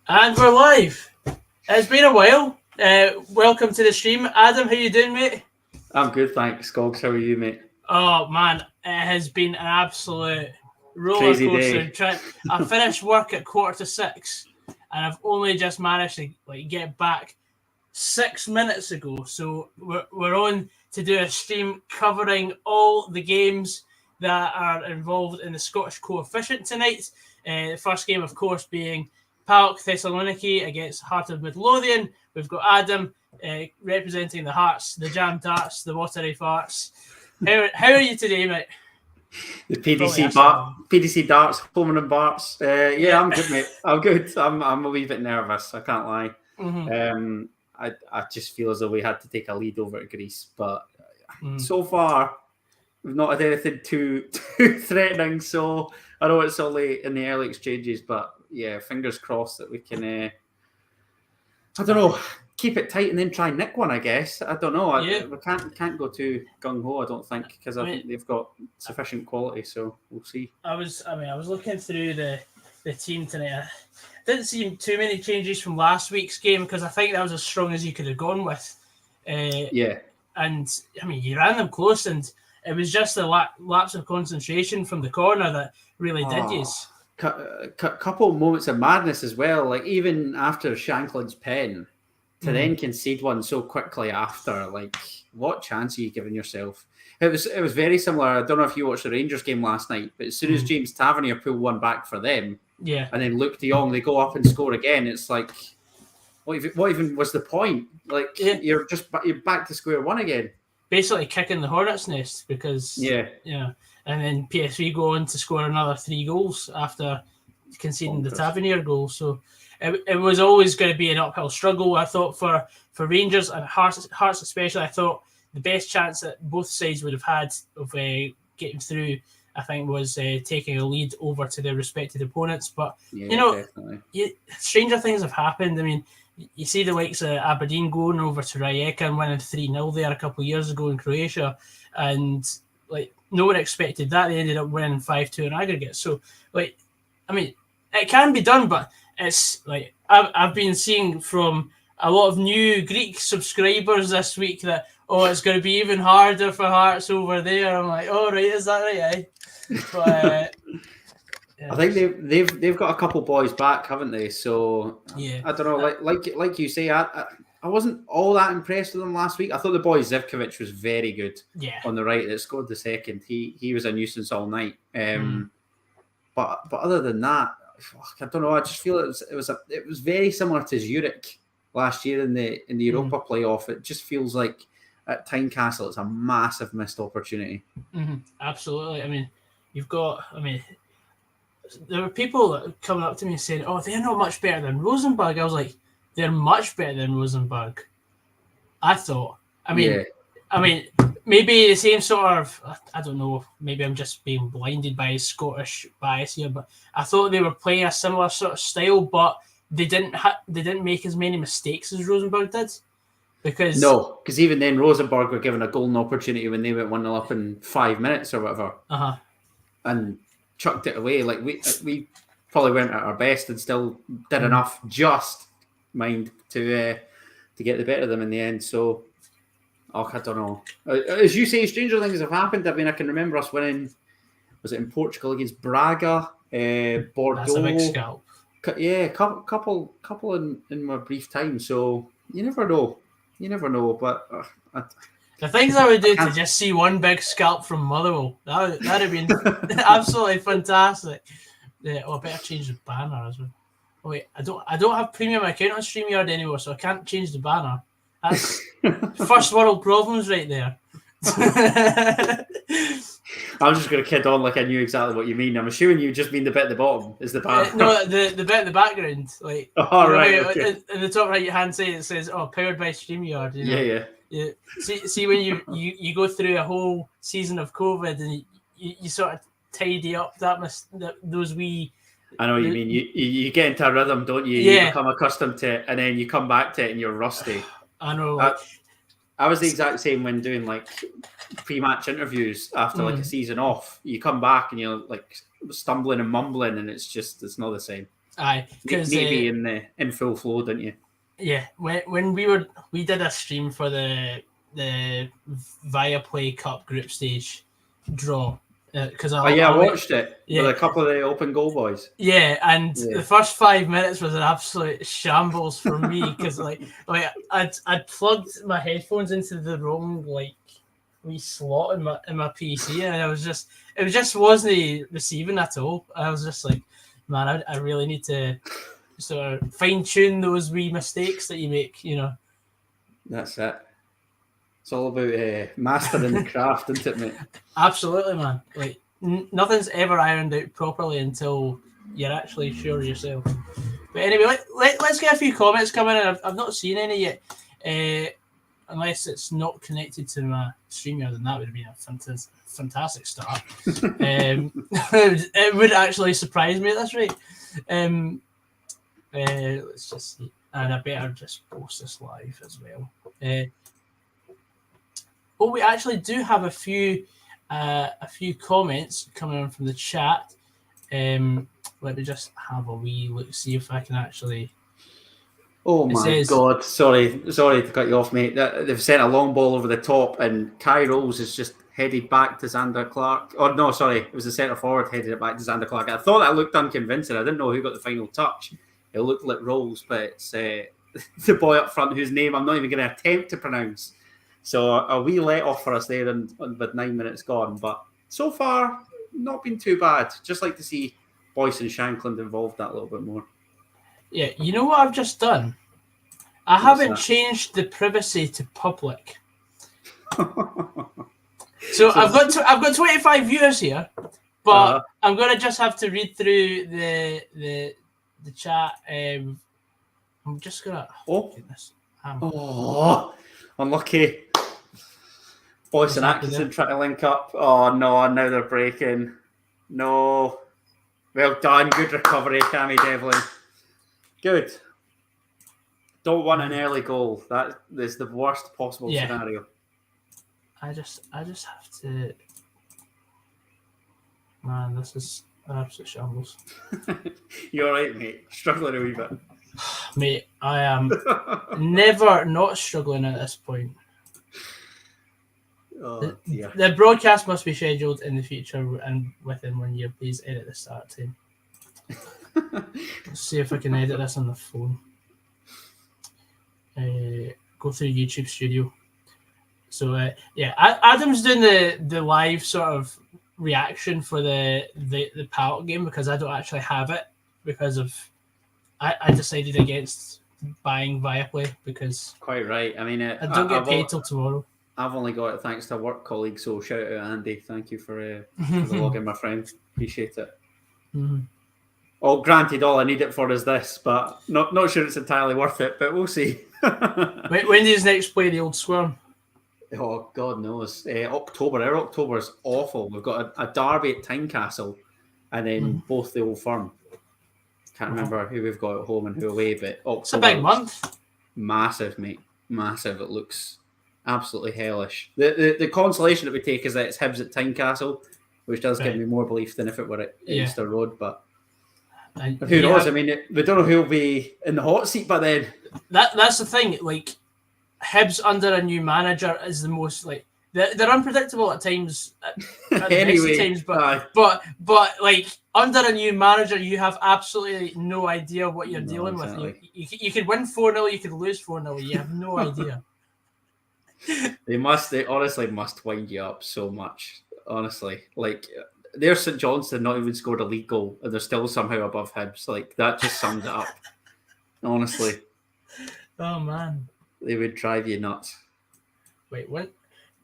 And we're live. It's been a while. Welcome to the stream. Adam, how you doing, mate? I'm good, thanks. Gogs, how are you, mate? Oh, man, it has been an absolute roller Crazy coaster. day. I finished work at 5:45, and I've only just managed to get back 6 minutes ago. So we're on to do a stream covering all the games that are involved in the Scottish coefficient tonight. The first game, of course, being PAOK Thessaloniki against Heart of Midlothian. We've got Adam representing the Hearts, the Jam Darts, the Watery Farts. How are you today, mate? The PDC darts, Coleman and Barts. Yeah, I'm good, mate. I'm good. I'm a wee bit nervous. I can't lie. Mm-hmm. I just feel as though we had to take a lead over to Greece, but so far we've not had anything too threatening. So I know it's only in the early exchanges, but yeah, fingers crossed that we can. I don't know. Keep it tight and then try and nick one, I guess. I don't know. We can't go too gung-ho, I don't think, because I think they've got sufficient quality, so we'll see. I was looking through the team tonight. I didn't see too many changes from last week's game because I think that was as strong as you could have gone with. Yeah. And, I mean, you ran them close, and it was just a lapse of concentration from the corner that really did you. Couple of moments of madness as well. Like, even after Shanklin's pen, to then concede one so quickly after, like, what chance are you giving yourself? It was very similar. I don't know if you watched the Rangers game last night, but as soon as James Tavernier pulled one back for them, and then Luke de Jong, they go up and score again. It's like, what even was the point? Like, you're back to square one again. Basically kicking the hornet's nest because and then PSV go on to score another 3 goals after conceding the Tavernier goal. So it was always going to be an uphill struggle, I thought, for Rangers and Hearts especially. I thought the best chance that both sides would have had of getting through, I think, was taking a lead over to their respective opponents. But, stranger things have happened. I mean, you see the likes of Aberdeen going over to Rijeka and winning 3-0 there a couple of years ago in Croatia. And, no one expected that. They ended up winning 5-2 in aggregate. So, I mean, it can be done, but it's I've been seeing from a lot of new Greek subscribers this week that it's going to be even harder for Hearts over there. I'm like, oh right, is that right? But I think they've got a couple boys back, haven't they? So I don't know. Like you say, I wasn't all that impressed with them last week. I thought the boy Zivkovic was very good on the right that scored the second. He was a nuisance all night. But other than that, I don't know. I just feel it was very similar to Zurich last year in the Europa playoff. It just feels like at Tynecastle it's a massive missed opportunity. Absolutely. I mean, there were people coming up to me saying, "Oh, they're not much better than Rosenborg." I was like, "They're much better than Rosenborg." I thought. I mean, maybe the same sort of, I don't know, maybe I'm just being blinded by Scottish bias here, but I thought they were playing a similar sort of style, but they didn't make as many mistakes as Rosenborg did. Because even then Rosenborg were given a golden opportunity when they went 1-0 up in 5 minutes or whatever, and chucked it away. Like we probably weren't at our best and still did enough to get the better of them in the end. So. I don't know. As you say, stranger things have happened. I mean, I can remember us winning. Was it in Portugal against Braga, Bordeaux? That's a big scalp. Yeah, couple in my brief time. So you never know. But the things I would do to just see one big scalp from Motherwell, that'd have been absolutely fantastic. Yeah, I better change the banner as well. Oh, wait, I don't have premium account on StreamYard anymore, so I can't change the banner. That's first world problems right there. I'm just going to kid on like I knew exactly what you mean. I'm assuming you just mean the bit at the bottom is the banner. No, the bit at the background. Like, okay. In the top right hand side it says, powered by StreamYard. You know? Yeah. See when you go through a whole season of COVID and you sort of tidy up those wee... I know what you mean. You get into a rhythm, don't you? You become accustomed to it and then you come back to it and you're rusty. I know. I was the exact same when doing like pre-match interviews after like a season off. You come back and you're like stumbling and mumbling, and it's not the same. Aye, because maybe in full flow, didn't you? Yeah, when we did a stream for the Viaplay Cup group stage draw. Because I watched it with a couple of the open goal boys. Yeah, and the first 5 minutes was an absolute shambles for me because I'd plugged my headphones into the wrong wee slot in my PC, and it just wasn't receiving at all. I was just like, man, I really need to sort of fine tune those wee mistakes that you make, That's it. It's all about mastering the craft, isn't it, mate? Absolutely, man. Like nothing's ever ironed out properly until you're actually sure yourself. But anyway, let's get a few comments coming in. I've not seen any yet, unless it's not connected to my StreamYard, then that would have been a fantastic start. It would actually surprise me at this rate. Let's just see, and I better just post this live as well. We actually do have a few comments coming in from the chat. Let me just have a wee look, see if I can actually. Oh my God! Sorry to cut you off, mate. They've sent a long ball over the top, and Kai Rolls has just headed back to Xander Clark. Oh no, sorry, it was the centre forward headed it back to Xander Clark. I thought that looked unconvincing. I didn't know who got the final touch. It looked like Rolls, but it's the boy up front whose name I'm not even going to attempt to pronounce. So a wee let off for us there with 9 minutes gone. But so far, not been too bad. Just like to see Boyce and Shankland involved that a little bit more. Yeah, you know what I've just done? I haven't changed the privacy to public. So I've got 25 viewers here, but I'm going to just have to read through the chat. I'm just going to... Oh, goodness. Unlucky. Boyce and Atkinson trying to link up. Oh, no, now they're breaking. No. Well done. Good recovery, Cammy Devlin. Good. Don't want an early goal. That is the worst possible scenario. I just have to... Man, this is an absolute shambles. You all right, mate? Struggling a wee bit. Mate, I am never not struggling at this point. Oh, dear. The broadcast must be scheduled in the future and within 1 year. Please edit the start time. Let's see if I can edit this on the phone. Go through YouTube Studio. So Adam's doing the live sort of reaction for the Palette game because I don't actually have it because of I decided against buying Viaplay because quite right. I mean, I don't get paid till tomorrow. I've only got it thanks to a work colleague, so shout out Andy. Thank you for the login, my friend. Appreciate it. Mm-hmm. Oh, granted, all I need it for is this, but not sure it's entirely worth it, but we'll see. When does next play the Old Squirm? Oh, God knows. October. Our October's awful. We've got a derby at Tynecastle and then both the Old Firm. Can't remember who we've got at home and who away, but October, it's a big month. Massive, mate. Massive. It looks absolutely hellish. The consolation that we take is that it's Hibs at Tynecastle, which does give me more belief than if it were at Insta Road, but who knows? I mean, we don't know who'll be in the hot seat by then. That's the thing. Like, Hibs under a new manager is the most they're unpredictable at times. At anyway, times, but like under a new manager, you have absolutely no idea what you're dealing with. You could win 4-0, you could lose 4-0. You have no idea. They honestly must wind you up so much. Honestly, like their St Johnstone not even scored a league goal, and they're still somehow above Hibs. Like that just sums it up. Honestly. Oh man. They would drive you nuts. Wait, what?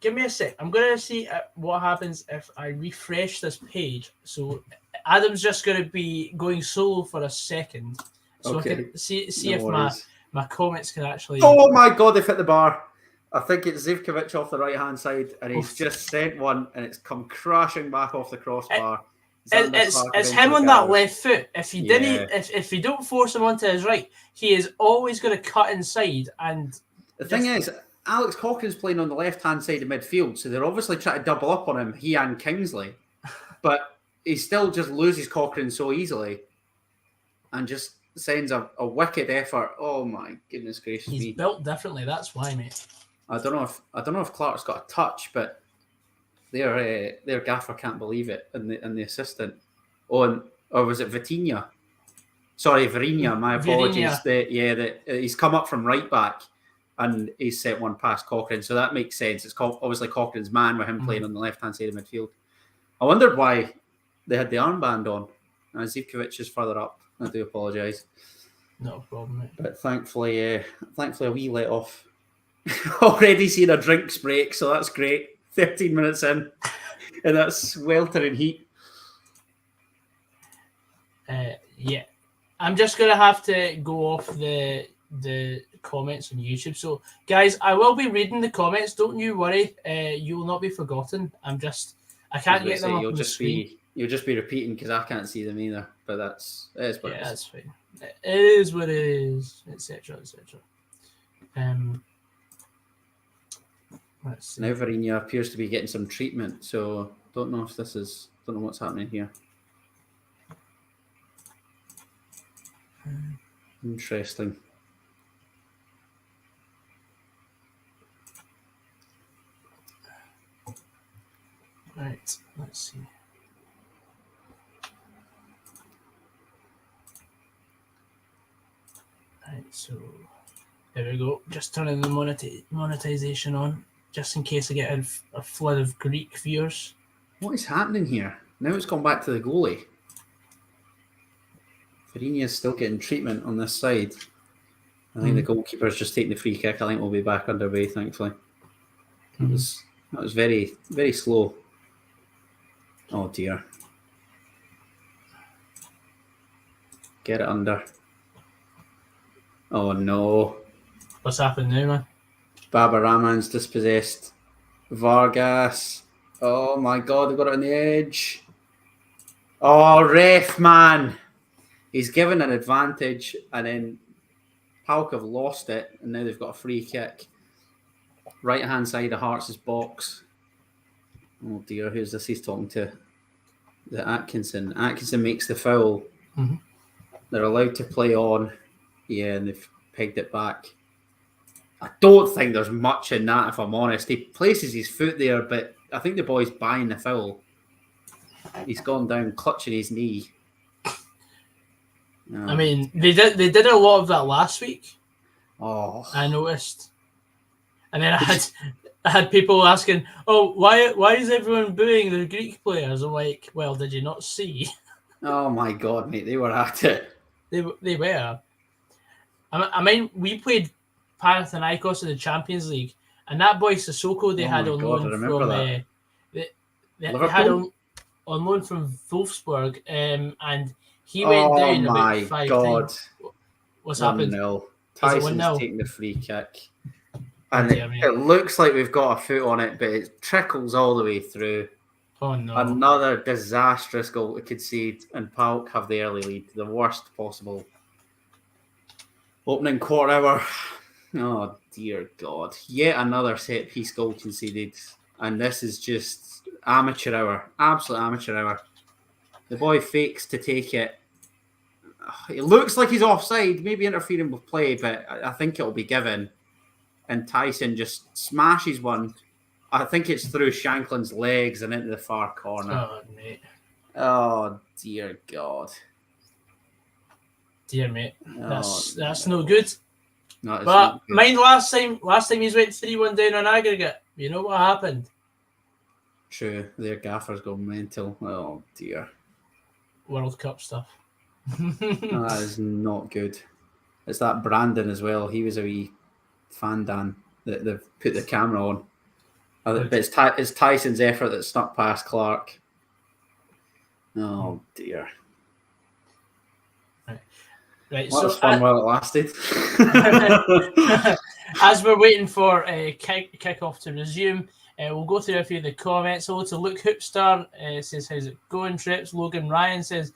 Give me a sec. I'm going to see what happens if I refresh this page. So Adam's just going to be going solo for a second. So I can see if my comments can actually... Oh my God, they've hit the bar. I think it's Zivkovic off the right-hand side, and he's just sent one, and it's come crashing back off the crossbar. It's him on that left foot. If he didn't, if you don't force him onto his right, he is always going to cut inside. And the thing is, Alex Cochrane's playing on the left-hand side of midfield, so they're obviously trying to double up on him, he and Kingsley. But he still just loses Cochrane so easily. and just sends a wicked effort. Oh my goodness gracious me. He's built differently. That's why, mate. I don't know if Clark's got a touch, but their gaffer can't believe it, and the assistant. Or was it Vitinha? Sorry, Vitinha. My apologies. He's come up from right back, and he's set one past Cochrane, so that makes sense. It's obviously Cochrane's man with him playing on the left hand side of midfield. I wondered why they had the armband on. Zivkovic is further up. I do apologise. No problem, mate. But thankfully a wee let off. Already seen a drinks break, so that's great. 13 minutes in, and that's weltering heat. Yeah, I'm just gonna have to go off the comments on YouTube. So, guys, I will be reading the comments. Don't you worry. You will not be forgotten. I can't get them up on the screen. You'll just be repeating because I can't see them either. But that's what it is. That's fine. It is what it is, etc., etc. Let's see. Now Vitinha appears to be getting some treatment, so don't know what's happening here. Interesting. Right, let's see. Right, so there we go. Just turning the monetization on, just in case I get a flood of Greek viewers. What is happening here? Now it's gone back to the goalie. Vitinha is still getting treatment on this side. I think the goalkeeper's just taking the free kick. I think we'll be back underway, thankfully. That was very, very slow. Oh dear. Get it under. Oh no. What's happened now, man? Baba Rahman's dispossessed. Vargas. Oh my god, they got it on the edge. Oh, ref, man. He's given an advantage, and then Palk have lost it, and now they've got a free kick. Right hand side of Hearts' box. Oh dear, who's this he's talking to? The Atkinson. Atkinson makes the foul. They're allowed to play on. Yeah, and they've pegged it back. I don't think there's much in that, if I'm honest. He places his foot there, but I think the boy's buying the foul. He's gone down clutching his knee. I mean, they did a lot of that last week. Oh, I noticed. And then I had people asking, "Oh, why is everyone booing the Greek players?" I'm like, "Well, did you not see?" Oh my god, mate, they were at it. They were. I mean, we played Panathinaikos in the Champions League, and that boy Sissoko they had on loan from they had on loan from Wolfsburg, and he went down about 5 times. What's happened? No, Tyson's taking the free kick, and it looks like we've got a foot on it, but it trickles all the way through. Oh no! Another disastrous goal to concede, and Palk have the early lead, the worst possible opening quarter hour. Oh dear God! Yet another set piece goal conceded, and this is just amateur hour, absolute amateur hour. The boy fakes to take it. It looks like he's offside, maybe interfering with play, but I think it'll be given. And Tyson just smashes one. I think it's through Shanklin's legs and into the far corner. Oh, mate. Oh, dear God. Dear mate. That's no good. No, but mind last time he's went 3-1 down on aggregate. You know what happened? True. Their gaffers go mental. Oh, dear. World Cup stuff. That is not good. It's that Brandon as well. He was a wee fandan that they've put the camera on. But it's Tyson's effort that snuck past Clark. Oh dear. Right. That was fun while it lasted. As we're waiting for kick-off to resume, we'll go through a few of the comments. Hello to Luke Hoopstar. Says, how's it going, Trips? Logan Ryan says,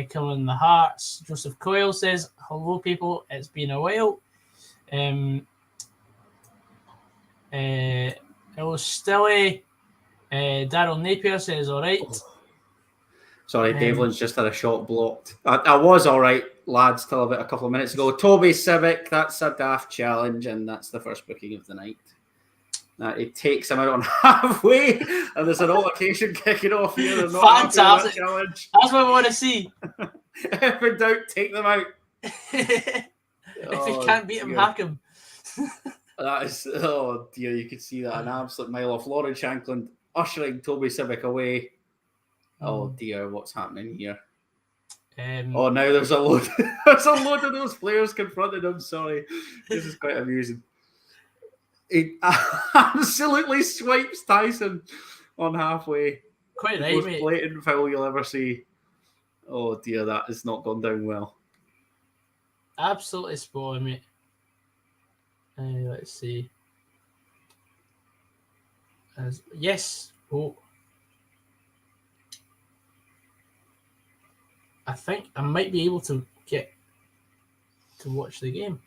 coming in the Hearts. Joseph Coyle says, hello, people. It's been a while. Hello, Stilly. Daryl Napier says, all right. Sorry, Devlin's just had a shot blocked. I was all right lads till about a couple of minutes ago. Toby Civic, that's a daft challenge, and that's the first booking of the night. It takes him out on halfway, and there's an altercation kicking off here. They're not happy with that challenge. That's what I want to see. If in doubt, take them out. If you can't beat him, hack him. That is, oh dear, you could see that an absolute mile off. Lauren Shankland ushering Toby Civic away. Oh dear, what's happening here? Now there's a load. There's a load of those players confronting him. Sorry, this is quite amusing. He absolutely swipes Tyson on halfway. Quite right, most mate. Blatant foul you'll ever see. Oh dear, that has not gone down well. Absolutely spot on, mate. Let's see. Yes. Oh. I think I might be able to get to watch the game.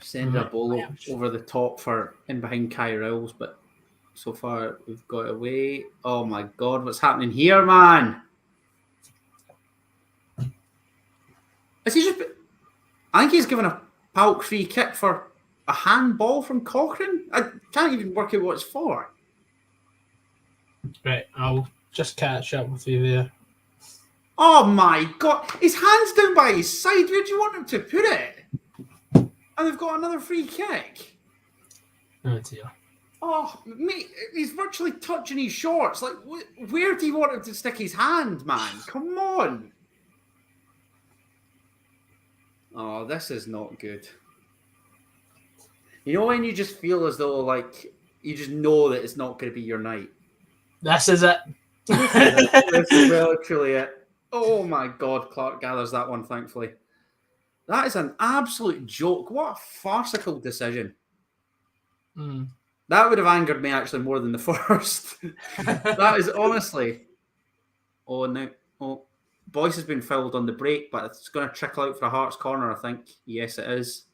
Send a ball over the top for in behind Kai Riles, but so far we've got away. Oh my God, what's happening here, man? Is he just? I think he's given a Palk free kick for a handball from Cochrane. I can't even work out what it's for. Right, I'll just catch up with you there. Oh my God, his hand's down by his side. Where do you want him to put it? And they've got another free kick. Oh dear. Oh, mate, he's virtually touching his shorts. Like, where do you want him to stick his hand, man? Come on. Oh, this is not good. You know when you just feel as though, like, you just know that it's not going to be your night? This is it. This is literally it. Oh my God, Clark gathers that one, thankfully. That is an absolute joke. What a farcical decision. That would have angered me actually more than the first. That is honestly. Oh, no. Oh, Boyce has been fouled on the break, but it's going to trickle out for a Hearts corner, I think. Yes, it is.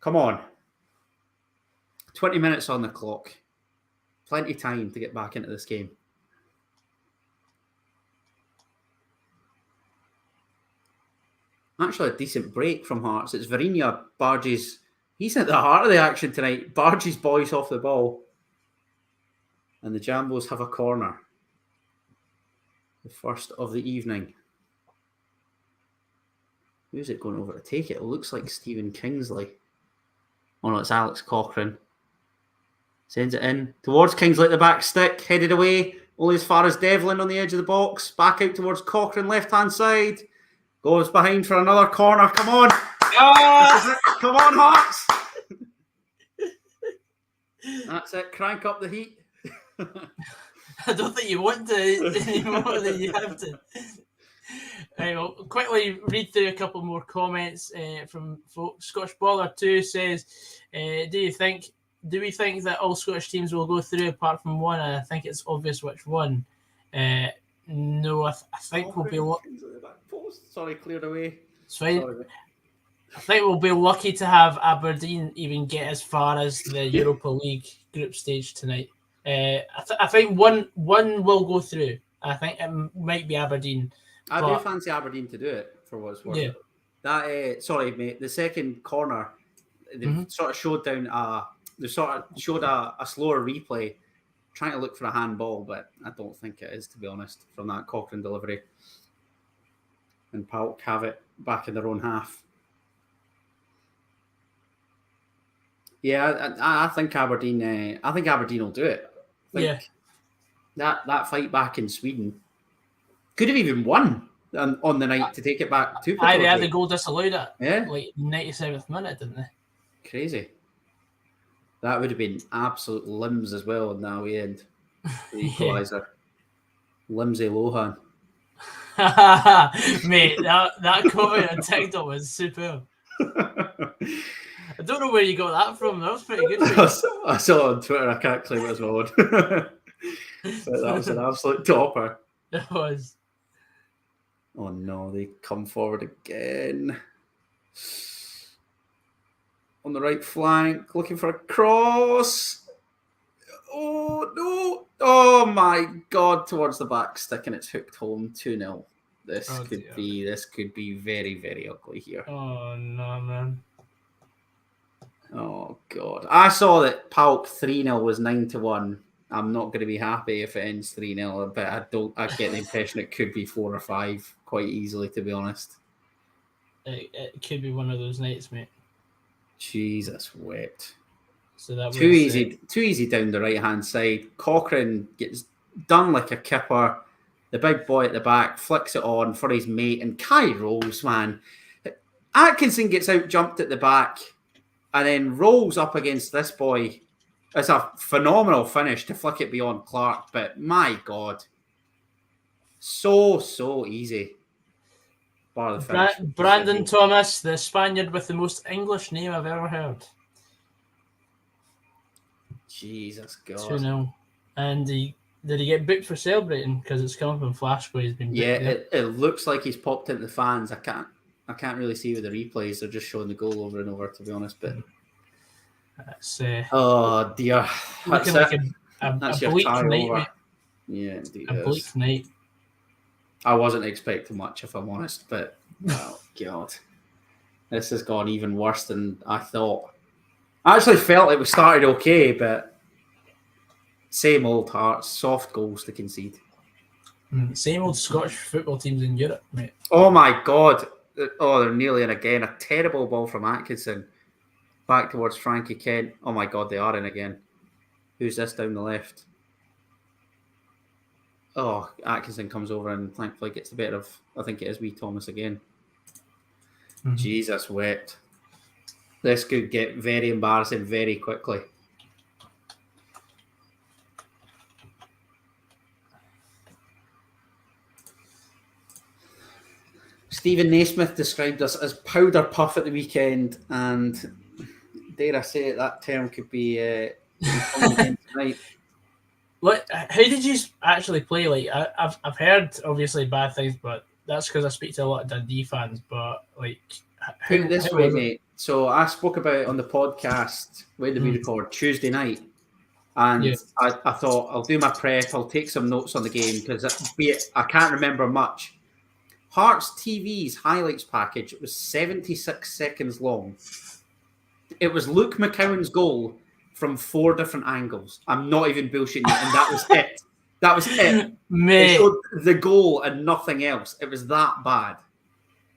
Come on. 20 minutes on the clock. Plenty of time to get back into this game. Actually, a decent break from Hearts. It's Varinia barges. He's at the heart of the action tonight. Barges Boyce off the ball. And the Jambos have a corner. The first of the evening. Who's it going over to take it? It looks like Stephen Kingsley. Oh no, it's Alex Cochrane. Sends it in towards Kingsley at the back stick. Headed away. Only as far as Devlin on the edge of the box. Back out towards Cochrane, left-hand side. Goes behind for another corner. Come on. Come on, Hearts. That's it. Crank up the heat. I don't think you want to any more than you have to. I'll quickly read through a couple more comments from folks. Scottish Baller 2 says, do we think that all Scottish teams will go through apart from one? And I think it's obvious which one. No, I think we'll be... Sorry, cleared away. It's fine. Sorry. I think we'll be lucky to have Aberdeen even get as far as the Europa League group stage tonight. I think one will go through. I think it might be Aberdeen. I do fancy Aberdeen to do it, for what it's worth. Yeah. That sorry, mate. The second corner, they sort of showed down. They sort of showed a slower replay, trying to look for a handball, but I don't think it is, to be honest, from that Cochrane delivery. And Palk have it back in their own half. Yeah, I think Aberdeen. I think Aberdeen will do it. That fight back in Sweden could have even won on the night to take it back to. They had the goal disallowed at like 97th minute, didn't they? Crazy. That would have been absolute limbs as well in that way end. The equaliser. Limsy Lohan. Mate, that comment on TikTok was superb. I don't know where you got that from. That was pretty good. I saw it on Twitter. I can't claim it as my own. But that was an absolute topper. It was. Oh no, they come forward again. On the right flank, looking for a cross. Oh no. Oh my God, towards the back stick, and it's hooked home 2-0. This could be very, very ugly here. Oh no, man. Oh God. I saw that PAOK 3-0 was 9-1. I'm not going to be happy if it ends 3-0, but I get the impression it could be 4 or 5 quite easily, to be honest. It could be one of those nights, mate. Jesus wept. So that too easy down the right hand side. Cochrane gets done like a kipper. The big boy at the back flicks it on for his mate, and Kai rolls, man. Atkinson gets out jumped at the back and then rolls up against this boy. It's a phenomenal finish to flick it beyond Clark, but my God, so easy. Bar the finish. Brandon Thomas, the Spaniard with the most English name I've ever heard. Jesus God. 2-0. And did he get booked for celebrating? Because it's come up in Flash where he's been booked. Yeah, it looks like he's popped into the fans. I can't really see with the replays. They're just showing the goal over and over, to be honest. But that's oh dear, looking like a bleak night, mate. Yeah, indeed. A bleak night. I wasn't expecting much, if I'm honest, but oh God, this has gone even worse than I thought. I actually felt like we started okay, but same old Hearts, soft goals to concede. Same old Scottish football teams in Europe, mate. Oh my God. Oh, they're nearly in again. A terrible ball from Atkinson. Back towards Frankie Kent. Oh my God, they are in again. Who's this down the left? Oh, Atkinson comes over and thankfully gets the better of, I think it is wee Thomas again. Mm-hmm. Jesus wept. This could get very embarrassing very quickly. Stephen Naismith described us as powder puff at the weekend, and dare I say it, that term could be tonight. What? How did you actually play? Like, I've heard obviously bad things, but that's because I speak to a lot of Dundee fans. But like, put it this way, mate. So I spoke about it on the podcast. When did we record? Tuesday night. And yeah. I thought I'll do my prep. I'll take some notes on the game because I can't remember much. Hearts TV's highlights package, it was 76 seconds long. It was Luke McCowan's goal from 4 different angles. I'm not even bullshitting you, and that was it. That was it. Mate. It showed the goal and nothing else. It was that bad.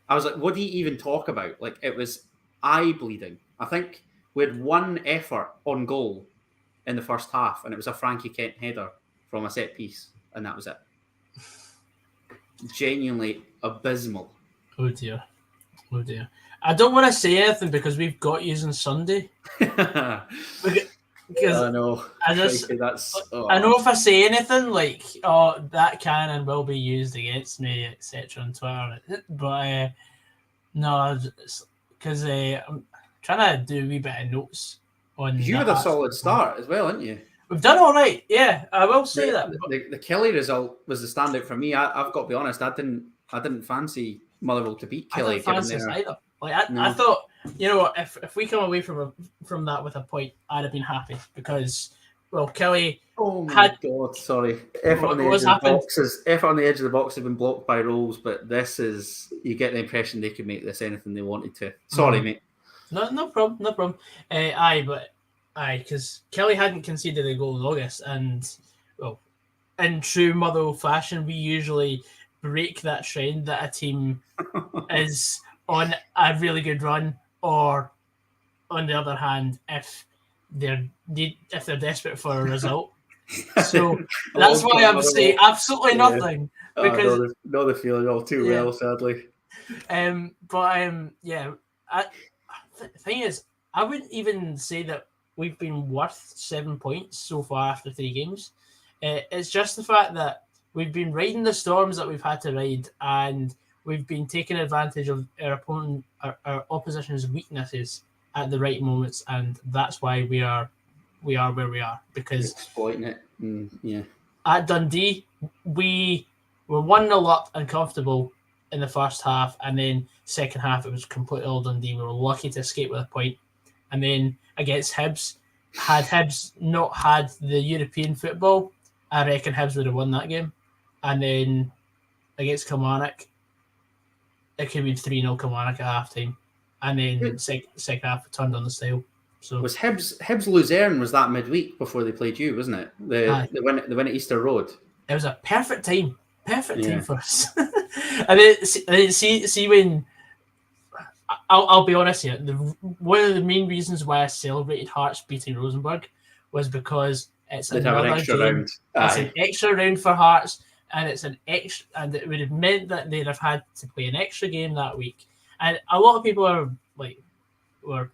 I was like, what do you even talk about? Like, it was eye bleeding. I think we had one effort on goal in the first half, and it was a Frankie Kent header from a set piece, and that was it. Genuinely abysmal. Oh dear. I don't want to say anything because we've got you on Sunday. Because I know. I know if I say anything like, oh, that can and will be used against me, etc. on Twitter. But no, because I'm trying to do a wee bit of notes on. You had a solid start as well, didn't you? We've done all right. Yeah, I will say that. The Kelly result was the standout for me. I've got to be honest. I didn't fancy Motherwell to beat Kelly. I didn't fancy this either. Like I thought, if we come away from that with a point, I'd have been happy because, well, Kelly. Oh my God! Sorry, effort on the edge of the box has been blocked by Rolls, but this is, you get the impression they could make this anything they wanted to. Sorry, mate. No problem. Because Kelly hadn't conceded a goal in August, and well, in true Motherwell fashion, we usually break that trend that a team is on a really good run, or on the other hand, if they're desperate for a result. So that's why I'm saying absolutely nothing. Because I know the feeling all too well, sadly. The thing is, I wouldn't even say that we've been worth 7 points so far after 3 games. It's just the fact that we've been riding the storms that we've had to ride, and we've been taking advantage of our opposition's weaknesses at the right moments, and that's why we are where we are. Because exploiting it, yeah. At Dundee, we were 1-0 up and comfortable in the first half, and then second half it was completely all Dundee. We were lucky to escape with a point. And then against Hibs, had Hibs not had the European football, I reckon Hibs would have won that game. And then against Kilmarnock, it could be 3-0 Kilmarnock at half time, and then second half turned on the style. So was Hibs Luzerne was that midweek before they played you, wasn't it? The win at Easter Road. It was a perfect time for us. and then see when I'll be honest here. One of the main reasons why I celebrated Hearts beating Rosenborg was because it's another extra game. Round. It's an extra round for Hearts, and it's an extra, and it would have meant that they'd have had to play an extra game that week. And a lot of people were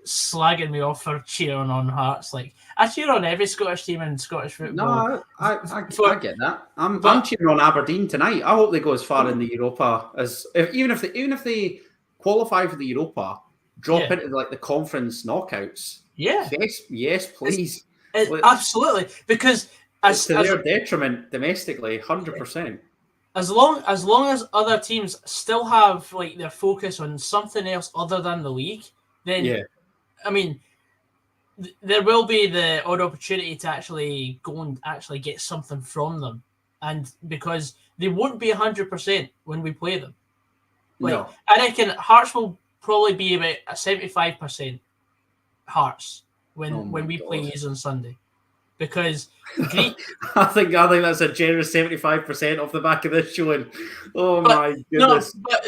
slagging me off for cheering on Hearts. Like, I cheer on every Scottish team in Scottish football. No, I get that. I'm cheering on Aberdeen tonight. I hope they go as far in the Europa as even if they qualify for the Europa, drop into the conference knockouts. Yeah. Yes, please. Absolutely, because to their detriment domestically, 100%. As long as other teams still have their focus on something else other than the league, then I mean, there will be the odd opportunity to actually go and actually get something from them, and because they won't be 100% when we play them. No. I reckon Hearts will probably be about a 75% Hearts when we play these on Sunday, because I think that's a generous 75% off the back of this showing. My goodness! No, but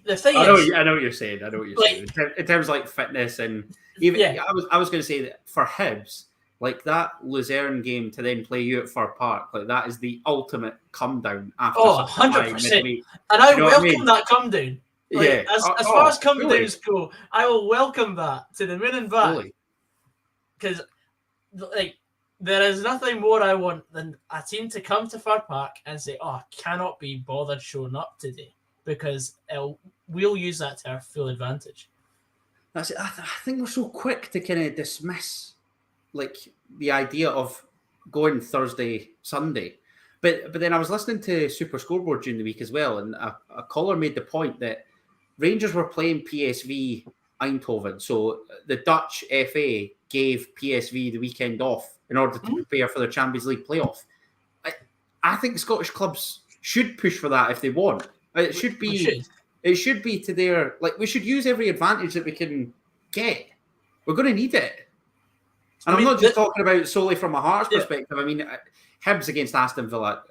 the thing I know what you're saying. Saying in terms of fitness and even. Yeah. I was going to say that for Hibs, that Luzerne game to then play you at Fir Park, that is the ultimate come down after. 100%. And I welcome that come down. As far as come downs go, I will welcome that to the moon and back. Because there is nothing more I want than a team to come to Fir Park and say, I cannot be bothered showing up today, because we'll use that to our full advantage. That's it. I think we're so quick to kind of dismiss the idea of going Thursday, Sunday. But then I was listening to Super Scoreboard during the week as well, and a caller made the point that Rangers were playing PSV Eindhoven. So the Dutch FA gave PSV the weekend off in order to prepare for their Champions League playoff. I think Scottish clubs should push for that if they want. It should be to their we should use every advantage that we can get. We're going to need it. And I'm not just talking about solely from a Hearts perspective. I mean, Hibs against Aston Villa.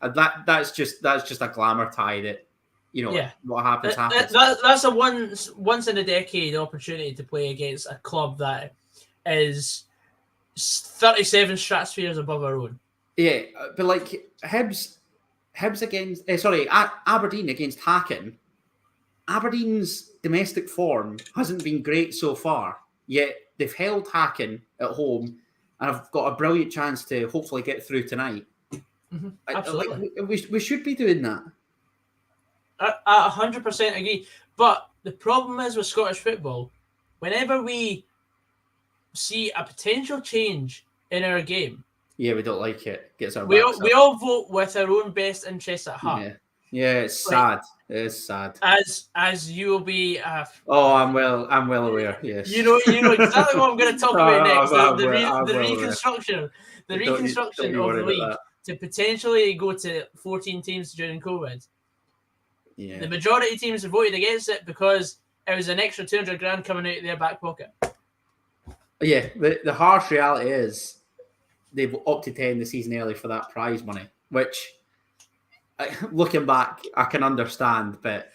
That's just a glamour tie that what happens. That's a once in a decade opportunity to play against a club that is 37 stratospheres above our own. Yeah, but Hibs against Aberdeen against Hacken. Aberdeen's domestic form hasn't been great so far, yet they've held Hacken at home and have got a brilliant chance to hopefully get through tonight. Mm-hmm. Absolutely. We should be doing that. I 100% agree. But the problem is with Scottish football, whenever we see a potential change in our game, we don't like it. We all vote with our own best interests at heart. Yeah, it's sad. It is sad. As you will be. I'm well aware. Yes. You know exactly what I'm going to talk about next. The reconstruction of the league to potentially go to 14 teams during COVID. Yeah. The majority of teams have voted against it because it was an extra 200 grand coming out of their back pocket. Yeah, the harsh reality is they've opted to end the season early for that prize money, which, looking back, I can understand, but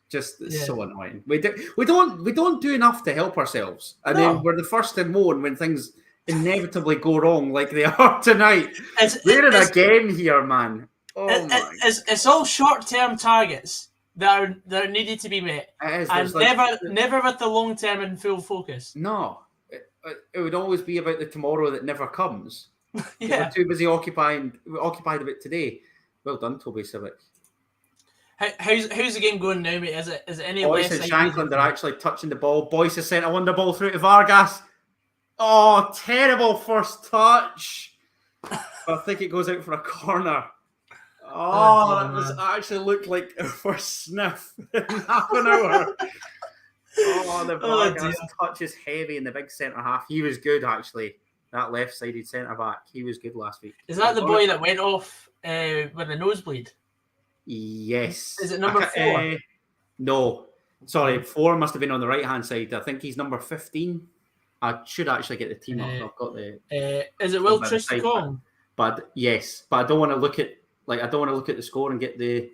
just so annoying. We don't do enough to help ourselves, and then we're the first to moan when things inevitably go wrong, like they are tonight. We're in a game here, man. It's all short-term targets that are needed to be met, and never with the long-term in full focus. No, it would always be about the tomorrow that never comes. Yeah, we're too busy occupied about today. Well done, Toby Civic. How's the game going now, mate? Is it any Boyce less? And Shanklin are actually touching the ball. Boyce has sent a wonder ball through to Vargas. Oh, terrible first touch. I think it goes out for a corner. That actually looked like our first sniff in half an hour. The Vargas touch is heavy in the big centre half. He was good, actually. That left-sided centre back. He was good last week. Is that the boy that went off with the nosebleed? Yes. Is it number 4? No. Sorry, 4 must have been on the right-hand side. I think he's number 15. I should actually get the team up. I've got the. Is it Will Trusticon? But yes, but I don't want to look at the score and get the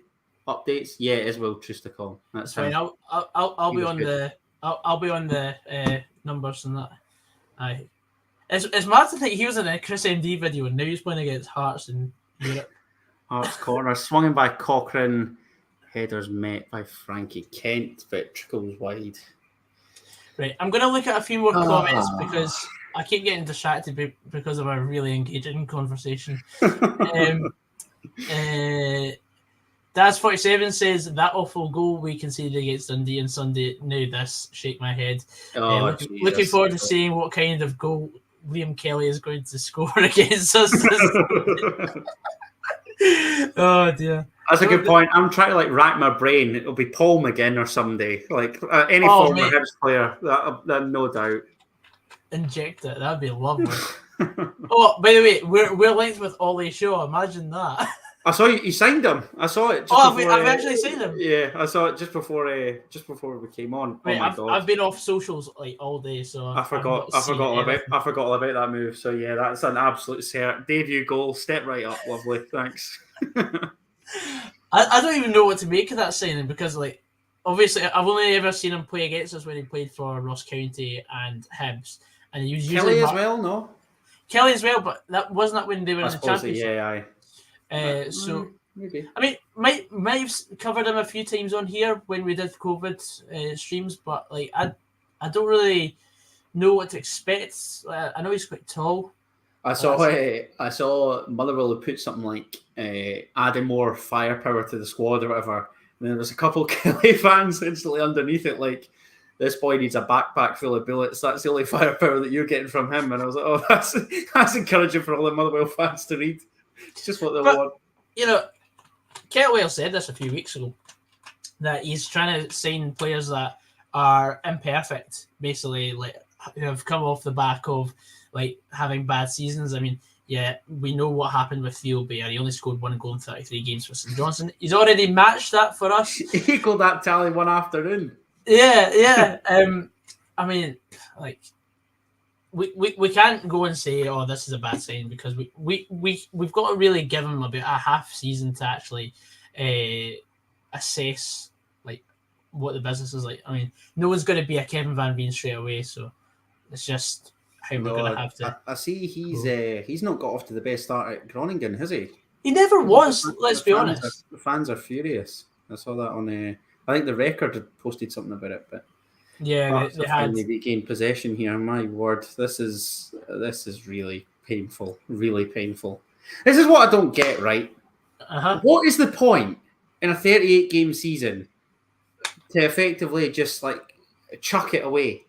updates. Yeah, it is Will Trusticon. That's fine. I'll be on the I'll be on the numbers and that. Aye. It's mad to think he was in a Chris MD video and now he's playing against Hearts in Europe. Hearts corner swung in by Cochrane. Headers met by Frankie Kent, but it trickles wide. Right, I'm going to look at a few more comments because I keep getting distracted because of a really engaging conversation. Daz47 says, that awful goal we conceded against Dundee on Sunday. Now this, shake my head. Looking forward to seeing what kind of goal Liam Kelly is going to score against us. Oh, dear. That's a good point. I'm trying to rack my brain. It'll be Paul McGinn or somebody. Any former Hibs player, that no doubt. Inject it. That'd be lovely. Oh, by the way, we're linked with Ollie Shaw. Imagine that. I saw you signed him. I saw it. I've actually seen him. Yeah, I saw it just before we came on. Wait, oh my God. I've been off socials all day, so I forgot all about that move. So yeah, that's an absolute cert. Debut goal, step right up, lovely. Thanks. I don't even know what to make of that signing because obviously I've only ever seen him play against us when he played for Ross County and Hibs, and he was usually Kelly as well. No, Kelly as well, but that wasn't when they were in the championship. Yeah, aye. So maybe. I mean, might have covered him a few times on here when we did COVID streams, but I don't really know what to expect. I know he's quite tall. I saw Motherwell put something like adding more firepower to the squad or whatever. And there was a couple of Kelly fans instantly underneath it, this boy needs a backpack full of bullets. That's the only firepower that you're getting from him. And I was like, oh, that's encouraging for all the Motherwell fans to read. It's just what they want. You know, Kettlewell said this a few weeks ago, that he's trying to sign players that are imperfect, basically, who have come off the back of having bad seasons. I mean, yeah, we know what happened with Theo Bayer. He only scored 1 goal in 33 games for St Johnstone. He's already matched that for us. He equaled that tally one afternoon. Yeah. I mean, we can't go and say, oh, this is a bad sign, because we've got to really give him about a half season to actually assess what the business is like. I mean, no one's going to be a Kevin Van Veen straight away, so it's just how we're going to have to. I see he's not got off to the best start at Groningen, has he? He never was. Let's be honest. The fans are furious. I saw that on. I think the Record had posted something about it, but yeah, they had. They gained possession here. My word, this is really painful. Really painful. This is what I don't get. Right? What is the point in a 38-game season to effectively just chuck it away?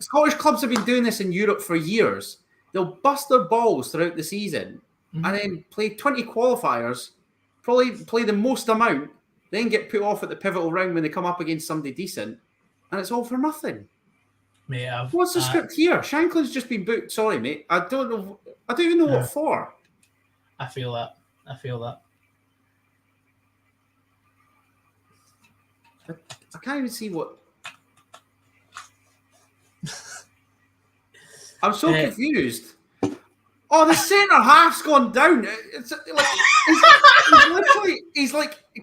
Scottish clubs have been doing this in Europe for years. They'll bust their balls throughout the season and then play 20 qualifiers, probably play the most amount, then get put off at the pivotal round when they come up against somebody decent, and it's all for nothing. Mate, what's the script here? Shanklin's just been booked. Sorry, mate. I don't know. I don't even know what for. I feel that. I can't even see what. I'm so confused. Oh, the centre half's gone down. It's he's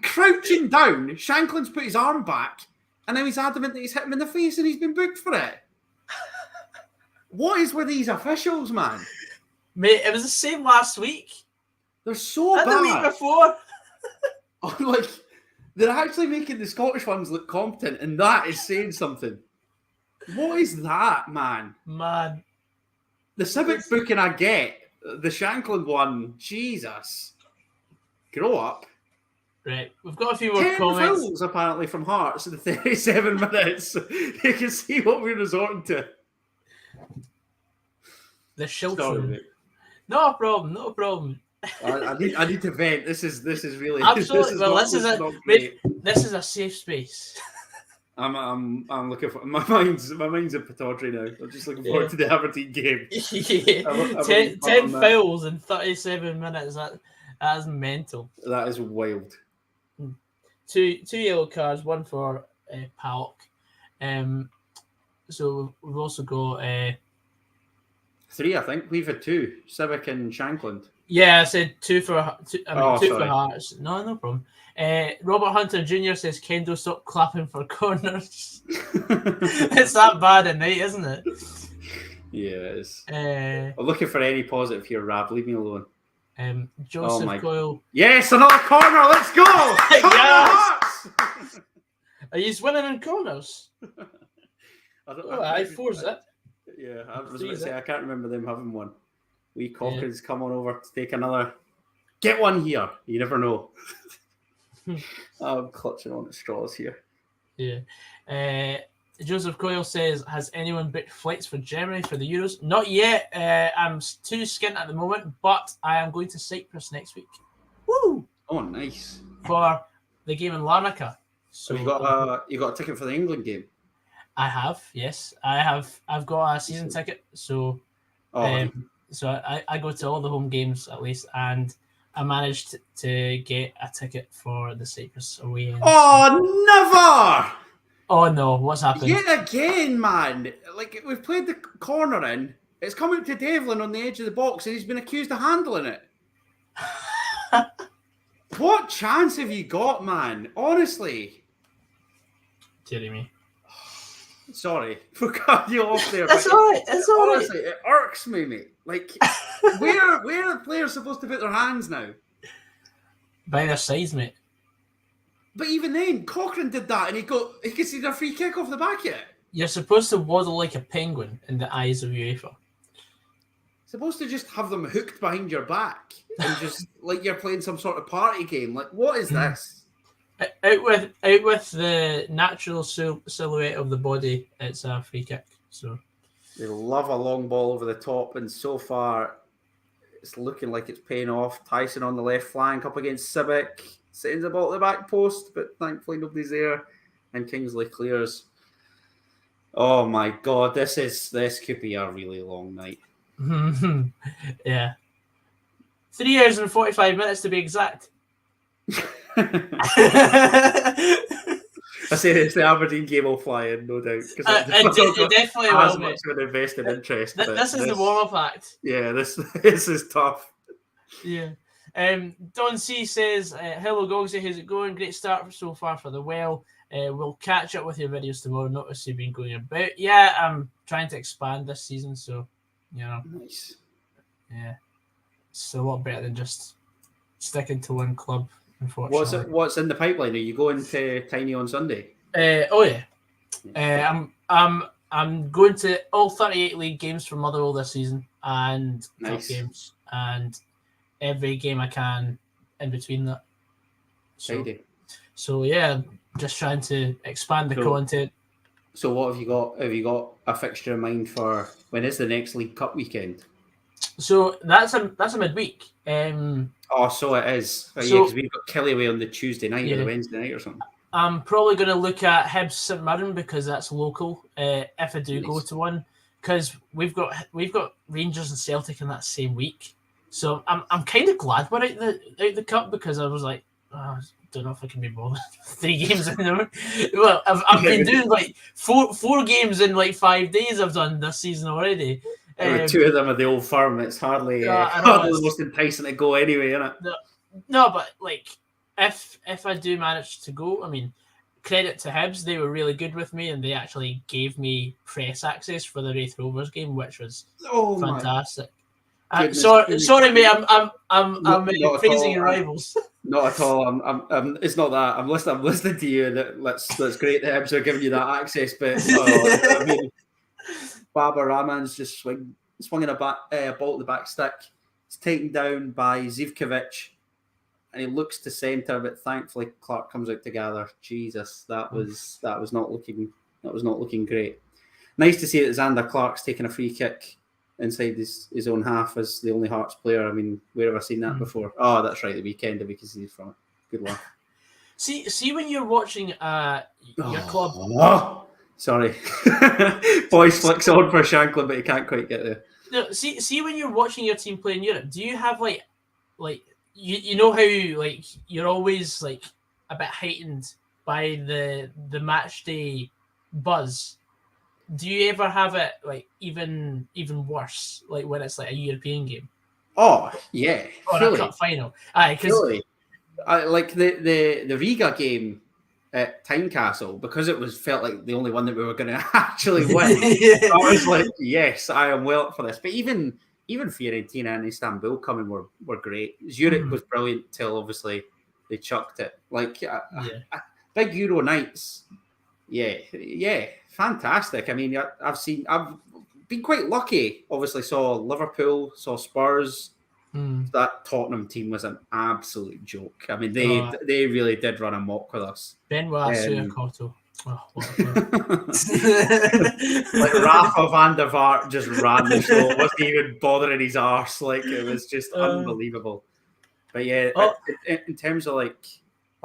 crouching down. Shanklin's put his arm back, and now he's adamant that he's hit him in the face, and he's been booked for it. What is with these officials, man? Mate, it was the same last week. They're so bad. And the week before. They're actually making the Scottish ones look competent, and that is saying something. What is that, man? The Civic booking I get, the Shanklin one, Jesus. Grow up. Right, we've got a few more 10 comments. Fouls, apparently, from Hearts in 37 minutes. You can see what we're resorting to. The Shilton. No problem. I need to vent. This is really absolutely. This is a safe space. I'm looking for my mind's in Pataudry now. I'm just looking forward to the Aberdeen game. 10 fouls in 37 minutes. That is mental. That is wild. Two yellow cards, one for Palk. So we've also got 3, I think. We've had 2, Civic and Shankland. Yeah, I said 2 for for Hearts. No problem. Robert Hunter Jr. says, Kendo, stop clapping for corners. It's that bad at night, isn't it? Yeah, it is. I'm looking for any positive here, Rab. Leave me alone. Joseph Coyle. Yes, another corner. Let's go. Yes. Are you winning in corners? I forced it. Yeah, I was about to say, I can't remember them having one. Wee Cochrane's come on over to take another. Get one here. You never know. I'm clutching on at straws here. Yeah. Joseph Coyle says, has anyone booked flights for Germany for the Euros? Not yet. I'm too skint at the moment, but I am going to Cyprus next week. Woo! Oh, nice. For the game in Larnaca. So you got a ticket for the England game? I have, yes. I've got a season ticket, so so I go to all the home games at least, and I managed to get a ticket for the Cyprus away. Never! Oh no, what's happened? Yet again, man. Like, we've played the corner in, it's coming to Devlin on the edge of the box, and he's been accused of handling it. What chance have you got, man? Honestly. Dear me. Sorry for cutting you off there. That's all right. It's all right. Honestly, it irks me, mate. Like, where are the players supposed to put their hands now? By their sides, mate. But even then, Cochrane did that, and he conceded a free kick off the back of it. You're supposed to waddle like a penguin in the eyes of UEFA. Supposed to just have them hooked behind your back and just like you're playing some sort of party game. Like, what is this? Out with the natural silhouette of the body, it's a free kick. So they love a long ball over the top, and so far it's looking like it's paying off. Tyson on the left flank up against Civic, sends the ball to the back post, but thankfully nobody's there, and Kingsley clears. Oh my God, this could be a really long night. Yeah, 3 hours and 45 minutes to be exact. I say it's the Aberdeen game will fly in, no doubt. It definitely will. As much of an invested interest. This is the warm-up act. Yeah, this is tough. Yeah. Don C says, hello Gogsy, how's it going? Great start so far for the well. We'll catch up with your videos tomorrow. Notice you've been going about. Yeah, I'm trying to expand this season, so Nice. Yeah. It's a lot better than just sticking to one club. What's in the pipeline? Are you going to Tiny on Sunday? I'm going to all 38 league games for Motherwell this season, and cup games, and every game I can in between that. So yeah, just trying to expand the content. So what have you got? Have you got a fixture in mind for when is the next League Cup weekend? So that's a midweek. So it is. Because we've got Killyaway on the Tuesday night or the Wednesday night or something. I'm probably going to look at Hibs St Mirren because that's local. If I do go to one, because we've got Rangers and Celtic in that same week. So I'm kind of glad we're out the cup because I was like, I don't know if I can be bothered. 3 games in there. Well, I've been doing like four games in like 5 days. I've done this season already. 2 of them are the Old Firm. It's hardly the most enticing to go anyway, isn't it? No, but like if I do manage to go, I mean, credit to Hibs, they were really good with me, and they actually gave me press access for the Wraith Rovers game, which was fantastic. Sorry, mate. I'm praising your rivals. Not at all. I'm. It's not that. I'm listening to you. That's great that Hibs are giving you that access, but I mean, Baba Rahman's just swinging a ball to the back stick. It's taken down by Zivkovic, and he looks to centre, but thankfully Clark comes out to gather. Jesus, that was not looking great. Nice to see that Xander Clark's taking a free kick inside his own half as the only Hearts player. I mean, where have I seen that before? Oh, that's right, the weekend we conceded from it. Good luck. See when you're watching your club. Oh, sorry. Boys flicks on for Shanklin, but he can't quite get there. No, see when you're watching your team play in Europe, do you have like you know how like you're always like a bit heightened by the match day buzz. Do you ever have it like even worse, like when it's like a European game? Oh yeah, or a cup final. Aye, because like the Riga game at Tynecastle, because it felt like the only one that we were going to actually win. I was like, yes, I am well up for this. But even Fiorentina and Istanbul coming were great. Zurich was brilliant till obviously they chucked it. Like big Euro nights. Yeah, fantastic. I mean, I've been quite lucky. Obviously, saw Liverpool, saw Spurs. That Tottenham team was an absolute joke. I mean, they really did run amok with us. Benoit Suakoto. Oh, like Rafa van der Vaart just ran the show. Wasn't even bothering his arse. Like, it was just unbelievable. But yeah, in terms of like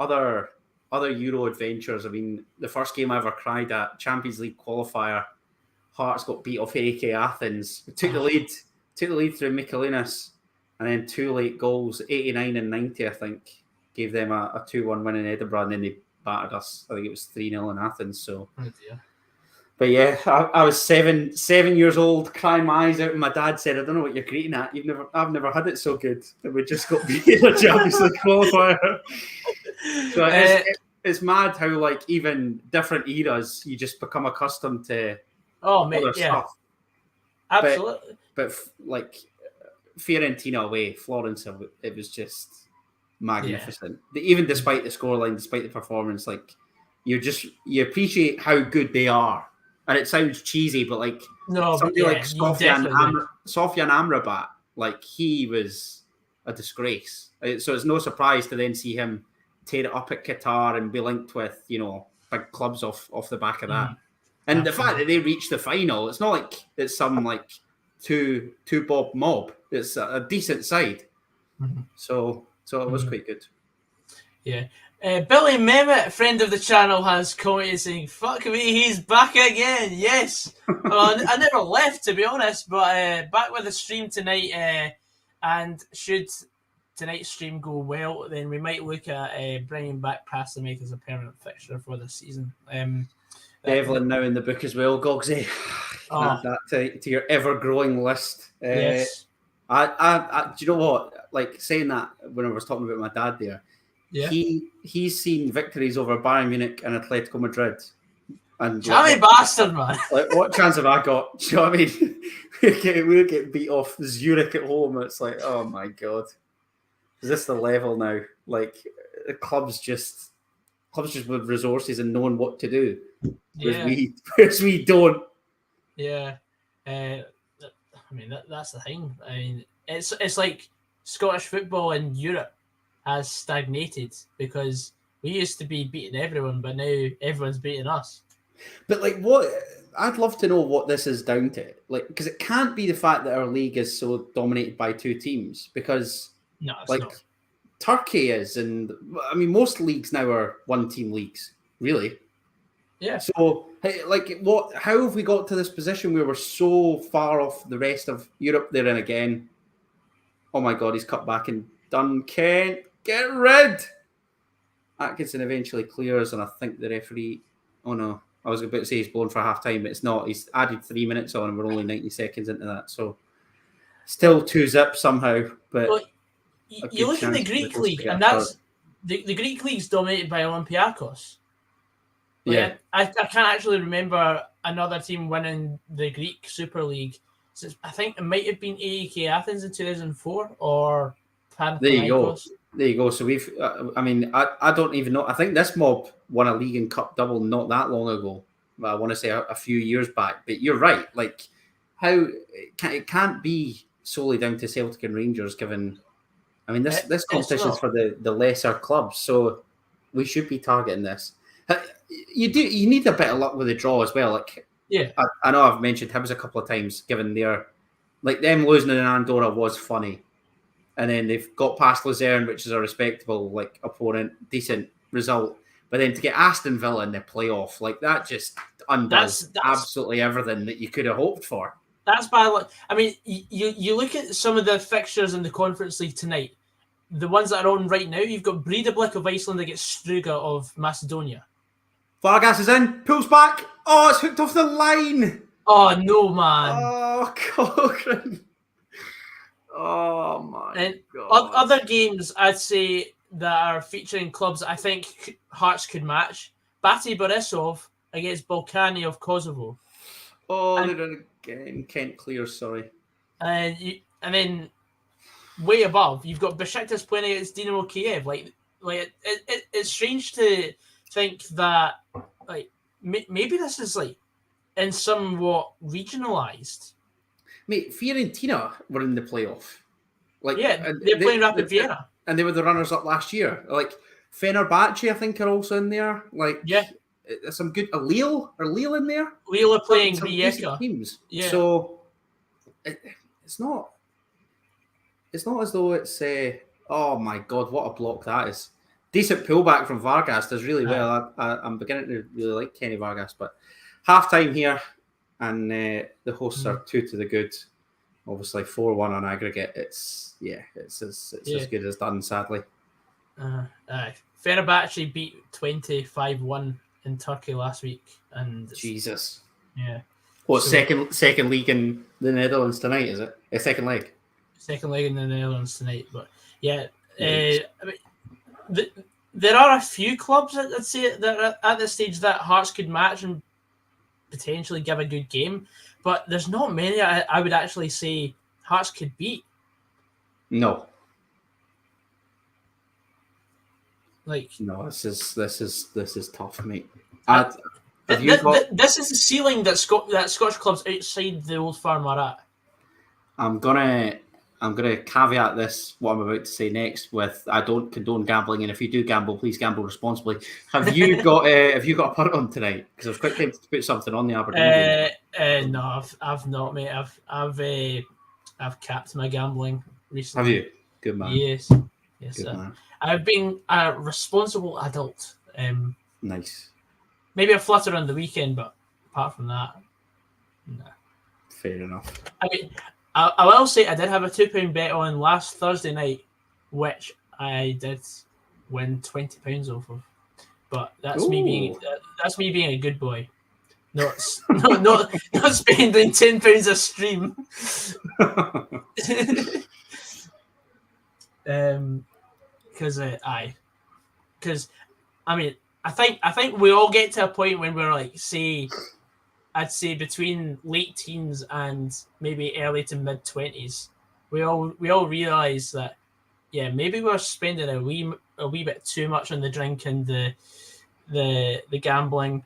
other Euro adventures, I mean, the first game I ever cried at, Champions League qualifier, Hearts got beat off AEK Athens. We took the lead through Michelinas, and then 2 late goals, 89 and 90, I think, gave them a 2-1 win in Edinburgh, and then they battered us. I think it was 3-0 in Athens. So, but yeah, I was seven years old, crying my eyes out, and my dad said, "I don't know what you're greeting at. I've never had it so good that we just got beat in a Champions League qualifier." So it's mad how like even different eras you just become accustomed to other stuff. Absolutely. But like Fiorentina away, Florence, it was just magnificent. Even despite the scoreline, despite the performance, like you appreciate how good they are. And it sounds cheesy, but like somebody like Sofyan Amrabat, like he was a disgrace. So it's no surprise to then see him tear it up at Qatar and be linked with, big clubs off the back of that. And the fact that they reached the final, it's not like it's some like two bob mob. It's a decent side. So it was quite good. Yeah. Billy Mehmet, friend of the channel, has commented saying, "Fuck me, he's back again." Yes. Well, I never left, to be honest, but back with the stream tonight. And should tonight's stream go well, then we might look at bringing back Pastamate as a permanent fixture for this season. Devlin now in the book as well, Goggsy. Add that to your ever-growing list. Yes. I do you know what? Like saying that when I was talking about my dad there, he's seen victories over Bayern Munich and Atletico Madrid. And Jammy bastard, man! Like, what chance have I got? Do you know what I mean? we'll get beat off Zurich at home. It's like, oh my god, is this the level now? Like the clubs just with resources and knowing what to do. Whereas we don't. Yeah. I mean, that's the thing. I mean, it's like Scottish football in Europe has stagnated because we used to be beating everyone, but now everyone's beating us. But like, what? I'd love to know what this is down to. Like, because it can't be the fact that our league is so dominated by 2 teams. Because it's not. Turkey is, and I mean, most leagues now are 1-team leagues, really. Yeah. So, like, what? How have we got to this position where we're so far off the rest of Europe? There and again. Oh my God, he's cut back and done. Kent, get rid. Atkinson eventually clears, and I think the referee. Oh no, I was about to say he's blown for half time, but it's not. He's added 3 minutes on, and we're only 90 seconds into that. So, still 2-0 somehow. But you look at the Greek league, and that's the Greek league's dominated by Olympiacos. Yeah, I can't actually remember another team winning the Greek Super League. So I think it might have been AEK Athens in 2004 or Panathinaikos. There you go. So we've, I mean, I don't even know. I think this mob won a league and cup double not that long ago. I want to say a few years back. But you're right. Like, how it can't be solely down to Celtic and Rangers, given. I mean, this competition's for the lesser clubs, so we should be targeting this. You need a bit of luck with the draw as well. Like, I know I've mentioned HIBS a couple of times, given them losing in Andorra was funny, and then they've got past Luzerne, which is a respectable opponent, decent result. But then to get Aston Villa in the playoff, like that just undoes absolutely everything that you could have hoped for. That's bad luck. I mean, you look at some of the fixtures in the Conference League tonight. the ones that are on right now, you've got Breidablik of Iceland against Struga of Macedonia. Vargas is in, pulls back. Oh, it's hooked off the line. Oh, no, man. Oh, Cochrane. Oh, my and God. Other games, I'd say, that are featuring clubs I think Hearts could match. Bate Borisov against Balkani of Kosovo. Oh, they're in again. Kent Clear, sorry. And then way above, you've got Besiktas playing against Dinamo Kiev. It's strange to think that maybe this is in somewhat regionalized. Mate, Fiorentina were in the playoff. They're playing Rapid Vienna, and they were the runners up last year. Fenerbahce, I think, are also in there. There's some good. Lille in there. Lille are playing some Rijeka teams. Yeah. So it's not as though it's. Oh my God, what a block that is! Decent pullback from Vargas. Does really well. I'm beginning to really like Kenny Vargas. But half time here, and the hosts are 2 to the good. Obviously 4-1 on aggregate. It's as good as done, sadly. Fenerbahce beat 5-1 in Turkey last week, and Jesus. Yeah. What, second league in the Netherlands tonight? Is it a second leg? Second leg in the Netherlands tonight, but yeah. I mean, there are a few clubs I'd say that are at this stage that Hearts could match and potentially give a good game, but there's not many I would actually say Hearts could beat. No. No, this is tough, mate. This is the ceiling that Scottish clubs outside the Old Firm are at. I'm gonna caveat this, what I'm about to say next, with I don't condone gambling, and if you do gamble, please gamble responsibly. Have you got a punt on tonight? Because I was quite tempted to put something on the Aberdeen game. No, I've not, mate. I've capped my gambling recently. Have you? Good man. Yes, good man. I've been a responsible adult. Nice. Maybe a flutter on the weekend, but apart from that, no. Fair enough. I mean, I will say I did have a £2 bet on last Thursday night, which I did win £20 off of. But that's me being a good boy, not spending £10 a stream. Because I mean, I think we all get to a point when we're I'd say between late teens and maybe early to mid 20s, we all realize that maybe we're spending a wee bit too much on the drink and the gambling.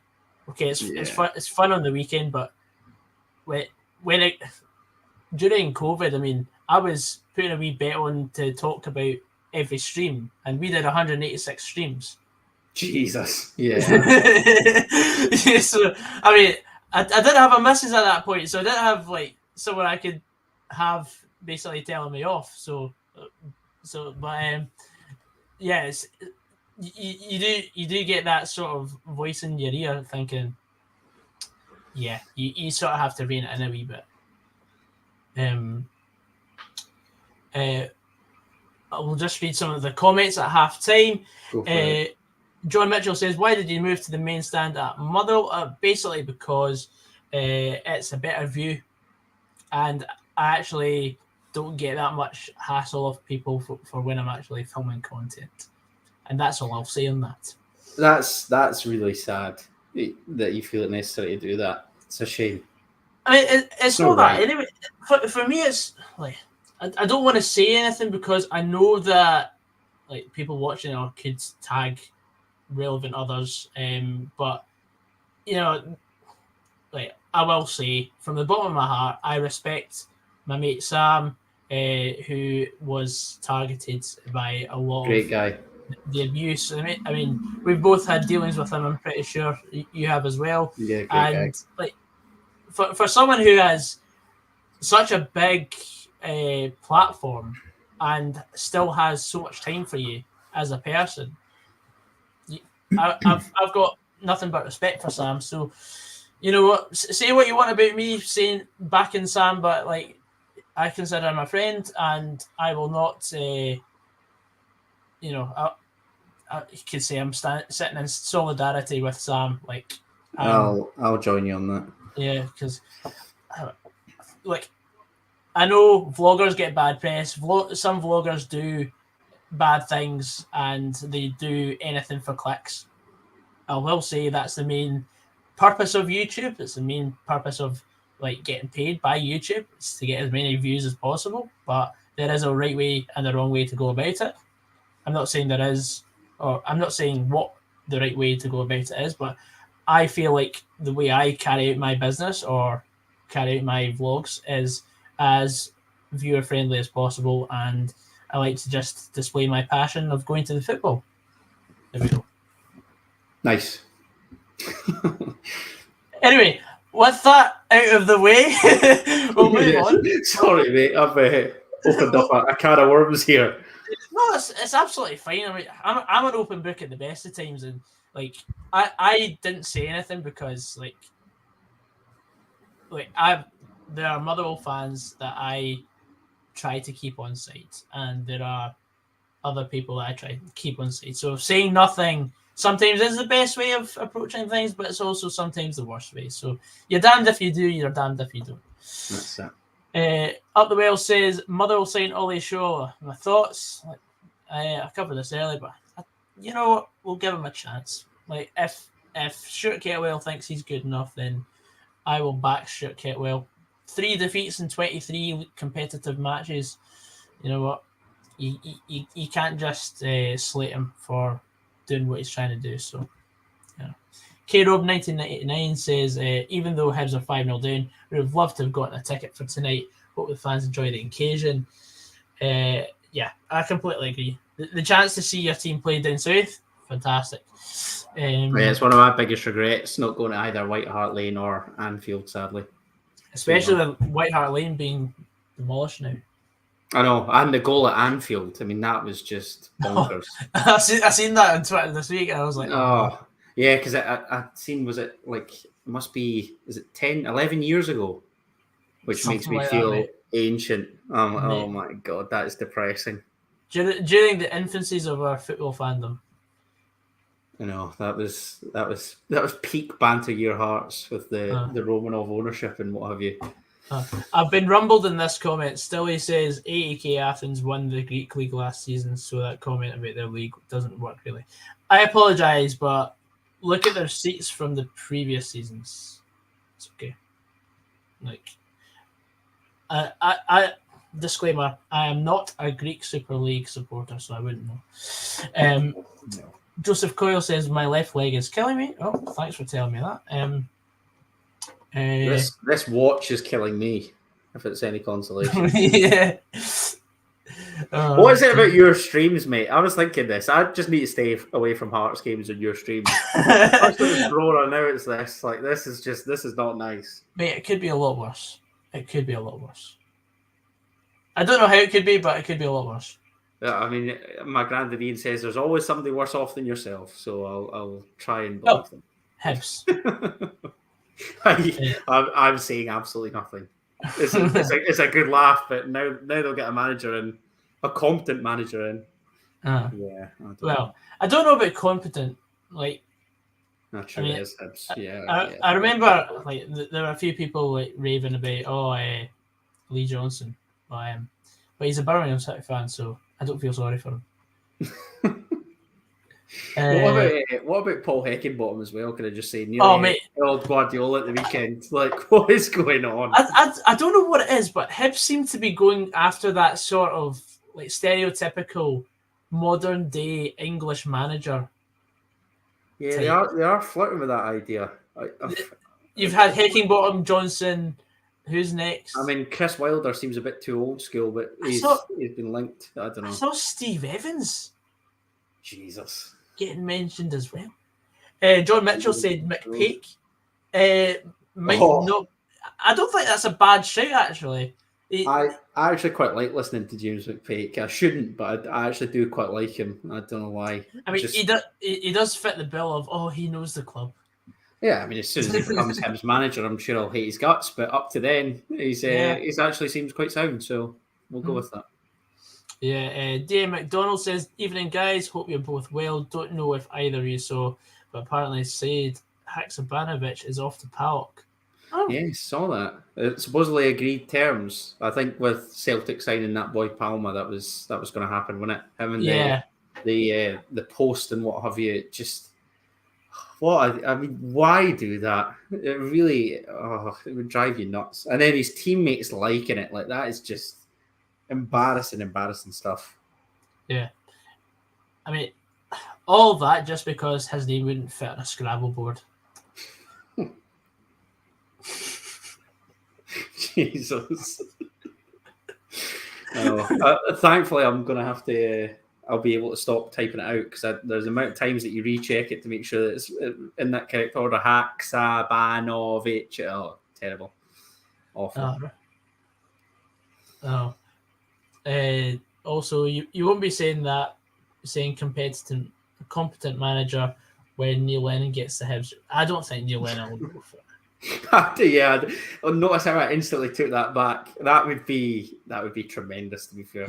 Okay, it's fun on the weekend, but during COVID, I mean, I was putting a wee bet on to talk about every stream, and we did 186 streams. Jesus, yeah. So I mean, I didn't have a missus at that point, so I didn't have someone I could have basically telling me off. Yes, you do get that sort of voice in your ear thinking, you sort of have to rein it in a wee bit. I will just read some of the comments at half time. John Mitchell says, why did you move to the main stand at Motherwell? Basically because it's a better view, and I actually don't get that much hassle of people for when I'm actually filming content. And that's all I'll say on that. That's really sad that you feel it necessary to do that. It's a shame. I mean, it's not right. That. Anyway, for me, it's I don't want to say anything because I know that people watching our kids tag relevant others, but I will say from the bottom of my heart, I respect my mate Sam, who was targeted by a lot of guy. The abuse. I mean, we've both had dealings with him. I'm pretty sure you have as well. Yeah, great and guy. For someone who has such a big platform and still has so much time for you as a person, I've got nothing but respect for Sam. So, you know what? Say what you want about me, saying backing Sam, but I consider him a friend, and I will not you know, I could say I'm sitting in solidarity with Sam. Like, I'll join you on that. Yeah, because like, I know vloggers get bad press. Some vloggers do bad things and they do anything for clicks. I will say that's the main purpose of YouTube. It's the main purpose of like getting paid by YouTube. It's to get as many views as possible. But there is a right way and a wrong way to go about it. I'm not saying there is, or I'm not saying what the right way to go about it is, but I feel like the way I carry out my business or carry out my vlogs is as viewer friendly as possible, and I like to just display my passion of going to the football. There we go. Nice. Anyway, with that out of the way, we'll move on. Sorry, mate. I've opened up a can of worms here. No, it's absolutely fine. I mean, I'm an open book at the best of times, and like I didn't say anything because like there are Motherwell fans that I try to keep on site, and there are other people that I try to keep on site. So saying nothing sometimes is the best way of approaching things, but it's also sometimes the worst way. So you're damned if you do, you're damned if you don't. That's it. Up the Well says, Motherwell St. Ollie show. My thoughts, I covered this earlier, but you know what? We'll give him a chance. Like, if Stuart Kettlewell thinks he's good enough, then I will back Stuart Kettlewell. 3 defeats in 23 competitive matches. You know what? You can't just slate him for doing what he's trying to do. So, yeah. K-Rob 1999 says, even though Hibs are 5-0 down, we would have loved to have gotten a ticket for tonight. Hope the fans enjoy the occasion. Yeah, I completely agree. The chance to see your team play down south, fantastic. Yeah, it's one of my biggest regrets not going to either White Hart Lane or Anfield, sadly. Especially with White Hart Lane being demolished now. I know, and the goal at Anfield, I mean, that was just bonkers. I seen that on Twitter this week, and I was like, oh. Yeah, because I seen, was it like, must be, is it 10, 11 years ago? Which something makes me like feel that, ancient. Oh my God, that is depressing. During the infancies of our football fandom. You know, that was peak banter year hearts with the Romanov ownership and what have you. I've been rumbled in this comment. Still, he says 80k Athens won the Greek league last season, so that comment about their league doesn't work really. I apologise, but look at their seats from the previous seasons. It's okay. Like, I disclaimer: I am not a Greek Super League supporter, so I wouldn't know. No. Joseph Coyle says my left leg is killing me. Oh, thanks for telling me that. This watch is killing me, if it's any consolation. Yeah. What is it about your streams, mate? I was thinking this. I just need to stay away from Hearts games on your streams. First it was Brora, now it's this. Like, this is not nice. Mate, it could be a lot worse. It could be a lot worse. I don't know how it could be, but it could be a lot worse. Yeah, I mean, my granddad Ian says there's always somebody worse off than yourself, so I'll try and believe them. Hibs. I'm saying absolutely nothing. It's a good laugh, but now they'll get a manager in, a competent manager in. Yeah. I don't know about competent. Like, not sure it is. I remember like there were a few people like raving about Lee Johnson, but he's a Birmingham City fan, so I don't feel sorry for him. What about Paul Heckenbottom as well? Can I just say, nearly old Guardiola at the weekend? Like, what is going on? I don't know what it is, but Hibs seem to be going after that sort of like stereotypical modern day English manager. Yeah, they are flirting with that idea. You've had Heckenbottom, Johnson. Who's next? I mean, Chris Wilder seems a bit too old school, but he's been linked. I don't know. I saw Steve Evans. Jesus. Getting mentioned as well. John Mitchell said McPake. No, I don't think that's a bad shout, actually. I actually quite like listening to James McPake. I shouldn't, but I actually do quite like him. I don't know why. I mean, he does fit the bill of, he knows the club. Yeah, I mean, as soon as he becomes Hibs manager, I'm sure he'll hate his guts, but up to then, he's actually seems quite sound, so we'll go with that. Yeah, Dave McDonald says, "Evening, guys. Hope you're both well. Don't know if either of you saw, but apparently said Haksabanovic is off to PAOK." Oh. Yeah, saw that. It supposedly agreed terms. I think with Celtic signing that boy Palmer, that was going to happen, wasn't it? Him and the post and what have you. Just I mean, why do that? It really, it would drive you nuts. And then his teammates liking it, like that is just embarrassing stuff. Yeah, I mean, all that just because his name wouldn't fit on a Scrabble board. Jesus. Thankfully, I'm going to have to. I'll be able to stop typing it out because there's the amount of times that you recheck it to make sure that it's in that correct order. Haksabanovic. Oh, terrible. Awful. Also, you won't be saying competent manager when Neil Lennon gets the Hibs. I don't think Neil Lennon will go for it. Yeah, notice how I instantly took that back. That would be tremendous, to be fair.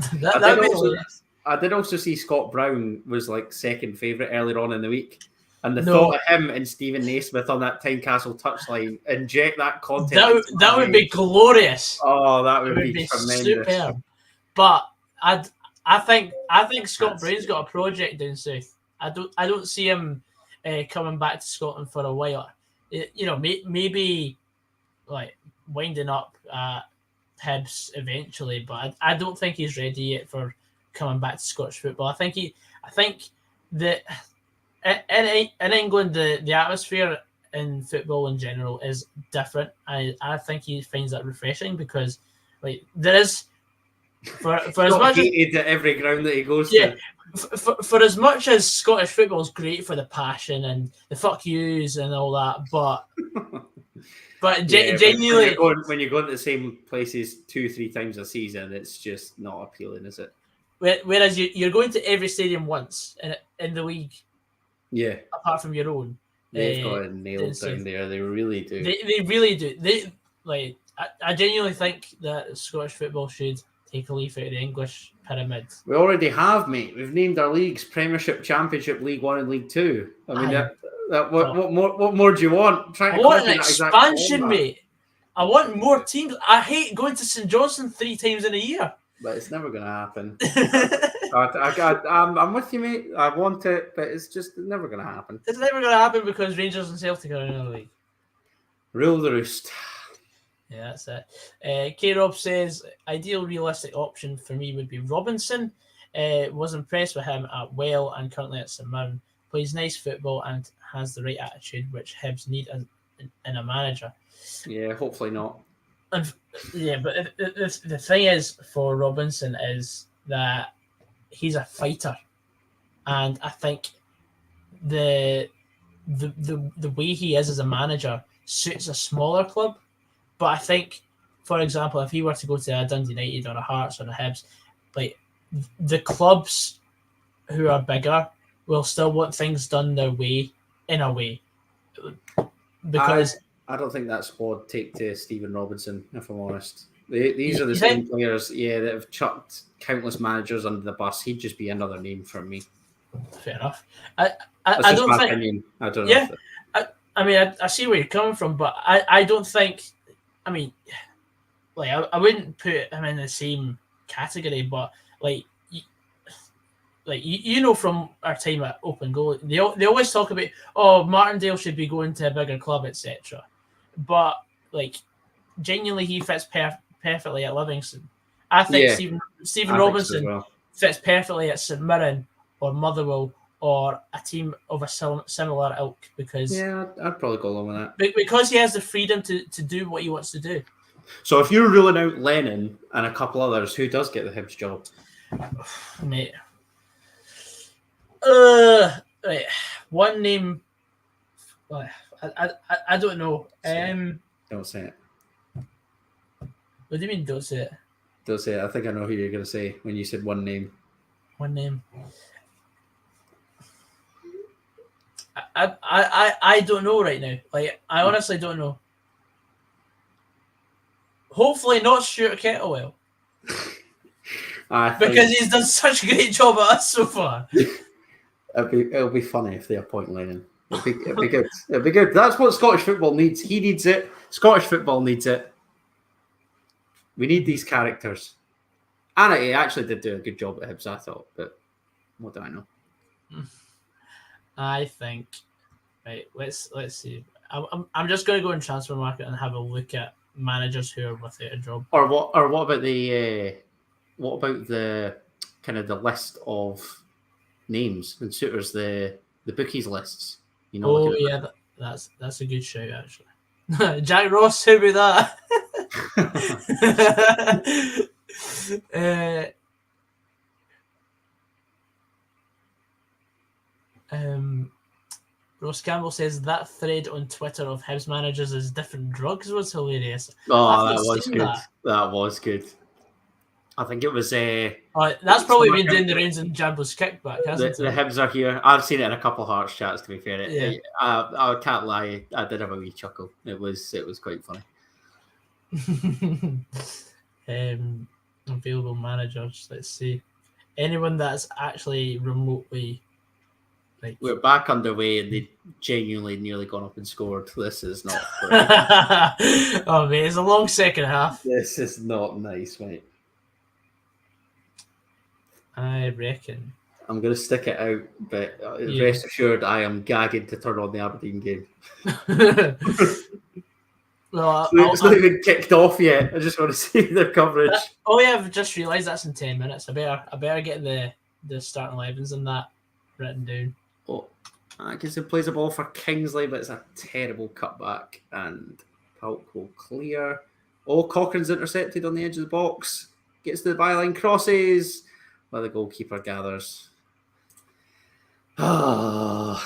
I did also see Scott Brown was like second favourite earlier on in the week. And the thought of him and Stephen Naismith on that Tynecastle touchline, inject that content. That would be glorious. Oh, that would be tremendous. Superb. But I think Scott Brown's got a project down south. I don't see him coming back to Scotland for a while. Maybe like winding up Hibs eventually, but I don't think he's ready yet for coming back to Scottish football. I think that in England the atmosphere in football in general is different. I think he finds that refreshing because like there is for as much hated at every ground that he goes to. For as much as Scottish football is great for the passion and the fuck yous and all that, but genuinely, when you're going to the same places 2-3 times a season, it's just not appealing, is it? Whereas you're going to every stadium once in the league, apart from your own. They've got it nailed down there. They really do. They really do. I genuinely think that Scottish football should take a leaf out of the English pyramid. We already have, mate. We've named our leagues Premiership, Championship, League 1 and League 2. I mean, what more do you want? I want an expansion, mate. I want more teams. I hate going to St Johnstone 3 times in a year. But it's never going to happen. I'm with you, mate. I want it, but it's just never going to happen. It's never going to happen because Rangers and Celtic are in the league. Rule the roost. Yeah, that's it. K-Rob says, ideal realistic option for me would be Robinson. Was impressed with him at Well and currently at St Mirren. Plays nice football and has the right attitude, which Hibs need in a manager. Yeah, hopefully not. But the thing is for Robinson is that he's a fighter, and I think the way he is as a manager suits a smaller club. But I think, for example, if he were to go to a Dundee United or a Hearts or a Hibs, like the clubs who are bigger will still want things done their way, in a way, because I don't think that squad take to Stephen Robinson, if I'm honest. These are the same players, that have chucked countless managers under the bus. He'd just be another name for me. Fair enough. That's just my opinion. I don't know. Yeah, I mean, I see where you're coming from, but I don't think. I mean, like I wouldn't put him in the same category, but from our time at Open Goal, they always talk about Martindale should be going to a bigger club, etc. But genuinely, he fits perfectly at Livingston. I think Stephen Robinson fits perfectly at St Mirren or Motherwell or a team of a similar ilk because I'd probably go along with that because he has the freedom to do what he wants to do. So if you're ruling out Lennon and a couple others, who does get the Hibs job, mate? One name. I don't know. Don't say it. What do you mean? Don't say it. Don't say it. I think I know who you're going to say when you said one name. One name. I don't know right now. I honestly don't know. Hopefully not Stuart Kettlewell. Because he's done such a great job at us so far. It'll be funny if they appoint Lennon. It'll be good. It'll be good. That's what Scottish football needs. He needs it. Scottish football needs it. We need these characters. And he actually did do a good job at Hibs, I thought. But what do I know? I think. Right. Let's see. I'm just going to go in transfer market and have a look at managers who are without a job. Or what about the kind of the list of names and suitors, the bookies lists? You know. Oh yeah, that's a good shout actually. Jack Ross, who be that? Ross Campbell says that thread on Twitter of Hibs managers as different drugs was hilarious. Oh, that was good. That was good. I think it was that's probably been doing the rounds in Jambo's kickback, hasn't it? The Hibs are here. I've seen it in a couple of Hearts chats, to be fair. I can't lie, I did have a wee chuckle. It was quite funny. Available managers, let's see. Anyone that's actually remotely we're back underway and they genuinely nearly gone up and scored. This is not oh mate, it's a long second half. This is not nice, mate. I reckon. I'm going to stick it out, but rest assured I am gagging to turn on the Aberdeen game. Well, it's not even kicked off yet. I just want to see their coverage. I've just realised that's in 10 minutes. I better get the starting 11s and that written down. Oh, Atkinson plays a ball for Kingsley, but it's a terrible cutback, and Palk will clear. Oh, Cochrane's intercepted on the edge of the box. Gets to the byline, crosses. While the goalkeeper gathers. Ah.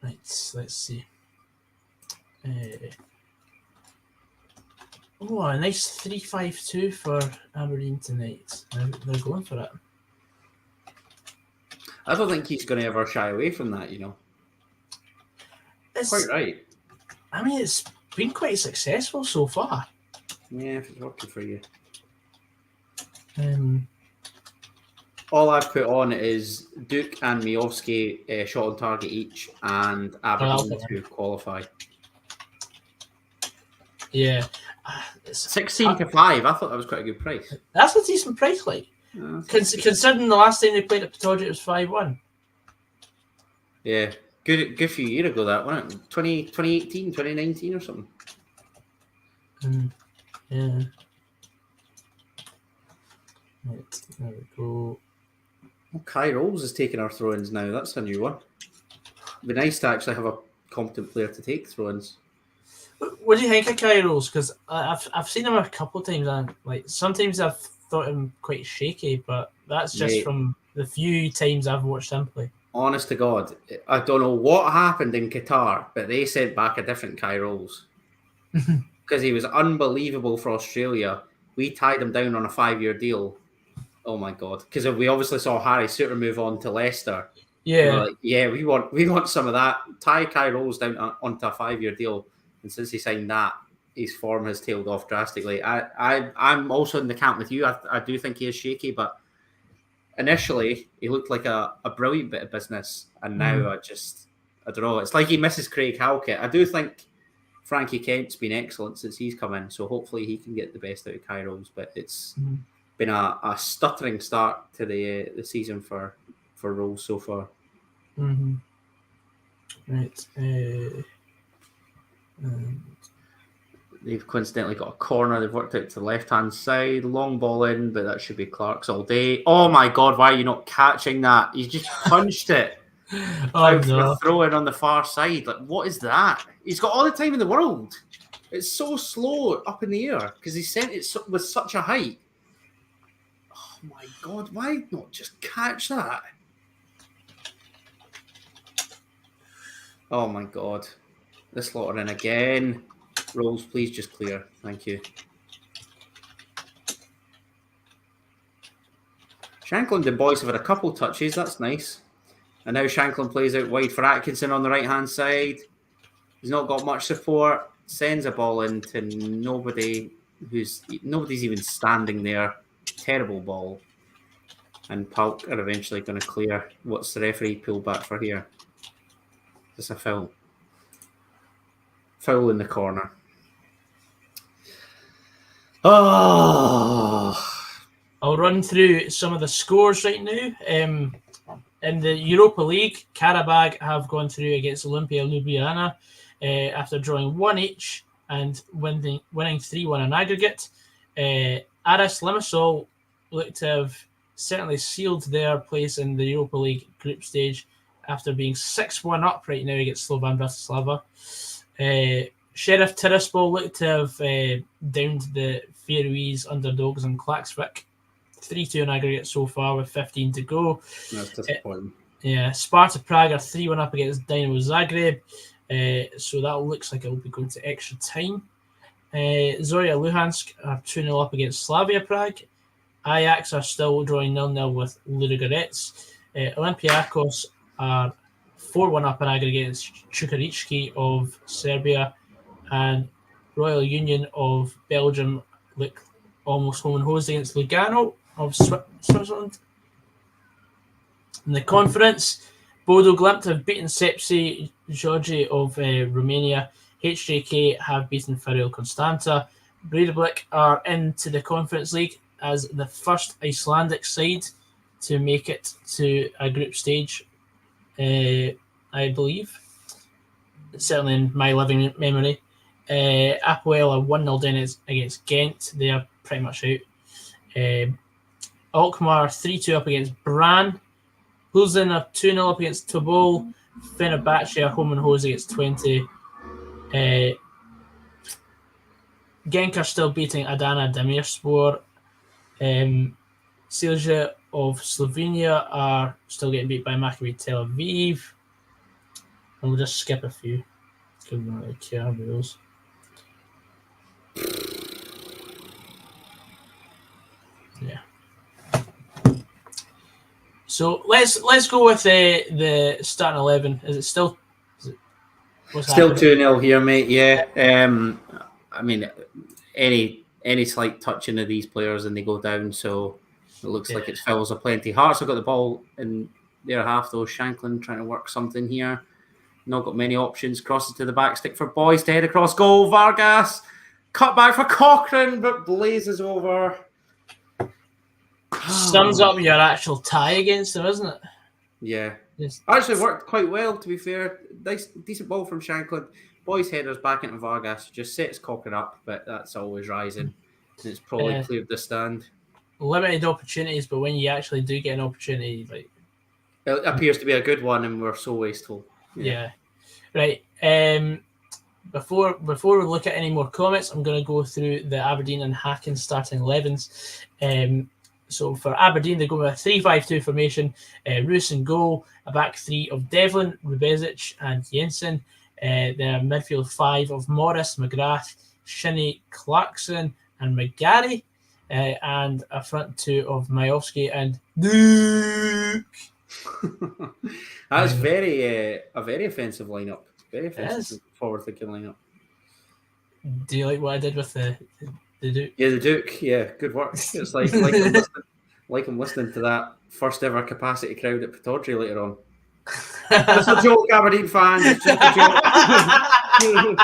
Right, let's see. A nice 3-5-2 for Aberdeen tonight. They're going for it. I don't think he's going to ever shy away from that, you know. It's quite right. I mean, it's been quite successful so far. Yeah, if it's working for you. Um, All I've put on is Duke and Miovski shot on target each, and Aberdeen to qualify. Yeah. 16 to 5. I thought that was quite a good price. That's a decent price, like. Considering the last time they played at Pittodrie, it was 5-1. Yeah. Good few years ago, that, wasn't it? 2018, 2019 or something. Yeah. Right, there we go. Well, Kai Rolls is taking our throw-ins now. That's a new one. It'd be nice to actually have a competent player to take throw-ins. What do you think of Kai Rolls? Because I've seen him a couple of times, and like sometimes I've thought him quite shaky, but that's just from the few times I've watched him play. Honest to God, I don't know what happened in Qatar, but they sent back a different Kai Rolls. Because he was unbelievable for Australia. We tied him down on a 5-year deal. Oh my God! Because we obviously saw Harry Suter move on to Leicester. Yeah, we want some of that. Tie Kai Rolls down onto a 5-year deal, and since he signed that, his form has tailed off drastically. I'm also in the camp with you. I do think he is shaky, but initially he looked like a brilliant bit of business, and now I don't know. It's like he misses Craig Halkett. I do think Frankie Kent's been excellent since he's come in, so hopefully he can get the best out of Kai Rolls, but it's been a stuttering start to the season for Rolls so far. Right. They've coincidentally got a corner. They've worked out to the left-hand side. Long ball in, but that should be Clark's all day. Oh my God, why are you not catching that? He's just punched it. For throwing on the far side. Like, what is that? He's got all the time in the world. It's so slow up in the air because he sent it with such a height. Oh my God, why not just catch that? Oh my God. This slaughter in again. Rolls, please just clear. Thank you. Shanklin and Boyce have had a couple touches. That's nice. And now Shanklin plays out wide for Atkinson on the right-hand side. He's not got much support. Sends a ball into nobody's even standing there. Terrible ball. And Palk are eventually going to clear. What's the referee pulled back for here? It's a foul. Foul in the corner. Oh. I'll run through some of the scores right now. In the Europa League, Karabag have gone through against Olympia Ljubljana after drawing 1 each and winning 3-1 in aggregate. Aris Limassol look to have certainly sealed their place in the Europa League group stage after being 6-1 up right now against Slovan Bratislava. Sheriff Tiraspol look to have downed the Faroese underdogs in Klaksvik. 3-2 in aggregate so far with 15 to go. That's disappointing. Sparta Prague are 3-1 up against Dynamo Zagreb. So that looks like it will be going to extra time. Zorya Luhansk are 2-0 up against Slavia Prague. Ajax are still drawing 0-0 with Ludogorets. Olympiacos are 4-1 up in aggregate against Čukarički of Serbia. And Royal Union of Belgium look almost home and hosed against Lugano of Switzerland. In the conference, Bodo Glimt have beaten Sepsi Georgi of Romania. HJK have beaten Farel Constanta. Breidablik are into the Conference League as the first Icelandic side to make it to a group stage, I believe. Certainly in my living memory. Apoel are 1-0 down against Ghent. They are pretty much out. Alkmaar 3-2 up against Brann. Hulzen are 2-0 up against Tobol. Fenerbahce are home and hose against Twente. Genk are still beating Adana Demirspor. Silja of Slovenia are still getting beat by Maccabi Tel Aviv. And we'll just skip a few. Because we don't really care about those. Yeah. So let's go with the starting 11. Is it still? Still 2-0 here, mate. Yeah. I mean, any slight touching of these players and they go down. So it looks like it's fouls aplenty. Hearts have got the ball in their half though. Shanklin trying to work something here. Not got many options. Crosses to the back stick for Boys to head across goal. Vargas cut back for Cochrane, but blazes over. Sums up your actual tie against them, isn't it? Yeah. Actually worked quite well, to be fair. Nice, decent ball from Shanklin. Boys' headers back into Vargas. Just sets Cochrane up, but that's always rising. And it's probably cleared the stand. Limited opportunities, but when you actually do get an opportunity, like it appears to be a good one, and we're so wasteful. Yeah. Right. Before we look at any more comments, I'm going to go through the Aberdeen and Hacken starting 11s. So for Aberdeen, they go with a 3-5-2 formation. Roos in goal, a back three of Devlin, Rubezic, and Jensen. Their midfield 5 of Morris, McGrath, Shinnie, Clarkson, and McGarry. And a front 2 of Majowski and Duke. That's a very offensive lineup. Very offensive, forward-thinking lineup. Do you like what I did with the Duke? Yeah, the Duke. Yeah, good work. It's like I'm listening to that first ever capacity crowd at Pittodrie later on. Just a joke, Aberdeen fans. It's just a joke.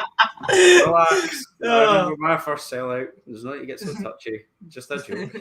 Relax. I remember my first sellout. There's no need to get so touchy. Just a joke.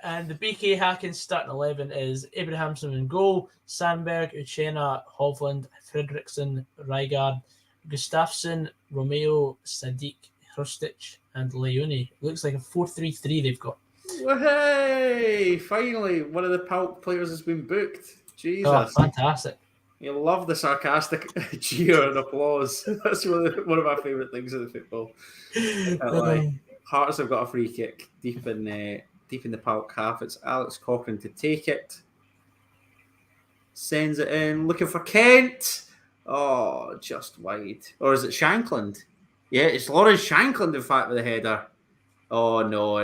And the BK Hacken starting 11 is Abrahamson in goal, Sandberg, Uchena, Hovland, Fredriksson, Rygaard, Gustafsson, Romeo, Sadiq, Hrustic, and Leone. Looks like a 4-3-3 they've got. Well, hey! Finally, one of the Palk players has been booked. Jesus. Oh, fantastic. You love the sarcastic cheer and applause. That's one of my favourite things in the football. Hearts have got a free kick deep in the Palk half. It's Alex Cochrane to take it. Sends it in, looking for Kent. Oh, just wide. Or is it Shankland? Yeah, it's Lawrence Shankland, in fact, with the header. Oh, no.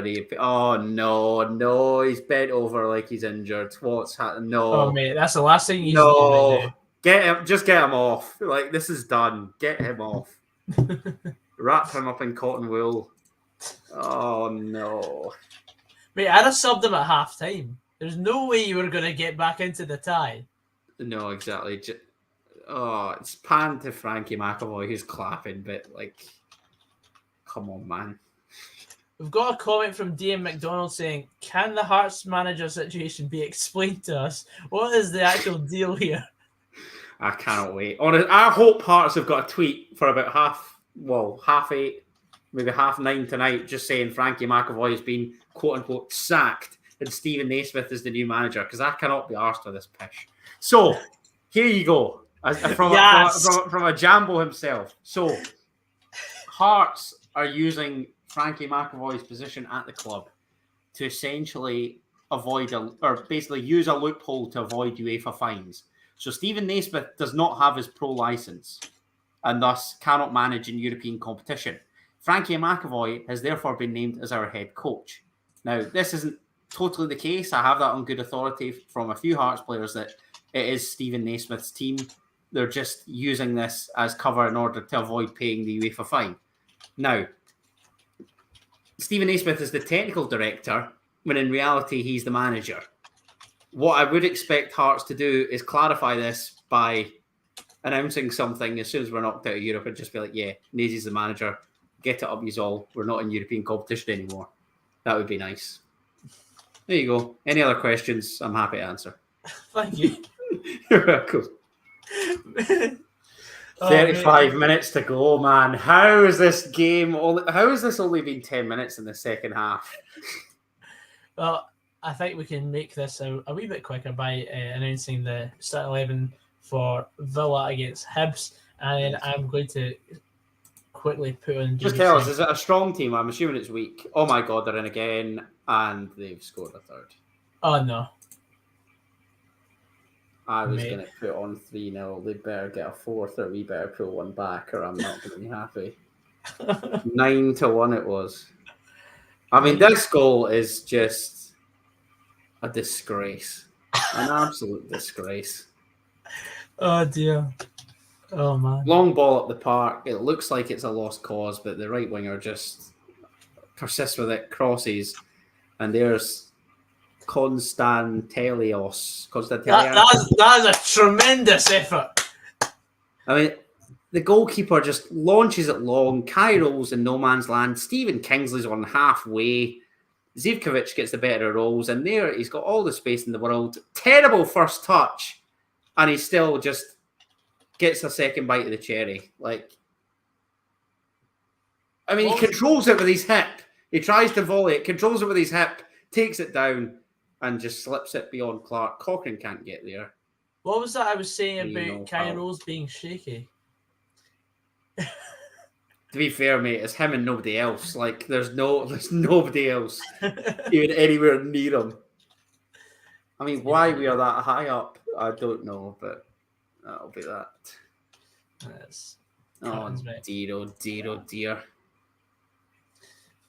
No. He's bent over like he's injured. What's happening? No. Oh, mate, that's the last thing he's going to do. Just get him off. Like, this is done. Get him off. Wrap him up in cotton wool. Oh, no. Mate, I'd have subbed him at half time. There's no way you were going to get back into the tie. No, exactly. It's pan to Frankie McAvoy who's clapping, but, like, come on, man. We've got a comment from DM McDonald saying, can the Hearts manager situation be explained to us? What is the actual deal here? I cannot wait. I hope Hearts have got a tweet for about half 8, maybe 9:30 tonight, just saying Frankie McAvoy has been quote-unquote sacked and Stephen Naismith is the new manager, because I cannot be arsed with this pish. So, here you go. From a Jambo himself. So, Hearts are using Frankie McAvoy's position at the club to essentially basically use a loophole to avoid UEFA fines. So Stephen Naismith does not have his pro license and thus cannot manage in European competition. Frankie McAvoy has therefore been named as our head coach. Now, this isn't totally the case. I have that on good authority from a few Hearts players that it is Stephen Naismith's team. They're just using this as cover in order to avoid paying the UEFA fine. Now, Stephen Naismith is the technical director, when in reality he's the manager. What I would expect Hearts to do is clarify this by announcing something as soon as we're knocked out of Europe and just be like, yeah, Nazy's the manager, get it up yous all, we're not in European competition anymore. That would be nice. There you go. Any other questions? I'm happy to answer. Thank you. You're welcome. 35 minutes to go, man. How has this only been 10 minutes in the second half? Well, I think we can make this a wee bit quicker by announcing the start 11 for Villa against Hibs, and then I'm going to quickly put on... Just tell us, is it a strong team? I'm assuming it's weak. Oh my God, they're in again, and they've scored a third. Oh, no. I was going to put on 3-0. They better get a fourth, or we better pull one back, or I'm not going to be happy. 9-1 it was. I mean, this goal is just a disgrace. An absolute disgrace. Oh, dear. Oh, man. Long ball up the park. It looks like it's a lost cause, but the right winger just persists with it, crosses, and there's Constantelios. That is a tremendous effort. I mean, the goalkeeper just launches it long. Kai rolls in no man's land. Stephen Kingsley's on halfway. Zivkovic gets the better of rolls, and there he's got all the space in the world. Terrible first touch, and he still just gets a second bite of the cherry. Like, I mean, he controls it with his hip. He tries to volley it, controls it with his hip, takes it down, and just slips it beyond Clark. Cochrane can't get there. What was that I was saying about Kai Rose being shaky? To be fair, mate, it's him and nobody else. Like, there's nobody else even anywhere near him. I mean, why we are that high up, I don't know, but that'll be that. Yes. Oh, dear.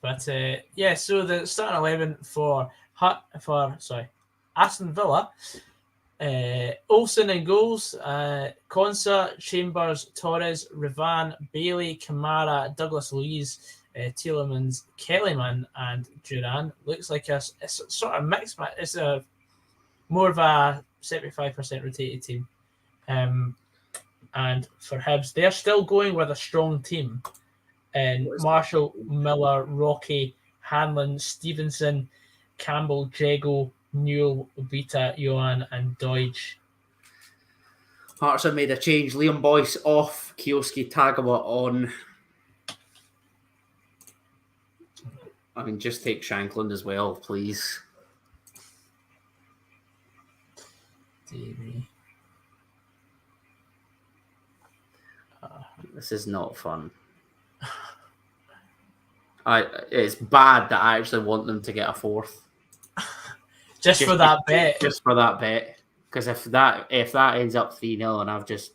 But yeah, so the starting 11 for Aston Villa, Olsen in goals, Konsa, Chambers, Torres, Revan, Bailey, Kamara, Douglas Luiz, Tielemans, Kellyman, and Duran. Looks like it's sort of mixed. It's a more of a 75% rotated team. And for Hibs, they're still going with a strong team. And Marshall, Miller, Rocky, Hanlon, Stevenson, Campbell, Jago, Newell, Vita, Johan, and Deutsch. Hearts have made a change. Liam Boyce off, Kioski Tagawa on. I mean, just take Shankland as well, please. This is not fun. It's bad that I actually want them to get a fourth. Just for that bet. Just for that bet. Because if that ends up 3-0 and I've just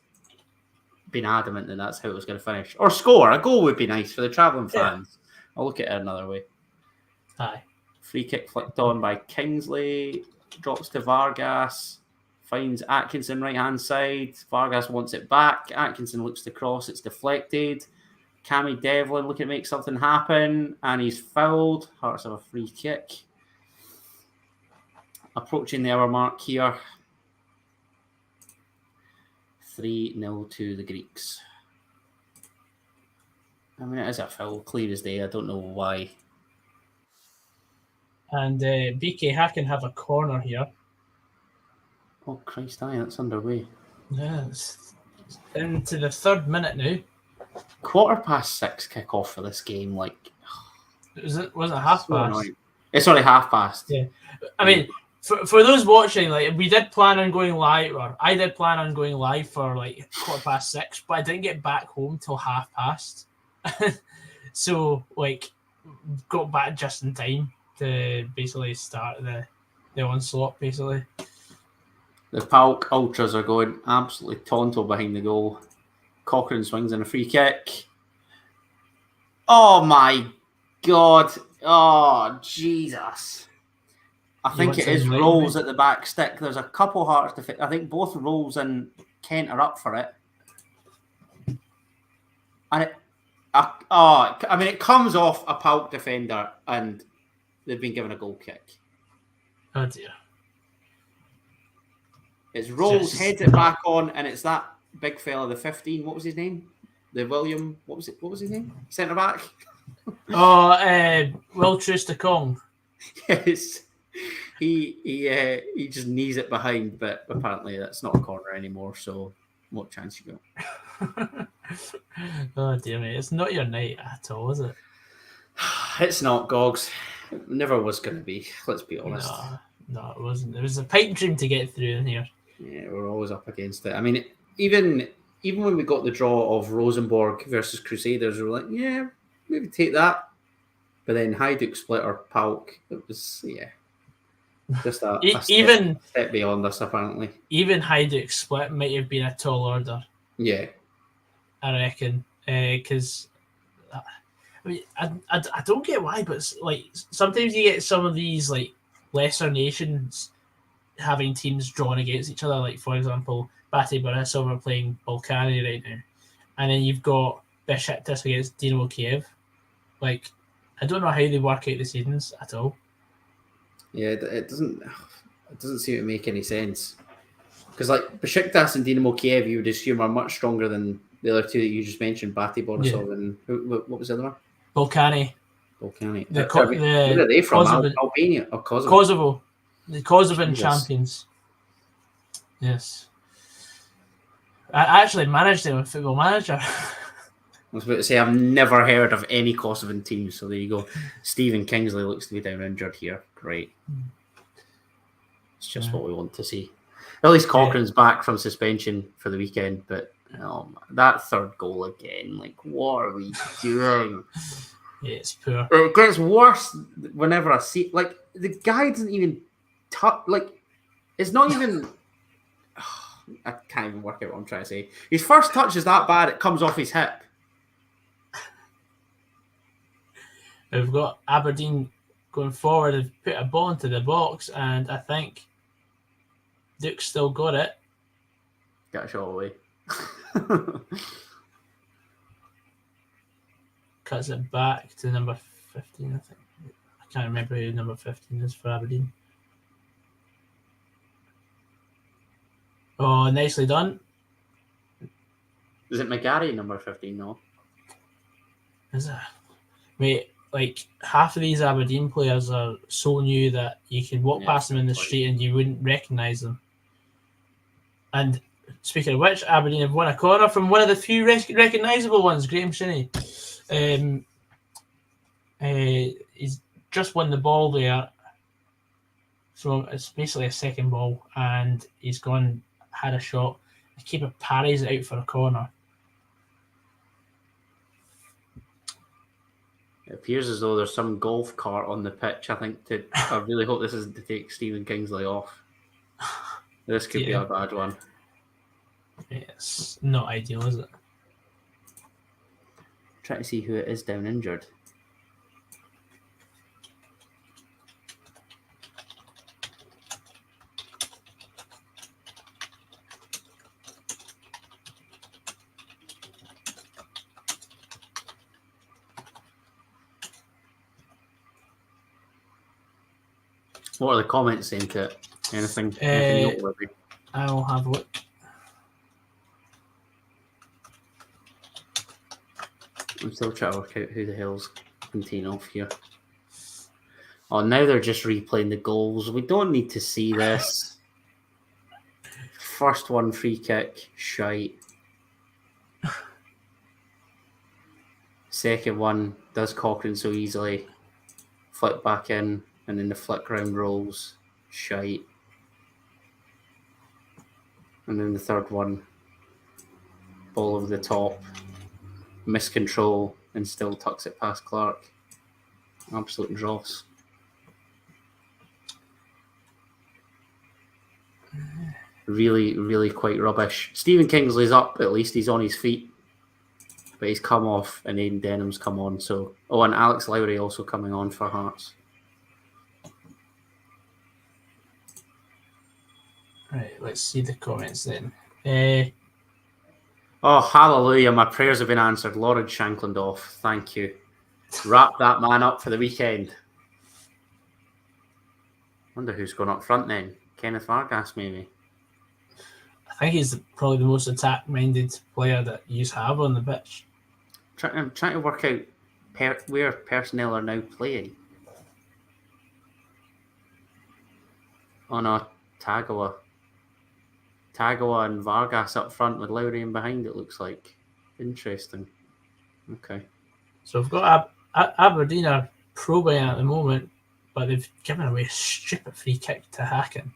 been adamant that that's how it was going to finish. Or score. A goal would be nice for the travelling fans. Yeah. I'll look at it another way. Aye. Free kick flicked on by Kingsley. Drops to Vargas. finds Atkinson right-hand side. Vargas wants it back. Atkinson looks to cross. It's deflected. Cammy Devlin looking to make something happen, and he's fouled. Hearts have a free kick. Approaching the hour mark here. 3-0 to the Greeks. I mean, it is a foul, clear as day. I don't know why. And BK Hacken have a corner here. Oh, Christ, aye, that's underway. Yeah, it's into the 3rd minute now. 6:15 kick-off for this game. Like, wasn't half so past? Annoying. It's only half past. Yeah, I mean, for those watching, like, we did plan on going live, or I did plan on going live for like 6:15, but I didn't get back home till past. So, like, got back just in time to basically start the onslaught, basically. The Palk Ultras are going absolutely tonto behind the goal. Cochrane swings in a free kick. Oh my God. Oh, Jesus. I think it is Rolls at the back stick. There's a couple Hearts to fit. I think both Rolls and Kent are up for it. And it comes off a Palk defender and they've been given a goal kick. Oh dear. It's Rolls, heads it back on, and it's that big fella, the 15. What was his name? The William. What was his name? Centre back. Will Trustakong. Yes. He just knees it behind, but apparently that's not a corner anymore. So what chance you got? Oh dear me, it's not your night at all, is it? It's not, Gogs. It never was going to be. Let's be honest. No, it wasn't. It was a pipe dream to get through in here. Yeah, we're always up against it. I mean, even when we got the draw of Rosenborg versus Crusaders, we were like, yeah, maybe take that. But then Hajduk split our Palk. It was, just a step beyond us, apparently. Even Hajduk split might have been a tall order. Yeah. I reckon. Because, I mean, I don't get why, but like sometimes you get some of these like lesser nations having teams drawn against each other. Like, for example, Bate Borisov are playing Balkany right now. And then you've got Besiktas against Dynamo Kiev. Like, I don't know how they work out the seasons at all. Yeah, it doesn't seem to make any sense. Because like Besiktas and Dynamo Kiev, you would assume are much stronger than the other two that you just mentioned, Bate Borisov and what was the other one? Balkany. Where are they from? Albania or Kosovo? Kosovo. The Kosovan champions. Yes. I actually managed them with Football Manager. I was about to say, I've never heard of any Kosovan team, so there you go. Stephen Kingsley looks to be down injured here. Great. It's just what we want to see. At least Cochrane's back from suspension for the weekend, but that third goal again, like, what are we doing? Yeah, it's poor. It gets worse whenever I see, like, the guy doesn't even touch, like, it's not even, I can't even work out what I'm trying to say. His first touch is that bad, it comes off his hip. We've got Aberdeen going forward and put a ball into the box, and I think Duke's still got it. Got a shot away. Cuts it back to number 15, I think. I can't remember who number 15 is for Aberdeen. Oh, nicely done. Is it McGarry, number 15, no? Is it? Mate, like, half of these Aberdeen players are so new that you can walk past them in the street and you wouldn't recognise them. And speaking of which, Aberdeen have won a corner from one of the few recognisable ones, Graham Shinney. He's just won the ball there. So it's basically a second ball, and he's had a shot. The keeper parries it out for a corner. It appears as though there's some golf cart on the pitch. I really hope this isn't to take Stephen Kingsley off. This could be a bad one. It's not ideal, is it? Trying to see who it is down injured. What are the comments saying to it? Anything noteworthy? I'll have a look. I'm still trying to work out who the hell's been taken off here. Oh, now they're just replaying the goals. We don't need to see this. First one, free kick, shite. Second one, does Cochrane so easily. Flick back in, and then the flick round rolls, shite. And then the third one, ball over the top, miscontrol, and still tucks it past Clark. Absolute dross. Really, really quite rubbish. Stephen Kingsley's up, at least he's on his feet. But he's come off and Aidan Denham's come on. So, and Alex Lowry also coming on for Hearts. Right, let's see the comments then. Oh, hallelujah. My prayers have been answered. Lauren Shanklandoff, thank you. Wrap that man up for the weekend. Wonder who's going up front then. Kenneth Vargas, maybe. I think he's probably the most attack-minded player that you have on the pitch. I'm trying to work out where personnel are now playing. Oh no, Tagawa and Vargas up front with Lowry in behind, it looks like. Interesting. Okay. So we've got Aberdeen are probing at the moment, but they've given away a stupid free kick to Hacken.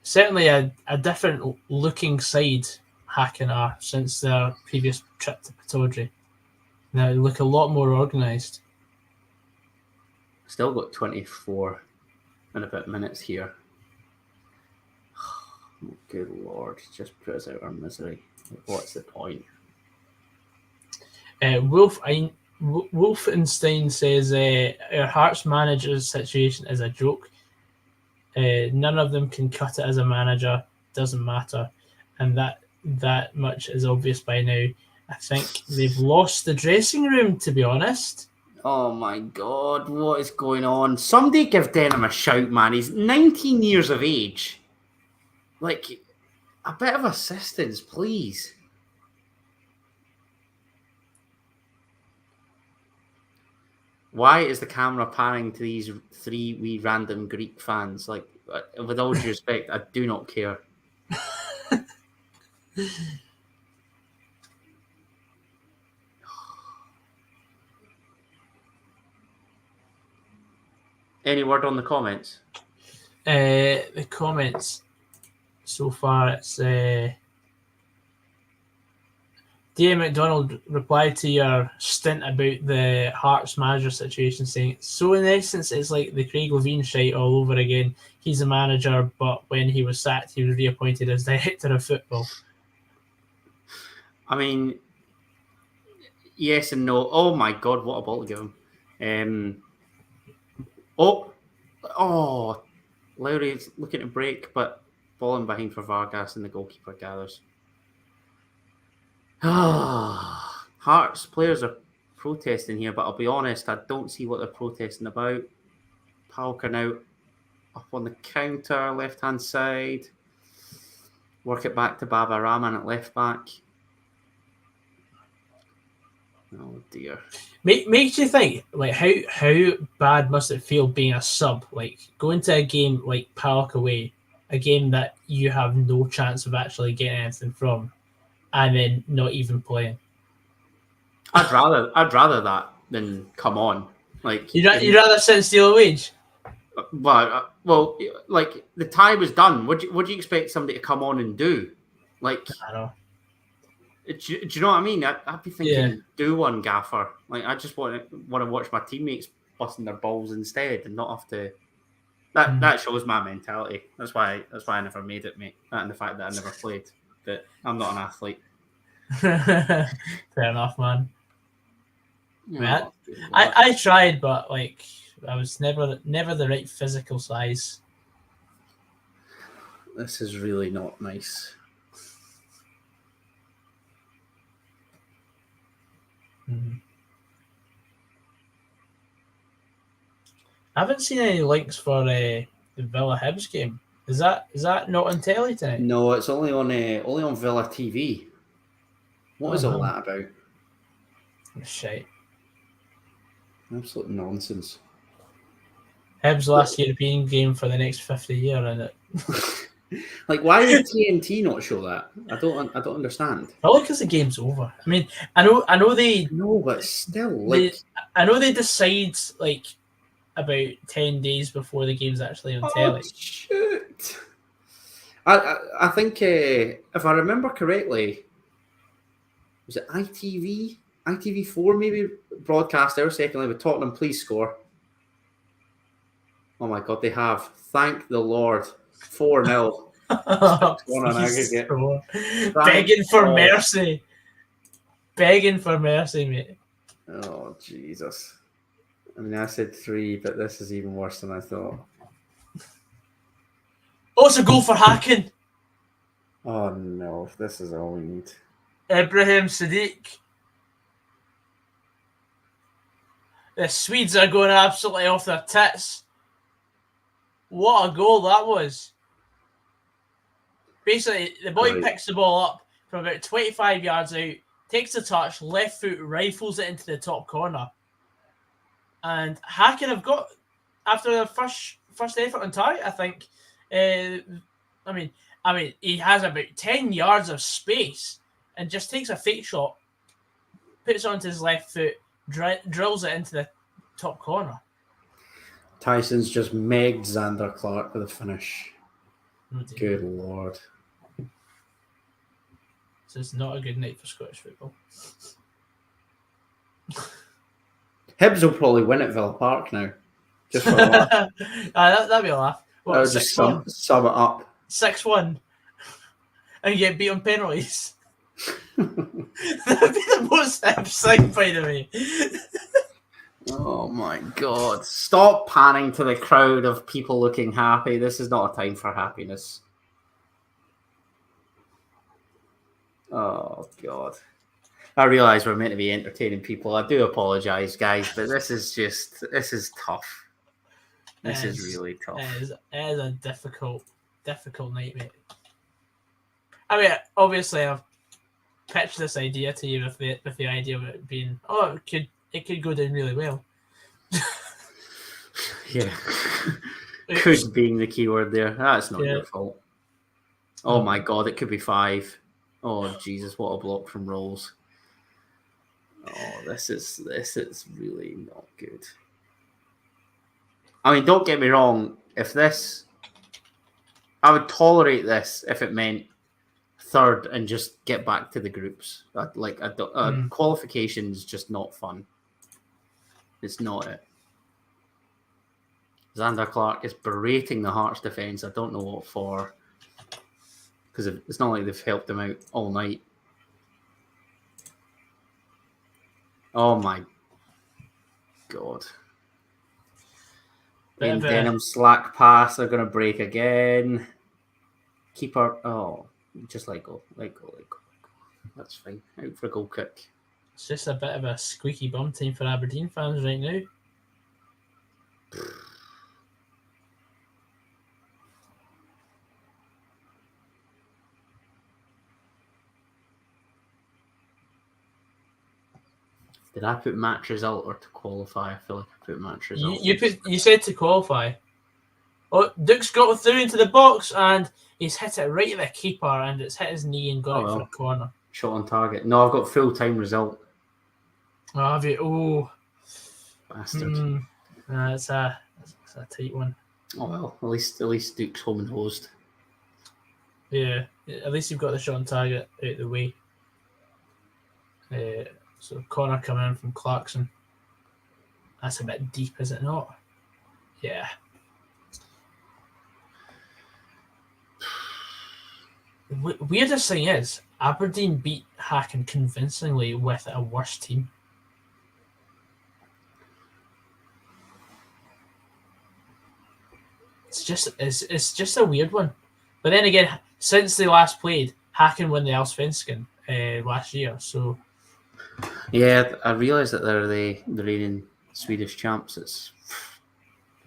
Certainly a different looking side Hacken are since their previous trip to Pittodrie. Now they look a lot more organised. Still got 24 and a bit minutes here. Oh, good Lord, just put us out our misery. What's the point? Wolfenstein says our Hearts manager's situation is a joke. None of them can cut it as a manager. Doesn't matter, and that much is obvious by now. I think they've lost the dressing room, to be honest. Oh my God, what is going on? Somebody give Denham a shout, man. He's 19 years of age. Like, a bit of assistance, please. Why is the camera panning to these three wee random Greek fans? Like, with all due respect, I do not care. Any word on the comments? The comments so far, it's D.A. McDonald replied to your stint about the Hearts manager situation, saying, so in essence, it's like the Craig Levein shite all over again. He's a manager, but when he was sacked, he was reappointed as director of football. I mean, yes and no. Oh my God, what a ball to give him. Lowry's looking to break, but falling behind for Vargas and the goalkeeper gathers. Hearts players are protesting here, but I'll be honest, I don't see what they're protesting about. Palker now up on the counter, left-hand side. Work it back to Baba Rahman at left back. Oh dear. Makes you think, like, how bad must it feel being a sub? Like, going to a game like Palk away, a game that you have no chance of actually getting anything from, and then not even playing. I'd rather that than come on. Like, you'd rather sit and steal a wage. But well, like the tie was done. What do you expect somebody to come on and do? Like, I know. Do you know what I mean? I'd be thinking, do one, Gaffer. Like, I just want to watch my teammates busting their balls instead, and not have to. That shows my mentality. That's why I never made it, mate. That and the fact that I never played. But I'm not an athlete. Fair enough, man. I tried, but like I was never the right physical size. This is really not nice. I haven't seen any links for the Villa Hibs game. Is that not on telly tonight? No, it's only on Villa TV. What is all that about? Shite. Absolute nonsense. Hibs' last European game for the next 50 years, isn't it? Like, why would TNT not show that? I don't understand. Probably because the game's over. I mean, I know they. No, but still, like, I know they decide like about 10 days before the game's actually on telly. Shoot. I think if I remember correctly, was it ITV4 maybe broadcast our second leg with Tottenham. Please score. Oh my God, they have. Thank the Lord. 4-0. On aggregate. Begging for mercy. Begging for mercy, mate. Oh, Jesus. I mean, I said 3, but this is even worse than I thought. Oh, it's a goal for Hacken. Oh, no. This is all we need. Ibrahim Sadiq. The Swedes are going absolutely off their tits. What a goal that was. Basically, the boy picks the ball up from about 25 yards out, takes the touch, left foot, rifles it into the top corner. And Hacken have got, after the first effort on target, I think, I mean, he has about 10 yards of space and just takes a fake shot, puts it onto his left foot, drills it into the top corner. Tyson's just megged Xander Clark with a finish. Oh, good Lord. So it's not a good night for Scottish football. Hibs will probably win at Villa Park now. Just for a laugh. That'd be a laugh. What, I would just sum it up. 6-1. And you get beat on penalties. That'd be the most Hibs thing, by the way. Oh my God. Stop panning to the crowd of people looking happy. This is not a time for happiness. Oh God. I realise we're meant to be entertaining people. I do apologise, guys, but this is tough. This is really tough. It is a difficult night, mate. I mean, obviously I've pitched this idea to you with the idea of it being, it could go down really well. Yeah. Could being the key word there. That's not your fault. Oh my God, it could be 5. Oh Jesus, what a block from Rolls. Oh, this is really not good. I mean, don't get me wrong, I would tolerate this if it meant 3rd and just get back to the groups. Qualification is just not fun. It's not it. Xander Clark is berating the Hearts defence. I don't know what for. Because it's not like they've helped him out all night. Oh my God. And Denham slack pass. They're going to break again. Keeper. Just let go. That's fine. Out for a goal kick. It's just a bit of a squeaky bum time for Aberdeen fans right now. Did I put match result or to qualify? I feel like I put match result. You said to qualify. Oh, Duke's got through into the box and he's hit it right at the keeper and it's hit his knee and got it for a corner. Shot on target. No, I've got full-time result. Oh, have you? Oh. Bastard. It's a tight one. Oh, well. At least Duke's home and hosed. Yeah. At least you've got the shot on target out the way. So corner coming in from Clarkson. That's a bit deep, is it not? Yeah. Weirdest thing is, Aberdeen beat Hacken convincingly with a worse team. It's just a weird one. But then again, since they last played, Hacken won the Allsvenskan last year. So yeah, I realise that they're the reigning Swedish champs.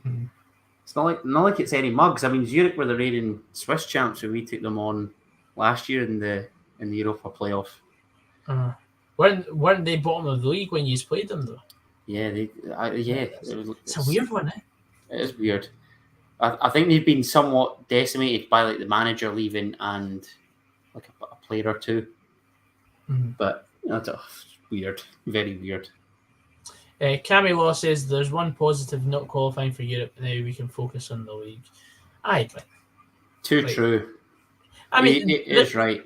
It's not like it's any mugs. I mean, Zurich were the reigning Swiss champs when we took them on last year in the Europa playoff. Weren't they bottom of the league when you played them though? Yeah, it's a weird one, eh? It is weird. I think they've been somewhat decimated by like the manager leaving and like a player or two. But that's weird, very weird. Cammy Law says there's one positive not qualifying for Europe. Now we can focus on the league. But true. I mean, it is right.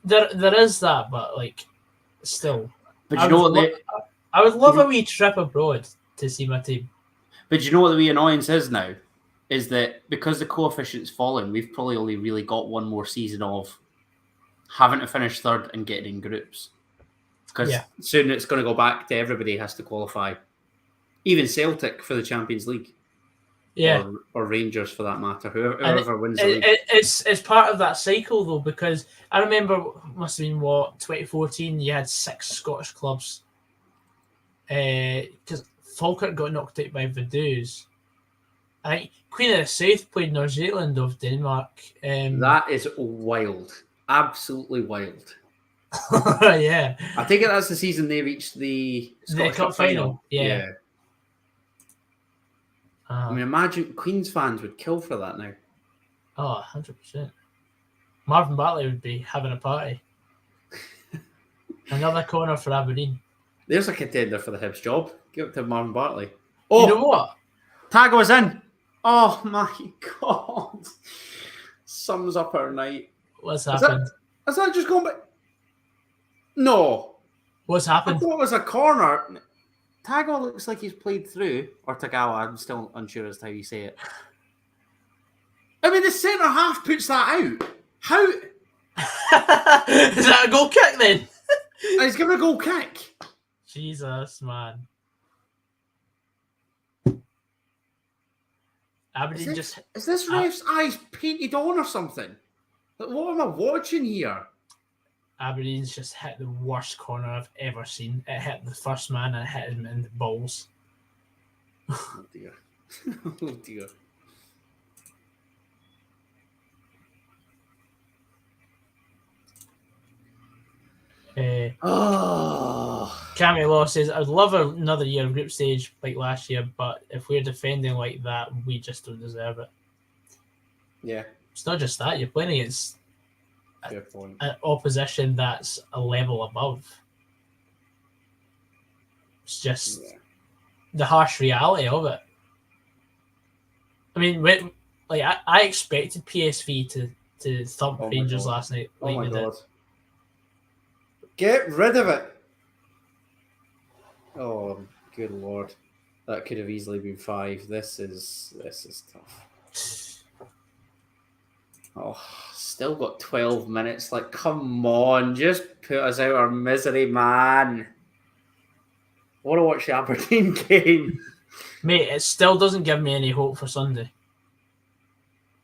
There is that, but like still. But you know what? I would love a wee trip abroad to see my team. But you know what the wee annoyance is now? Is that because the coefficient's fallen, we've probably only really got one more season of having to finish third and getting in groups. Because soon it's going to go back to everybody has to qualify. Even Celtic for the Champions League. Yeah. Or Rangers for that matter. Whoever wins the league. It's part of that cycle though, because I remember must have been 2014, you had 6 Scottish clubs. Because Falkirk got knocked out by Vaduz. I think Queen of the South played New Zealand of Denmark. That is wild. Absolutely wild. Yeah. I think that's the season they reached the Scottish Cup final. Yeah. I mean, imagine Queen's fans would kill for that now. Oh, 100%. Marvin Bartley would be having a party. Another corner for Aberdeen. There's a contender for the Hibs job. Give it to Marvin Bartley. Oh, you know what? Tag was in. Oh my God. Sums up our night. What's happened? Is that just going back? No. What's happened? I thought it was a corner. Tagawa looks like he's played through. Or Tagawa, I'm still unsure as to how you say it. I mean, the centre half puts that out. How? Is that a goal kick then? He's giving a goal kick. Jesus, man. Aberdeen is this ref's eyes painted on or something? Like, what am I watching here? Aberdeen's just hit the worst corner I've ever seen. It hit the first man and it hit him in the balls. Oh dear. Oh dear. Cammy Law says, I'd love another year of group stage like last year, but if we're defending like that, we just don't deserve it. Yeah. It's not just that, you're playing against an opposition that's a level above. It's just the harsh reality of it. I mean, I expected PSV to thump Rangers last night. Oh my God. Get rid of it. Oh, good Lord. That could have easily been 5. This is tough. Oh, still got 12 minutes. Like, come on. Just put us out of our misery, man. I want to watch the Aberdeen game. Mate, it still doesn't give me any hope for Sunday.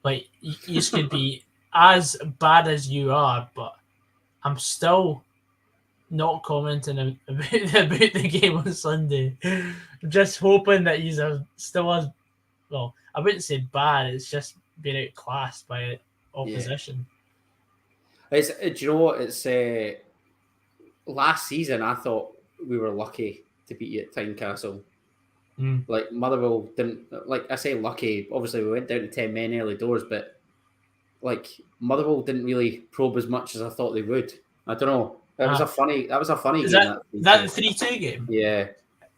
Like, you could be as bad as you are, but I'm still not commenting about the game on Sunday. I'm just hoping that he's still as well. I wouldn't say bad. It's just being outclassed by opposition. Do you know what? It's last season. I thought we were lucky to beat you at Tynecastle. Like Motherwell didn't. Like I say, lucky. Obviously, we went down to 10 men early doors, but like Motherwell didn't really probe as much as I thought they would. I don't know. That was a funny game. That the 3-2 game? Yeah.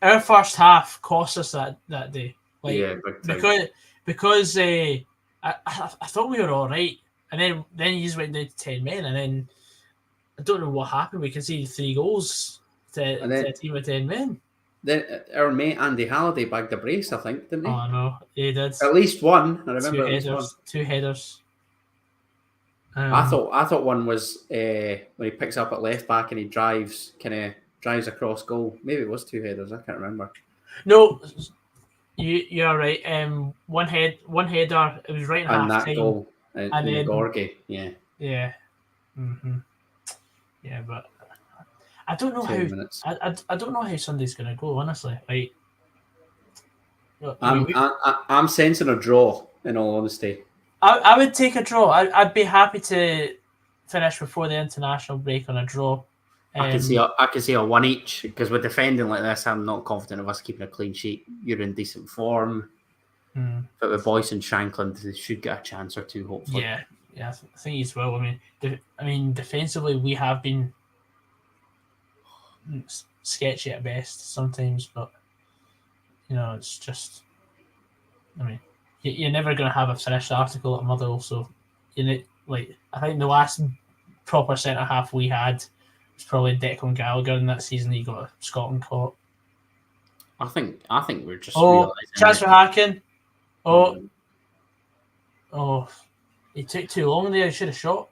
Our first half cost us that day. Like, yeah, because I thought we were all right, and then you just went down to 10 men, and then I don't know what happened. We conceded 3 goals to a team of 10 men. Then our mate Andy Halliday bagged a brace, I think, didn't he? Oh no, he did. At least one. I remember 2 headers. I thought one was when he picks up at left back and he drives across goal. Maybe it was 2 headers. I can't remember. No, you're right. One header. It was right in half time. And that goal, and then Gorgie. Yeah. Yeah. Mm-hmm. Yeah, but I don't know how. I don't know how Sunday's gonna go. Honestly, like I'm sensing a draw, in all honesty. I would take a draw. I'd be happy to finish before the international break on a draw. I can see a one each, because with defending like this, I'm not confident of us keeping a clean sheet. You're in decent form. But with Boyce and Shankland, they should get a chance or two, hopefully. Yeah, I think he's well. I mean, defensively, we have been sketchy at best sometimes, but it's just. I mean, you're never going to have a finished article at Motherwell, so I think the last proper centre half we had was probably Declan Gallagher in that season. He got a Scotland caught. I think we're just realising. Chance for Hacken. He took too long there. He should have shot.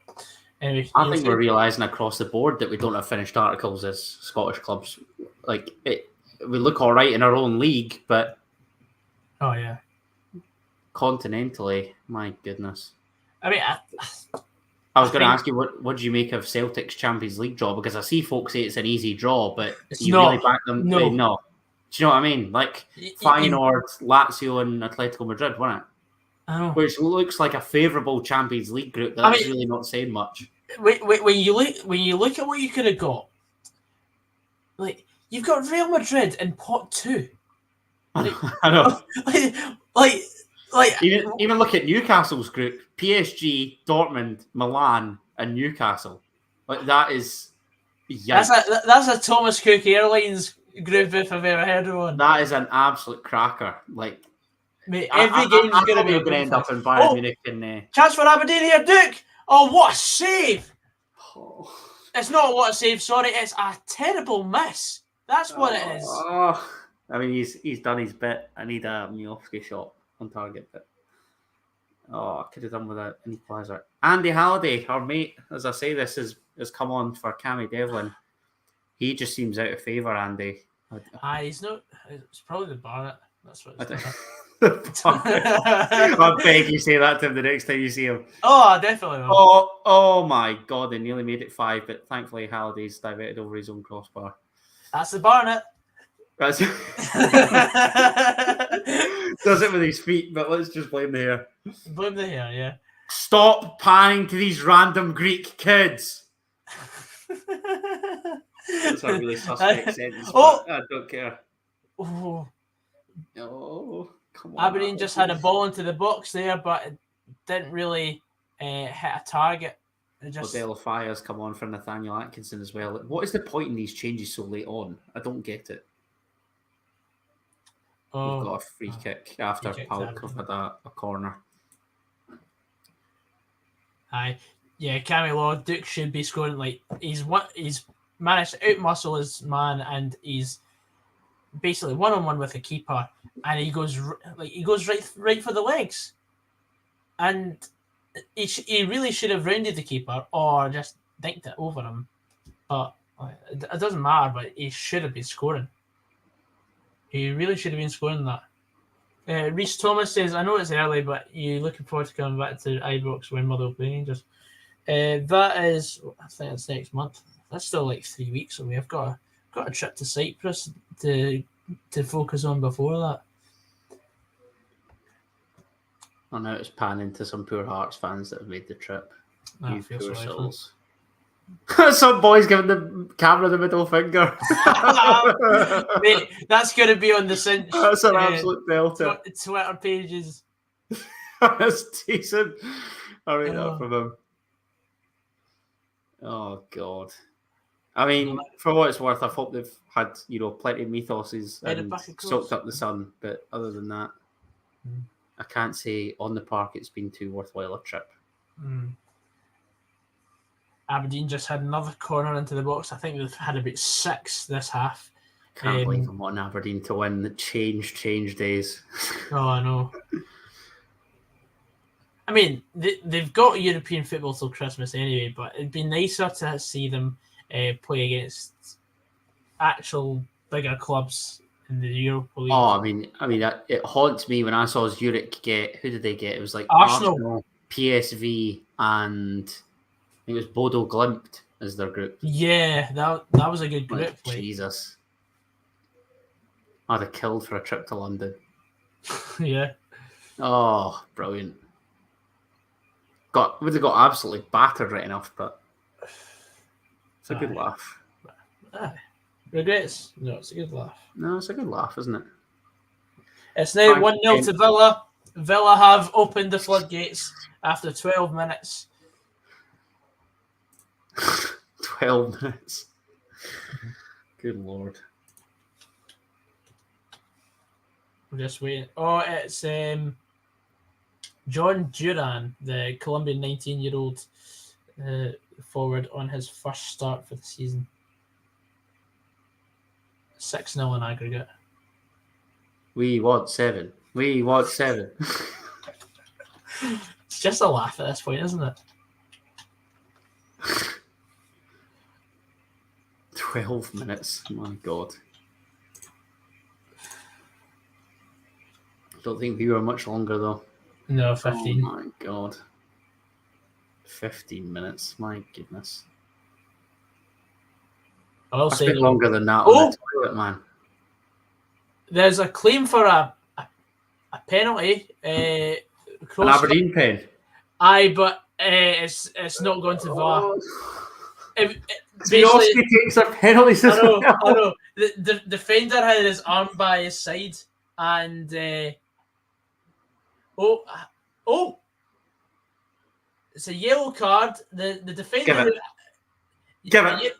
Anyway, I think we're realising across the board that we don't have finished articles as Scottish clubs. We look all right in our own league, but continentally, my goodness. I mean, I was going to ask you what do you make of Celtic's Champions League draw, because I see folks say it's an easy draw, but you really back them? No. Do you know what I mean? Like Feyenoord, Lazio, and Atletico Madrid, wasn't it? Which looks like a favourable Champions League group. That's really not saying much. When you look at what you could have got, you've got Real Madrid in pot 2. I know. Even look at Newcastle's group: PSG, Dortmund, Milan, and Newcastle. That is. Yikes. That's a Thomas Cook Airlines group if I've ever heard of one. That is an absolute cracker. Mate, every game's going to be going to end up in Bayern Munich. Chance for Aberdeen here, Duke. Oh, what a save! It's not what a save. Sorry, it's a terrible miss. That's what it is. I mean, he's done his bit. I need a Miofsky shot on target, but I could have done with an equaliser. Andy Halliday, our mate, as I say, this has come on for Cammy Devlin. He just seems out of favour, Andy. He's not. It's probably the Barnett. That's what it's I beg you say that to him the next time you see him. Oh, definitely. Oh my God! They nearly made it 5, but thankfully Halliday's diverted over his own crossbar. That's the Barnett. Does it with his feet, but let's just blame the hair. Blame the hair, yeah. Stop panning to these random Greek kids. That's a really suspect sentence. I don't care. Oh, come on. Aberdeen just had a ball into the box there, but it didn't really hit a target. Odell Fire's come on for Nathaniel Atkinson as well. What is the point in these changes so late on? I don't get it. We've got a free kick after Palkov had a corner. Aye. Yeah, Cammy Law, Duke should be scoring. He's managed to outmuscle his man, and he's basically one-on-one with the keeper, and he goes right for the legs. And he really should have rounded the keeper or just dinked it over him. But it doesn't matter, but he should have been scoring. He really should have been scoring that. Reese Thomas says, I know it's early, but you looking forward to coming back to Ibrox when Motherwell play Rangers. That is, I think it's next month. That's still 3 weeks away. I've got a trip to Cyprus to focus on before that. I know it's panning to some poor Hearts fans that have made the trip. You poor souls. Some boys giving the camera the middle finger. Mate, that's going to be on the cinch. That's an absolute belter. Twitter pages. That's decent. I read that from him. Oh God. I mean, for what it's worth, I hope they've had plenty of mythoses and soaked up the sun. But other than that, I can't say on the park it's been too worthwhile a trip. Aberdeen just had another corner into the box. I think they've had about 6 this half. Can't believe I'm wanting Aberdeen to win the change days. Oh, I know. I mean, they've got European football till Christmas anyway, but it'd be nicer to see them play against actual bigger clubs in the Europa League. Oh, I mean, it haunts me when I saw Zurich get. Who did they get? It was Arsenal, PSV, and I think it was Bodo Glimt as their group. Yeah, that was a good group. Jesus, I'd have killed for a trip to London. Yeah. Oh, brilliant. Would have got absolutely battered right enough, but it's a good laugh. Regrets? No, it's a good laugh. No, it's a good laugh, isn't it? It's now 1-0 to Villa. Villa have opened the floodgates after 12 minutes. 12 minutes. Good Lord. We're just waiting. Oh, it's John Duran, the Colombian 19-year-old forward, on his first start for the season. 6-0 in aggregate. We want 7. We want 7. It's just a laugh at this point, isn't it? 12 minutes. My God. Don't think we were much longer, though. No, 15. Oh, my God. 15 minutes. My goodness. I'll That's say a bit longer than that on the toilet, man. There's a claim for a penalty. An Aberdeen pen. Aye, but it's not going to VAR. Basically, takes a penalty. I know. The defender had his arm by his side, and it's a yellow card. The defender. Give it.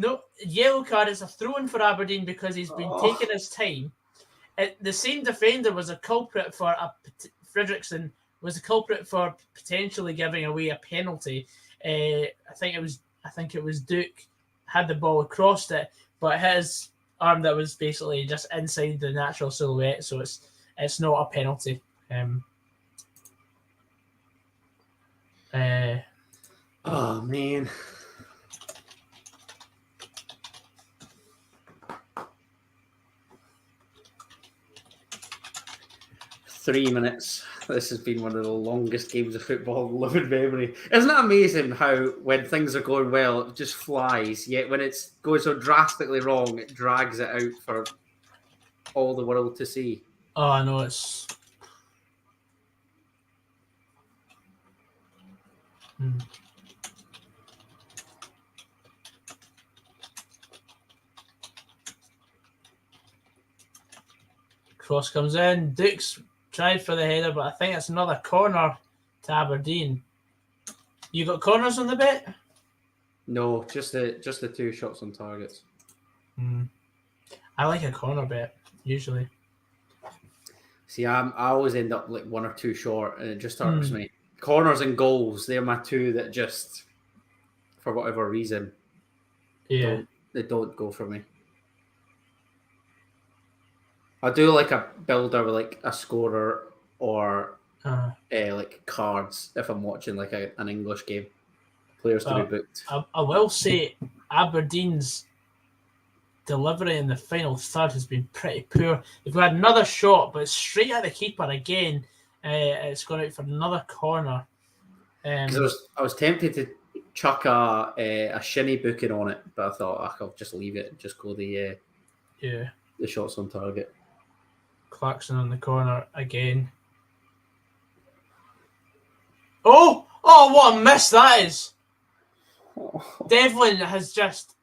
No, yellow card is a throw-in for Aberdeen because he's been taking his time. The same defender was a culprit for Fredrickson was a culprit for potentially giving away a penalty. I think it was Duke had the ball across it, but his arm that was basically just inside the natural silhouette, so it's not a penalty. Oh man. Three minutes. This has been one of the longest games of football in living memory. Isn't it amazing how when things are going well, it just flies, yet when it's going so drastically wrong, it drags it out for all the world to see? Oh, I know it's... Cross comes in. Duke's tried for the header, but I think it's another corner to Aberdeen. You got corners on the bet? No, just the 2 shots on targets. I like a corner bet usually. See, I always end up like 1 or 2 short, and it just hurts me. Corners and goals, they're my 2 that just, for whatever reason, they don't go for me. I do like a builder with like a scorer or like cards if I'm watching like an English game. Players to be booked. I will say Aberdeen's delivery in the final third has been pretty poor. They've had another shot, but it's straight at the keeper again. It's gone out for another corner. I was tempted to chuck a shinny booking on it, but I thought I'll just leave it and just go the shots on target. Clarkson on the corner again. Oh, what a miss that is. Devlin has just...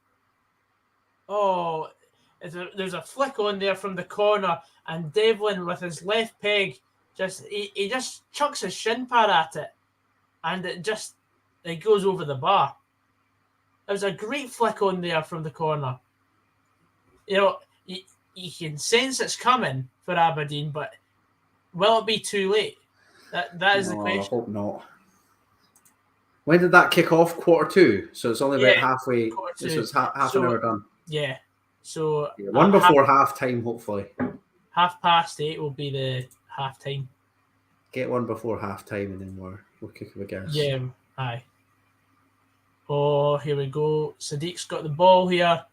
there's a flick on there from the corner, and Devlin with his left peg, he just chucks his shin pad at it, and it goes over the bar. There's a great flick on there from the corner. You know, you can sense it's coming for Aberdeen, but will it be too late? That is the question. I hope not. When did that kick off? 1:45. So it's only about halfway. So it's half an hour done. Yeah. So 1 before half time, hopefully. 8:30 will be the half time. Get 1 before half time, and then we'll kick the gas. Yeah. Aye. Oh, here we go. Sadiq's got the ball here.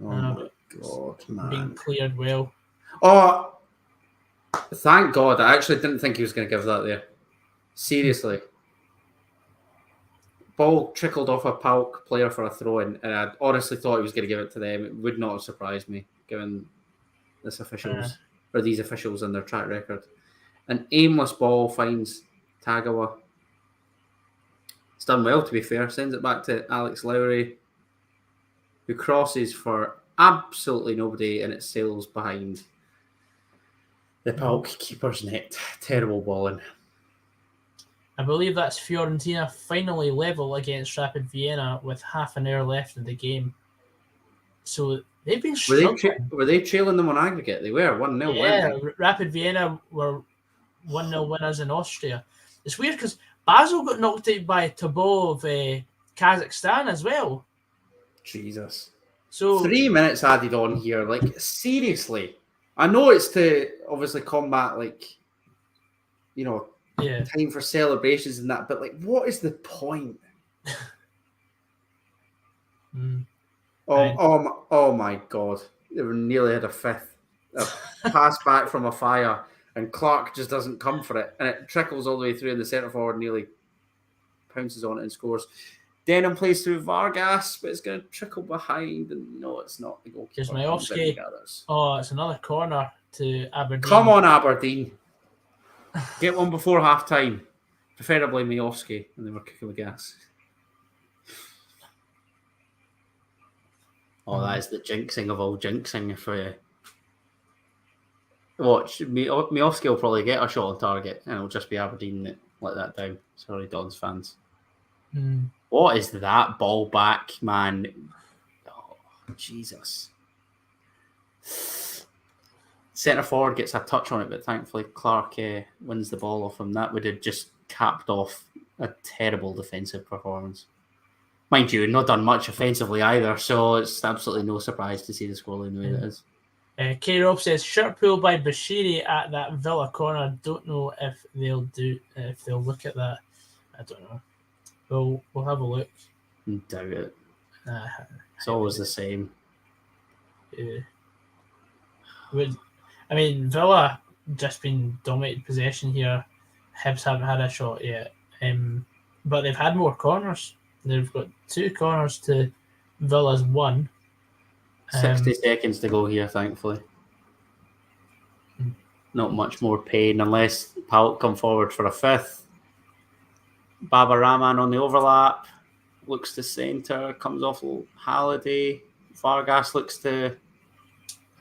Oh my God, man. Being cleared well. Oh, thank God. I actually didn't think he was going to give that there. Seriously. Ball trickled off a Palk player for a throw-in, and I honestly thought he was going to give it to them. It would not have surprised me, given these officials and their track record. An aimless ball finds Tagawa. It's done well, to be fair. Sends it back to Alex Lowry, who crosses for absolutely nobody, and it sails behind the PAOK keeper's net. Terrible balling. I believe that's Fiorentina finally level against Rapid Vienna with half an hour left in the game. So they've been struggling. Were they trailing them on aggregate? They were 1-0. Yeah, Rapid Vienna were 1-0 winners in Austria. It's weird because Basel got knocked out by Tabo of Kazakhstan as well. Jesus. So 3 minutes added on here. Like, seriously. I know it's to obviously combat, like, you know, time for celebrations and that, but like, what is the point? Oh my God. They were nearly had a fifth. A pass back from a fire, and Clark just doesn't come for it, and it trickles all the way through, and the centre forward nearly pounces on it and scores. Denham plays through Vargas, but it's going to trickle behind, and no, it's not the goalkeeper. Here's Majowski. Oh, it's another corner to Aberdeen. Come on, Aberdeen. Get one before half-time. Preferably Majowski, and they were kicking with gas. Oh, that is the jinxing of all jinxing for you. Watch, Majowski will probably get a shot on target, and it'll just be Aberdeen that let that down. Sorry, Dons fans. What is that ball back, man? Oh, Jesus. Centre forward gets a touch on it, but thankfully Clark wins the ball off him. That would have just capped off a terrible defensive performance. Mind you, not done much offensively either, so it's absolutely no surprise to see the scoreline the way it is. K-Rob says, shirt pull by Bashiri at that Villa corner. Don't know if they'll look at that. I don't know. We'll have a look. Doubt it. It's always the same. I mean, Villa just been dominated possession here. Hibs haven't had a shot yet, but they've had more corners. They've got 2 corners to Villa's 1. 60 seconds to go here, thankfully. Not much more pain unless PAOK come forward for a 5th. Baba Rahman on the overlap. Looks to centre. Comes off Halliday. Vargas looks to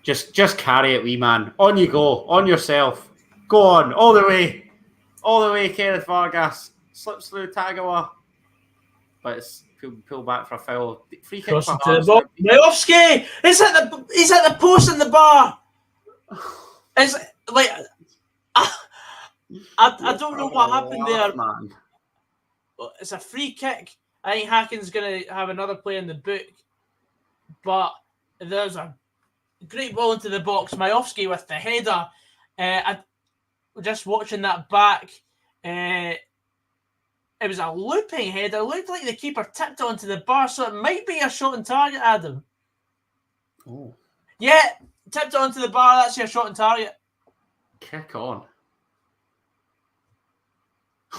just carry it, wee man. On you go. On yourself. Go on. All the way. All the way, Kenneth Vargas. Slips through Tagawa. But it's pulled back for a foul. Free kick for Hearts. Majowski! He's at the post in the bar. It's like I don't know what happened there. Man. It's a free kick. I think Hacken's going to have another play in the book, but there's a great ball into the box. Majowski with the header. Just watching that back. It was a looping header. It looked like the keeper tipped onto the bar, so it might be a shot on target, Adam. Oh. Yeah, tipped onto the bar. That's your shot on target. Kick on.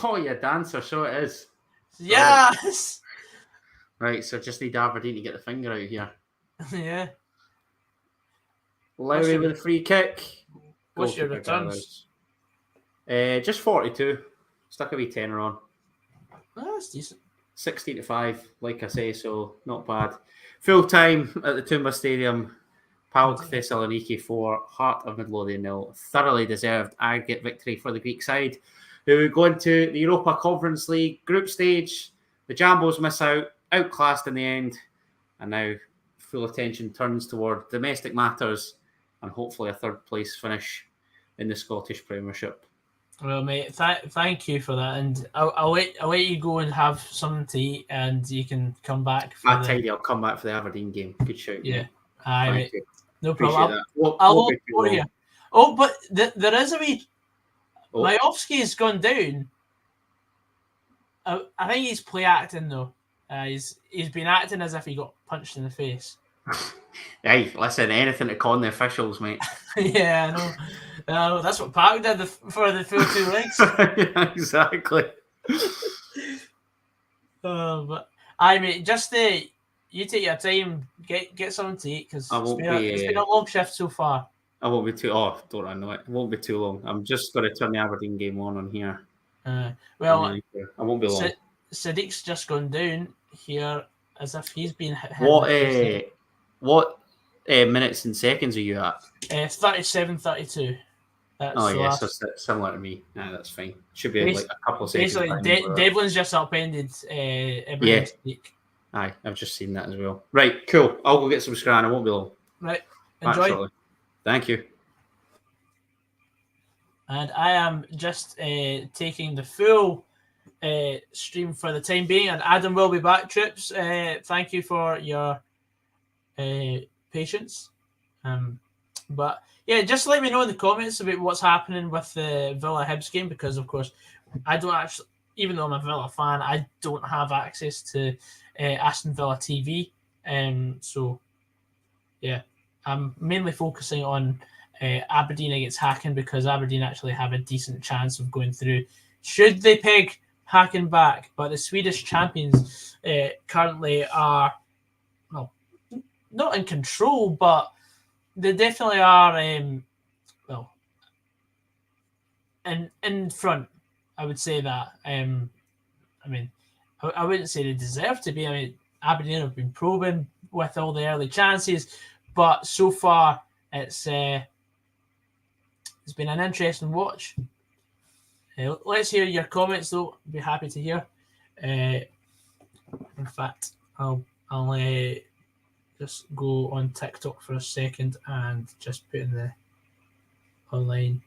Oh, you dancer, so it is. Yes! Right, so just need Aberdeen to get the finger out here. Yeah. Lowry with a free kick. What's your returns? Just 42. Stuck a wee tenner on. Oh, that's decent. 16-5, like I say, so not bad. Full time at the Tumba Stadium. PAOK Thessaloniki 4, Heart of Midlothian 0. Thoroughly deserved aggregate victory for the Greek side, who go into the Europa Conference League group stage. The Jambos miss out, outclassed in the end, and now full attention turns toward domestic matters and hopefully a 3rd place finish in the Scottish Premiership. Well, mate, thank you for that, and I'll let you go and have something to eat, and you can come back. I'll come back for the Aberdeen game. Good shout. Yeah, mate. You. No problem. I'll over here. Oh, but there is a wee. Majowski's gone down. I think he's play acting though. He's been acting as if he got punched in the face. Hey, listen, anything to con the officials, mate. Yeah, I know. That's what PAOK did for the full 2 legs. Yeah, exactly. But mate, just you take your time, get something to eat because it's been a long shift so far. I won't be too. Oh, don't I know it? It won't be too long. I'm just going to turn the Aberdeen game on here. Well, I won't be long. Sadiq's just gone down here as if he's been hit. What minutes and seconds are you at? 37-32. Yes, that's similar to me. That's fine. Should be like a couple of seconds. Basically, Devlin's just upended Ibrahim Sadiq. Aye, I've just seen that as well. Right, cool. I'll go get some scran. I won't be long. Right, enjoy. Thank you. And I am just taking the full stream for the time being, and Adam will be back, Trips. Thank you for your patience. But yeah, just let me know in the comments about what's happening with the Villa Hibs game, because of course I don't actually, even though I'm a Villa fan, I don't have access to Aston Villa TV. So yeah, I'm mainly focusing on Aberdeen against Hacken, because Aberdeen actually have a decent chance of going through should they peg Hacken back. But the Swedish champions currently are, well, not in control, but they definitely are in front. I would say that. I mean, I wouldn't say they deserve to be. I mean, Aberdeen have been probing with all the early chances, but so far it's been an interesting watch. Let's hear your comments, though. I'd be happy to hear. In fact, I'll just go on TikTok for a second and just put in the online.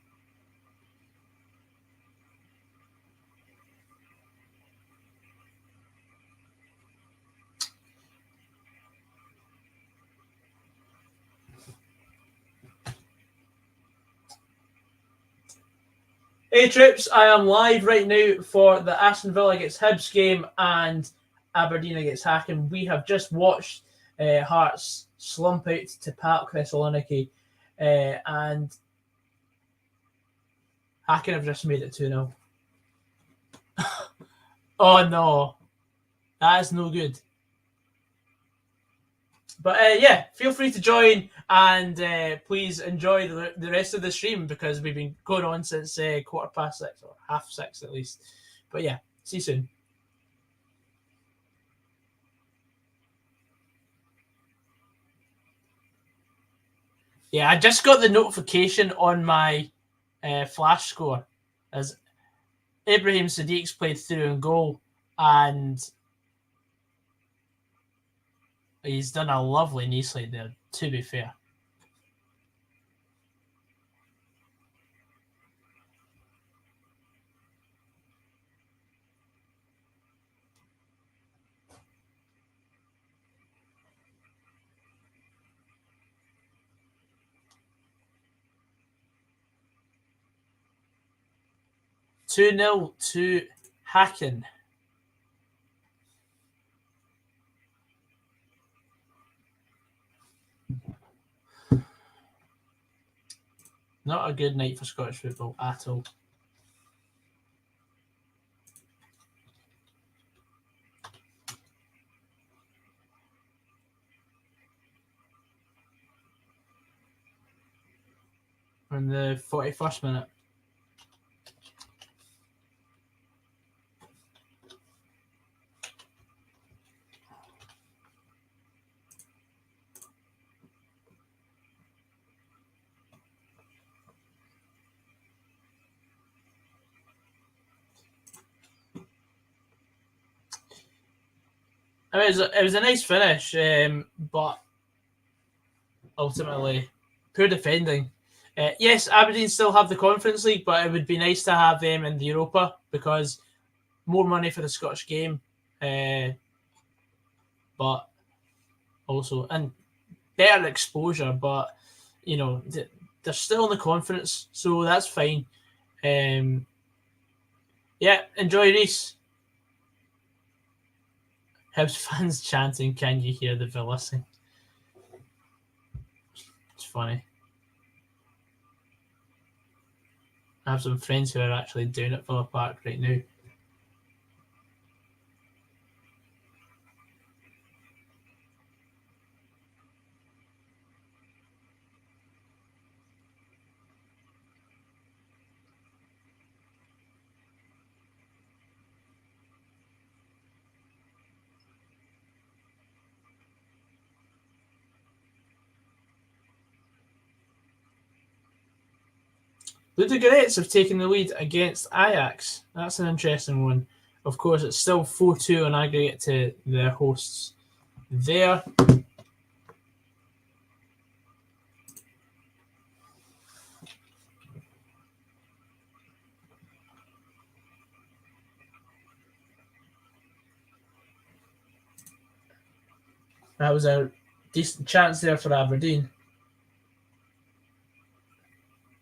Hey Trips, I am live right now for the Aston Villa against Hibs game and Aberdeen against Hacken. We have just watched Hearts slump out to PAOK Thessaloniki, and Hacken have just made it 2-0. Oh no, that is no good. But yeah, feel free to join, and please enjoy the rest of the stream, because we've been going on since 6:15 or 6:30 at least. But yeah, see you soon. Yeah, I just got the notification on my flash score as Ibrahim Sadiq's played through in goal, and he's done a lovely knee slide there, to be fair. (2-0) to Hacken. Not a good night for Scottish football at all. In the 41st minute. I mean, it was a nice finish, but ultimately poor defending. Yes, Aberdeen still have the Conference League, but it would be nice to have them in the Europa, because more money for the Scottish game, but also and better exposure. But you know, they're still in the conference, so that's fine. Yeah, enjoy Reese. Hibs fans chanting, "Can you hear the Villa sing?" It's funny. I have some friends who are actually down at Villa Park right now. Ludogorets have taken the lead against Ajax. That's an interesting one. Of course, it's still 4-2 on aggregate to the hosts there. That was a decent chance there for Aberdeen.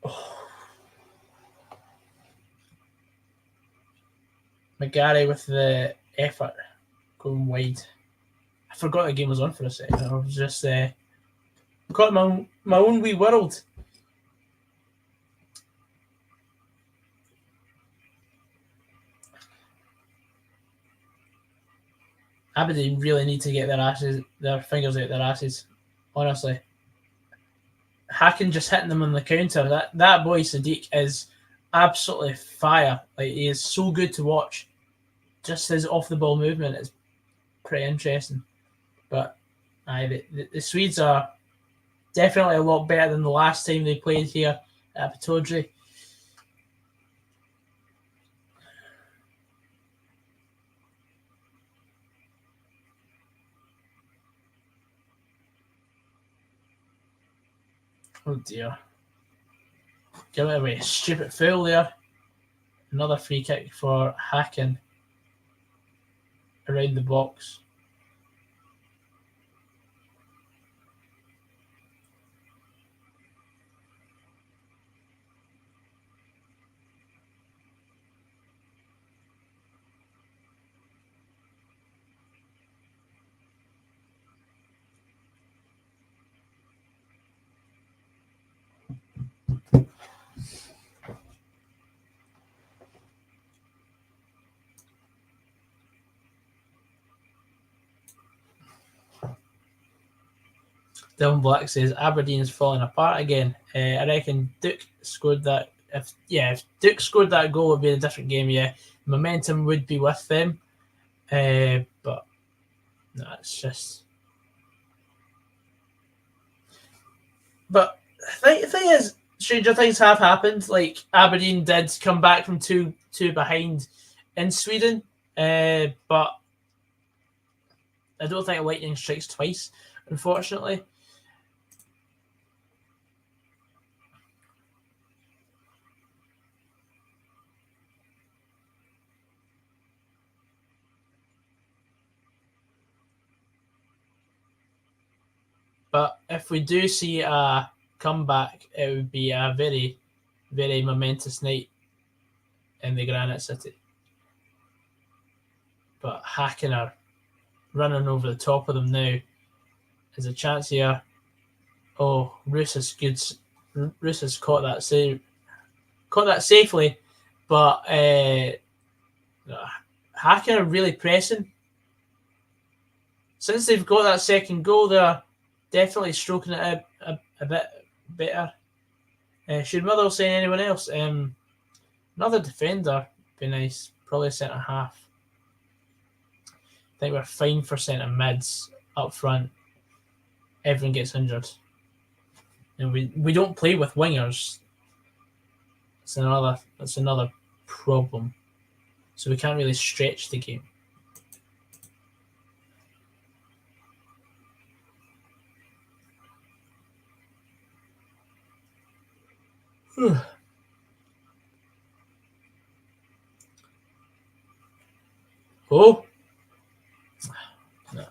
Oh. McGarry with the effort going wide. I forgot the game was on for a second. I was just caught my own wee world. Aberdeen really need to get their fingers out their asses. Honestly, Hacken just hitting them on the counter. That boy Sadiq is absolutely fire. Like, he is so good to watch. Just his off the ball movement is pretty interesting. But the Swedes are definitely a lot better than the last time they played here at Pittodrie. Oh dear. Give it away. Stupid foul there. Another free kick for Hacken around the box. Dylan Black says Aberdeen is falling apart again. I reckon Duke scored that. If Duke scored that goal, it would be a different game. Yeah, momentum would be with them. But no, it's just. But the thing is, stranger things have happened. Like, Aberdeen did come back from two behind in Sweden, but I don't think lightning strikes twice, unfortunately. But if we do see a comeback, it would be a very, very momentous night in the Granite City. But Hacken are running over the top of them now. There's a chance here. Oh, Roos has caught that safely, but Hacken are really pressing. Since they've got that second goal, they're definitely stroking it a bit better. Should Mother say anyone else? Another defender would be nice. Probably centre half. I think we're fine for centre mids up front. Everyone gets injured. And we don't play with wingers. That's another problem. So we can't really stretch the game. Oh. No.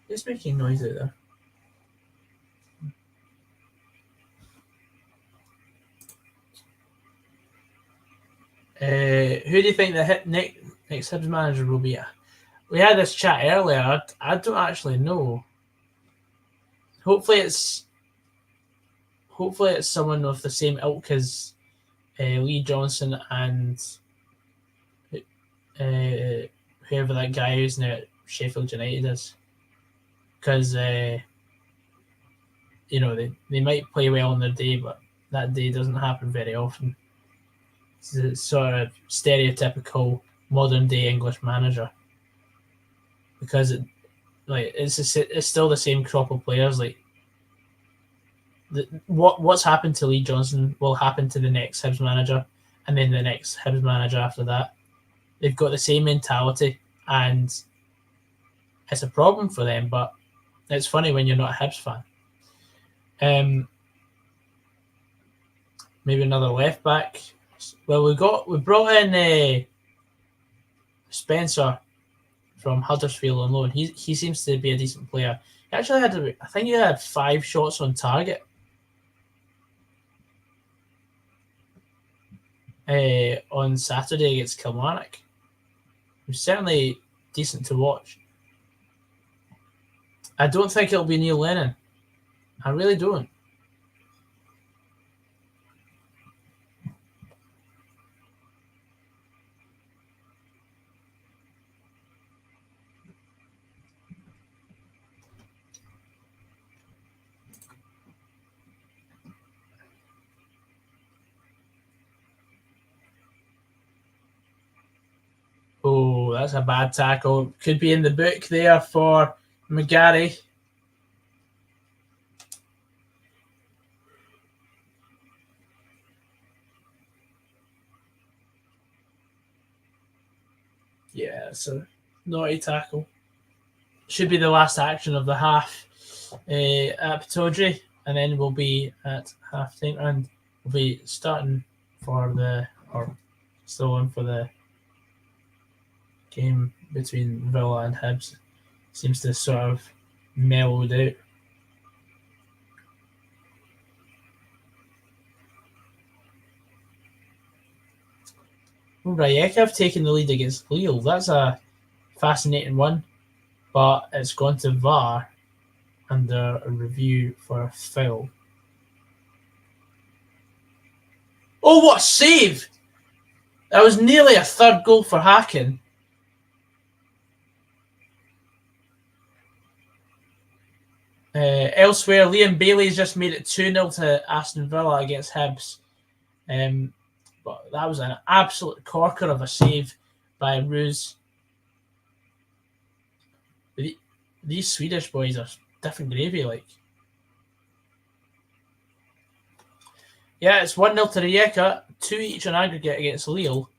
Who's making noise out there? Who do you think the next HIBS manager will be? We had this chat earlier. I don't actually know. Hopefully it's someone of the same ilk as Lee Johnson and whoever that guy is now at Sheffield United is. Because, they might play well on their day, but that day doesn't happen very often. It's a sort of stereotypical modern day English manager. Because it's still the same crop of players. Like what's happened to Lee Johnson will happen to the next Hibs manager, and then the next Hibs manager after that. They've got the same mentality, and it's a problem for them. But it's funny when you're not a Hibs fan. Maybe another left back. Well, we brought in Spencer from Huddersfield on loan. He seems to be a decent player. He actually had 5 shots on target. On Saturday against Kilmarnock. It was certainly decent to watch. I don't think it'll be Neil Lennon. I really don't. Oh, that's a bad tackle. Could be in the book there for McGarry. Yeah, it's a naughty tackle. Should be the last action of the half at Pittodrie, and then we'll be at half time, and we'll be starting still on for the game between Villa and Hibs. Seems to sort of mellowed out. Rijeka have taken the lead against Lille. That's a fascinating one, but it's gone to VAR under a review for a foul. Oh, what a save! That was nearly a third goal for Hacken. Elsewhere, Liam Bailey's just made it 2-0 to Aston Villa against Hibs. But that was an absolute corker of a save by Roos. These Swedish boys are different gravy, like. Yeah, it's 1-0 to Rijeka, 2 each on aggregate against Lille.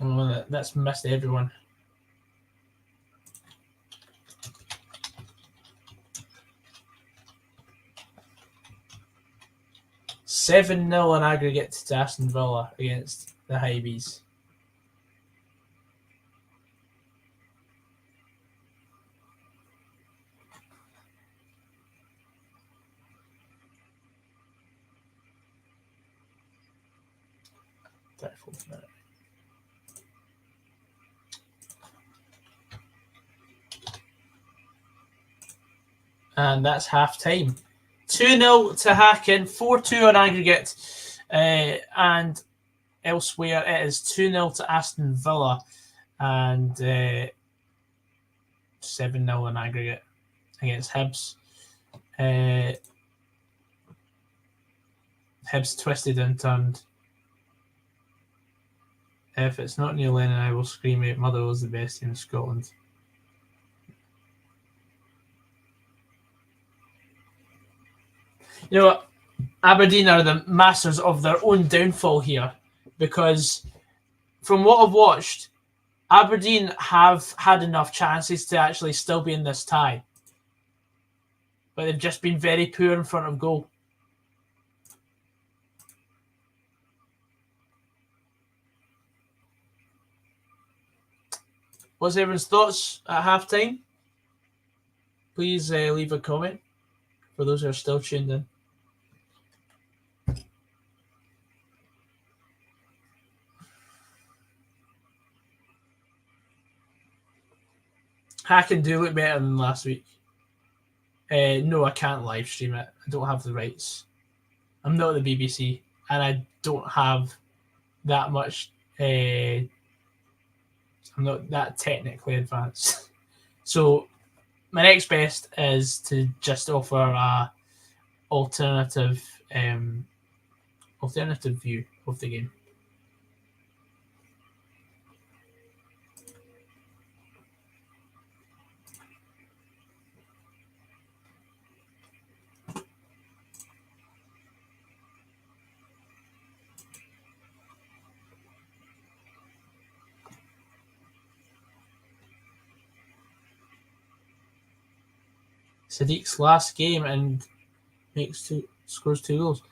Oh, that's missed everyone. $7-0 on aggregate to Aston Villa against the HIBS. And that's half time. 2-0 to Hacken, 4-2 on aggregate, and elsewhere it is 2-0 to Aston Villa and 7-0 on aggregate against Hibs. Hibs twisted and turned. If it's not Neil Lennon, I will scream out Motherwell's the best team in Scotland. You know what? Aberdeen are the masters of their own downfall here, because from what I've watched, Aberdeen have had enough chances to actually still be in this tie. But they've just been very poor in front of goal. What's everyone's thoughts at halftime? Please leave a comment for those who are still tuned in. Hacken do look better than last week. No, I can't live stream it. I don't have the rights. I'm not the BBC, and I don't have that much. I'm not that technically advanced. So my next best is to just offer a alternative view of the game. Sadiq's last game and scores 2 goals.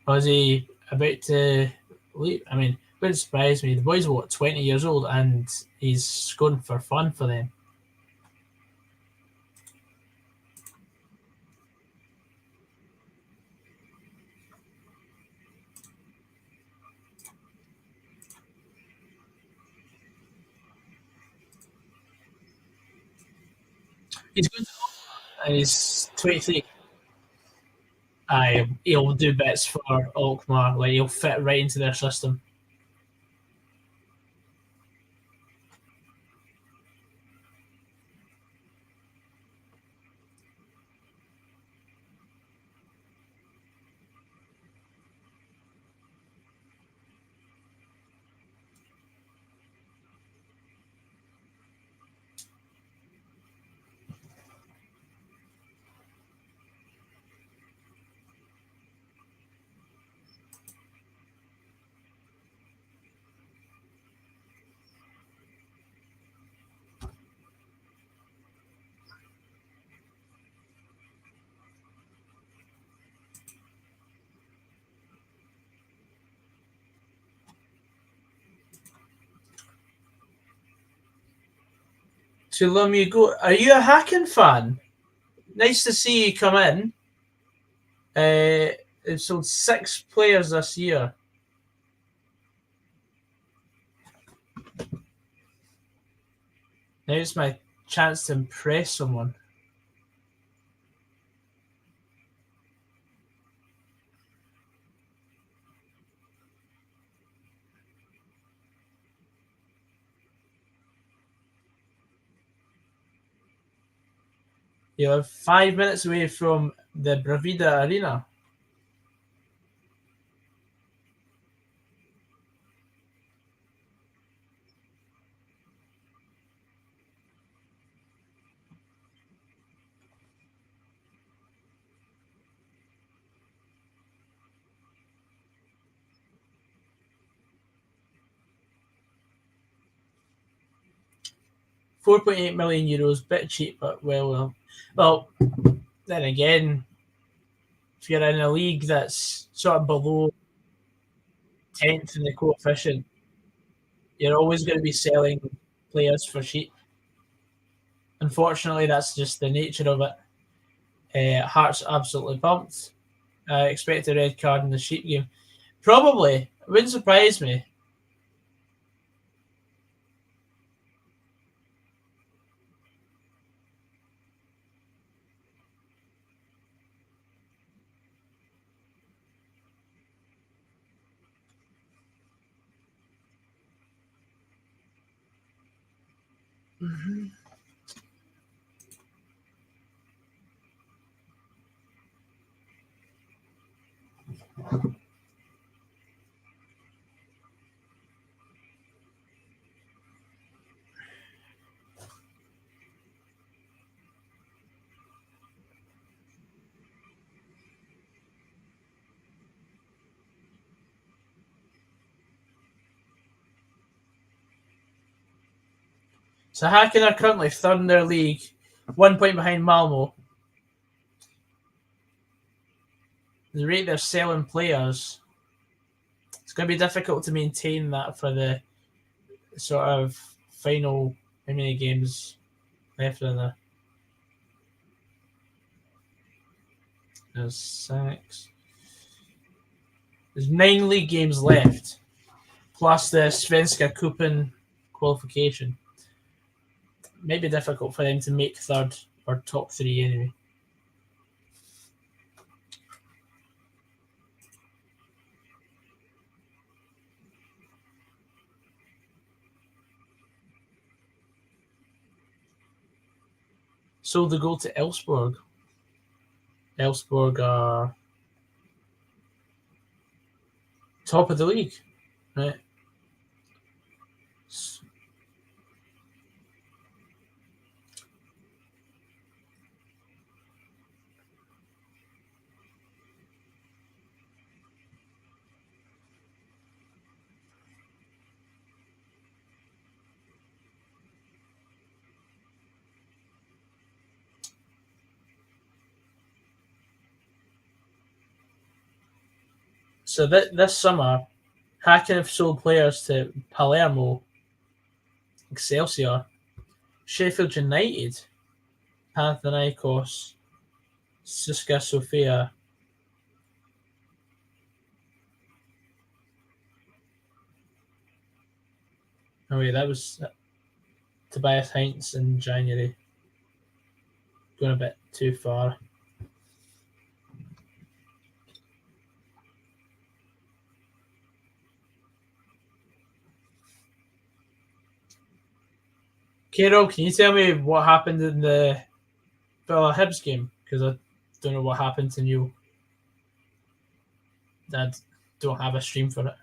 Was he about to leave? I mean, it wouldn't surprise me. The boy's 20 years old, and he's scoring for fun for them. He's good, and he's 23. He'll do bits for Alkmaar. Like, he'll fit right into their system. So let me go. Are you a HACKEN fan? Nice to see you come in. They've sold 6 players this year. Now it's my chance to impress someone. You're 5 minutes away from the Bravida Arena. €4.8 million, bit cheap, but well. Then again, if you're in a league that's sort of below 10th in the coefficient, you're always going to be selling players for cheap. Unfortunately, that's just the nature of it. Hearts absolutely pumped. I expect a red card in the sheep game. Probably. It wouldn't surprise me. Mm-hmm. So HACKEN are currently third in their league, 1 point behind Malmo. The rate they're selling players, it's going to be difficult to maintain that for the sort of final, how many games left in there? There's 6. There's 9 league games left, plus the Svenska Cupen qualification. Maybe difficult for them to make third or top 3 anyway. sold the goal to Elfsborg. Elfsborg are top of the league, right? So this summer, Hacken have sold players to Palermo, Excelsior, Sheffield United, Panathinaikos, Siska Sofia. Oh wait, that was Tobias Heinz in January. Going a bit too far. Carol, can you tell me what happened in the Villa HIBS game? Because I don't know what happened to Neil. I don't have a stream for it.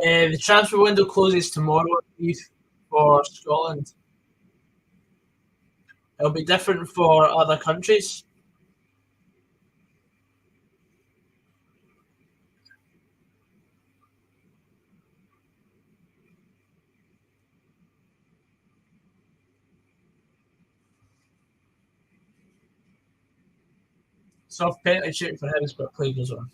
The transfer window closes tomorrow, I believe, for Scotland. It'll be different for other countries. Soft penalty shooting for Hibs, but play goes on.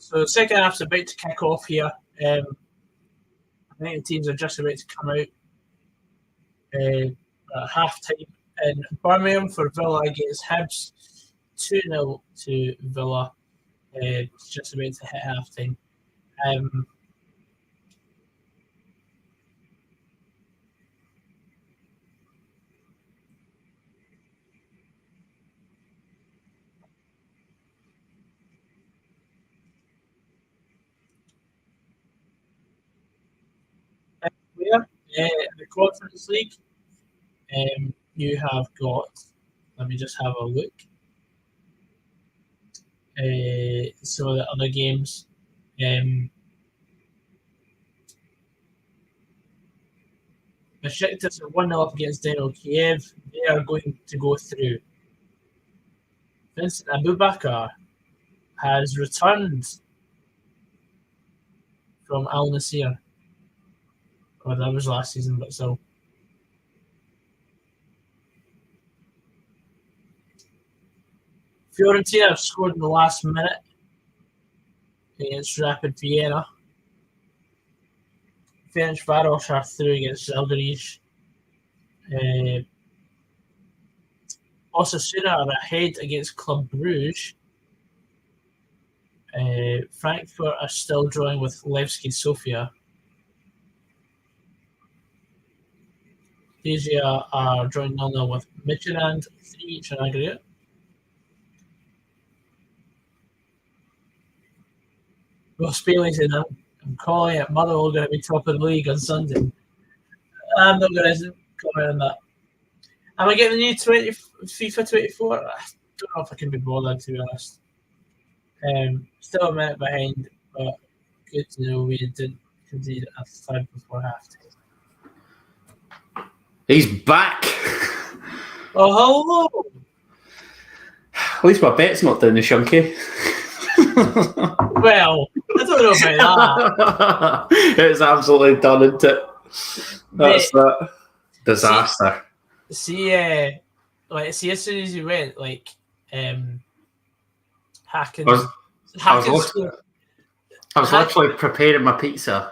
So the second half's about to kick off here. I think the teams are just about to come out at half time in Birmingham for Villa against Hibs. 2-0 to Villa. It's just about to hit half time. The Conference League, you have got, let me just have a look. So the other games, Besiktas are 1-0 up against Dynamo Kiev. They are going to go through. Vincent Abubakar has returned from Al Nassr. Oh, that was last season, but still. Fiorentina have scored in the last minute against Rapid Vienna. Ferencváros are through against Zalgiris. Osasuna are ahead against Club Brugge. Frankfurt are still drawing with Levski Sofia. Asia are drawing 0-0 with Midtjylland, 3 each in aggregate. Well, Spain saying I'm calling it Motherwell going to be top of the league on Sunday. I'm not going to comment on that. Am I getting the new FIFA 24? I don't know if I can be bothered, to be honest. Still a minute behind, but good to know we didn't concede a third before half time. He's back. Oh, hello. At least my bet's not down the shunky. Well, I don't know about that. It's absolutely done, isn't it? That's that disaster. See, as soon as you went, HACKEN. I was literally preparing my pizza.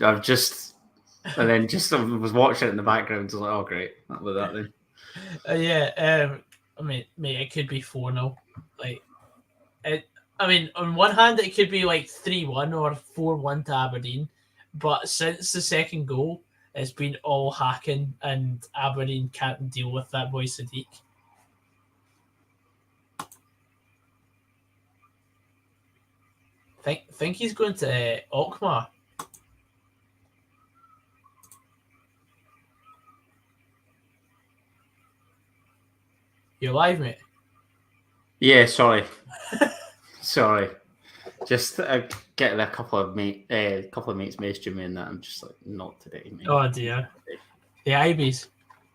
I was watching it in the background. I was like, oh, great. That was that then. Mate, it could be 4-0. On one hand, it could be 3-1 or 4-1 to Aberdeen. But since the second goal, it's been all HACKEN, and Aberdeen can't deal with that boy Sadiq. Think he's going to Alkmaar. You're live, mate? Yeah, sorry. Sorry. Just getting a couple of mates messaging me and that. I'm just like, not today, mate. Oh, dear. The IBs.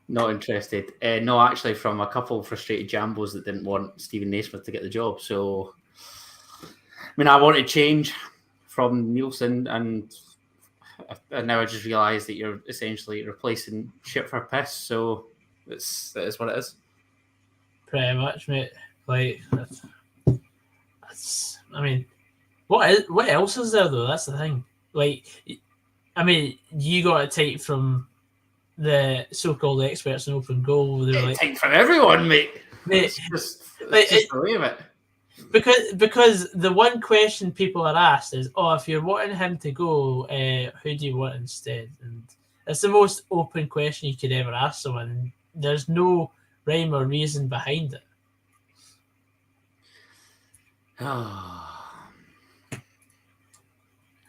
Not interested. No, actually, from a couple of frustrated jambos that didn't want Stephen Naismith to get the job. So, I wanted change from Nielsen, and now I just realised that you're essentially replacing shit for piss. So, that is what it is. Pretty much, mate. What else is there though? That's the thing. You got it tight from the so-called experts in open goal. They were tight from everyone, mate. It's just the way of it. Because the one question people are asked is, if you're wanting him to go, who do you want instead? And it's the most open question you could ever ask someone. And there's no rhyme or reason behind it.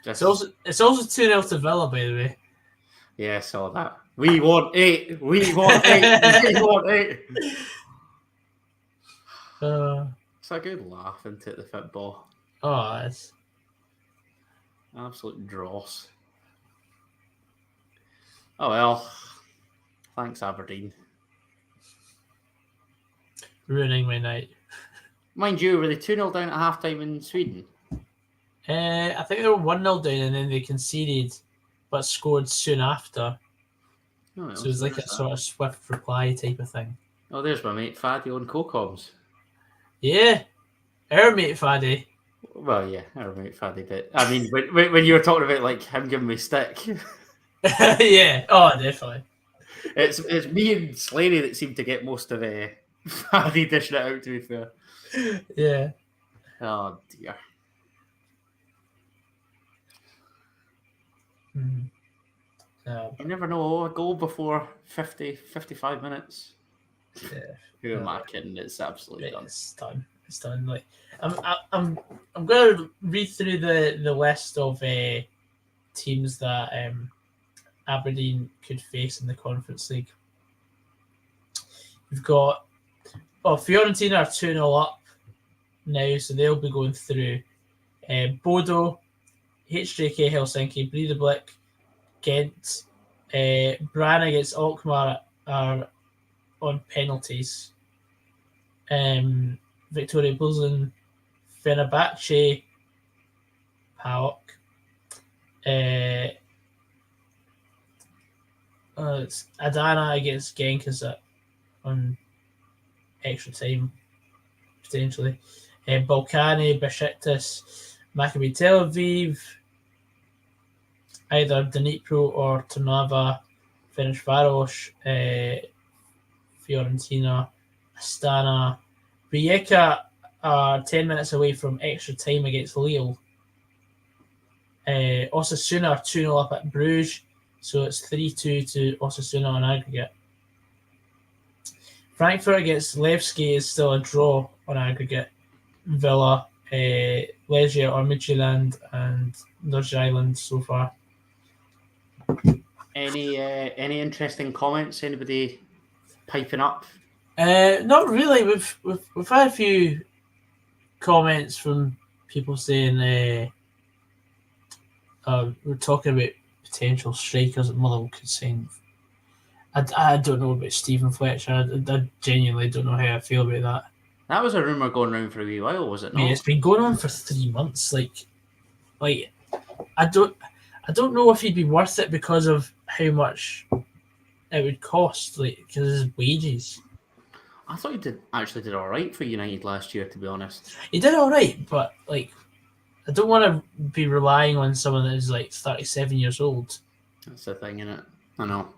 It's also 2-0 to Villa, by the way. Yeah, I saw that. We want 8. We want 8. We want 8. It's a good laugh into the football. Oh, it's absolute dross. Oh well. Thanks, Aberdeen. Ruining my night. Mind you, were they 2-0 down at half-time in Sweden? I think they were 1-0 down and then they conceded, but scored soon after. So it was like a sort of swift reply type of thing. Oh, there's my mate Faddy on Co-Coms. Yeah, our mate Faddy. Well, yeah, our mate Faddy. But I mean, when you were talking about him giving me stick. Yeah, definitely. It's me and Slaney that seem to get most of Faddy dishing it out, to be fair. Yeah. Oh, dear. You never know. A goal before 55 minutes. Yeah. Who am I kidding? It's absolutely done. It's done. It's done. I'm going to read through the list of teams that Aberdeen could face in the Conference League. We've got Fiorentina are 2-0 up now, so they'll be going through. Bodo, HJK Helsinki, Breidablik, Ghent, Brann against Alkmaar are on penalties. Victoria Plzen, Fenerbahce, PAOK. It's Adana against Genk is that on extra time, potentially. Balkani, Besiktas, Maccabi Tel Aviv, either Dnipro or Trnava, Ferencváros, Fiorentina, Astana. Rijeka are 10 minutes away from extra time against Lille. Osasuna are 2-0 up at Bruges, so it's 3-2 to Osasuna on aggregate. Frankfurt against Levski is still a draw on aggregate. Villa, Legia or Midtjylland and North Island so far. Any interesting comments? Anybody piping up? Not really. We've had a few comments from people saying we're talking about potential strikers that Motherwell could sign. I don't know about Stephen Fletcher. I genuinely don't know how I feel about that. That was a rumour going around for a wee while, was it not? Yeah, it's been going on for 3 months. Like I don't know if he'd be worth it because of how much it would cost, like because of his wages. I thought he did all right for United last year, to be honest. He did all right, but like I don't want to be relying on someone that is like 37 years old. That's the thing, innit? I know.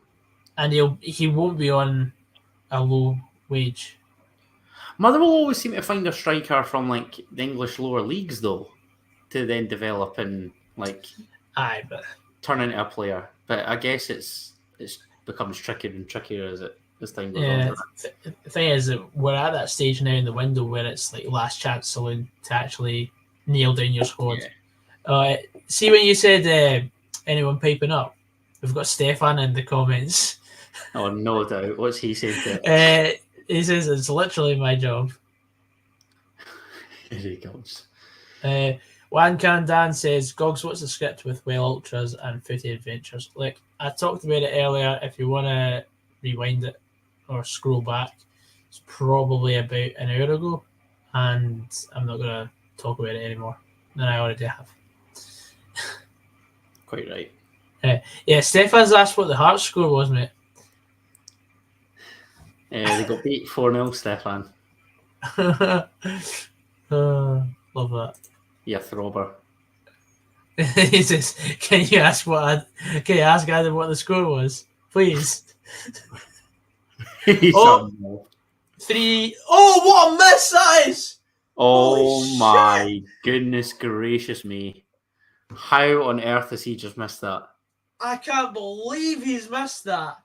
And he won't be on a low wage. Motherwell always seem to find a striker from like the English lower leagues though, to then develop and like turn into a player. But I guess it's becomes trickier and trickier as time goes on. The thing is that we're at that stage now in the window where it's like last chance saloon to actually nail down your squad. Yeah. See when you said anyone piping up, we've got Stefan in the comments. Oh, no doubt. What's he saying? He says it's literally my job. Here he goes. Wan Can Dan says, Gogs, what's the script with Well Ultras and Footy Adventures? Like, I talked about it earlier. If you want to rewind it or scroll back, it's probably about an hour ago, and I'm not going to talk about it anymore than I already have. Quite right. Yeah, Stefan's asked what the Hearts score was, mate. They got beat 4-0, Stefan. Love that. Yeah, throbber. He says, can you ask Adam what the score was? Please. 3. Oh, what a miss that is! Oh my goodness gracious me. How on earth has he just missed that? I can't believe he's missed that.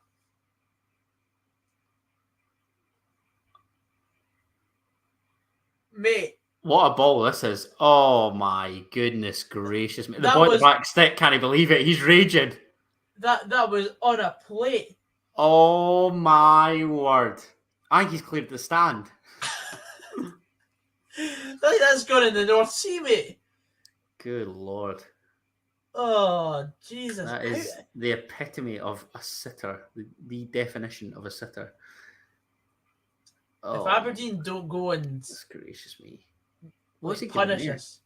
Mate. What a ball this is. Oh my goodness gracious me. The boy at the back stick can't believe it. He's raging. That was on a plate. Oh my word. I think he's cleared the stand. That's gone in the North Sea, mate. Good Lord. Oh, Jesus. That is the epitome of a sitter. The definition of a sitter. If Aberdeen don't go and gracious me. What's he punish us?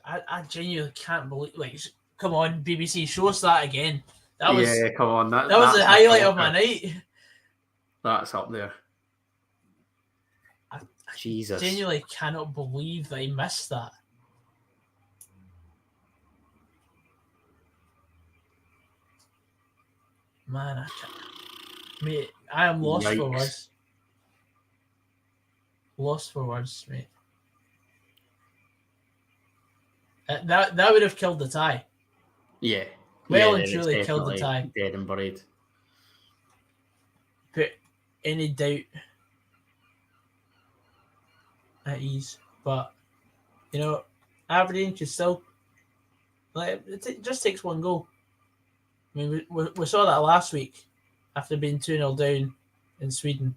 I genuinely can't believe. Like, come on, BBC, show us that again. That was come on. That was the highlight of my night. That's up there. Jesus. I genuinely cannot believe that he missed that. Man, I can't. Mate, I am lost for words. Lost for words, mate. That would have killed the tie. Yeah. Well and truly killed the tie. Dead and buried. Put any doubt at ease. But, you know, Aberdeen could still... Like, it just takes one goal. I mean, we saw that last week after being 2-0 down in Sweden.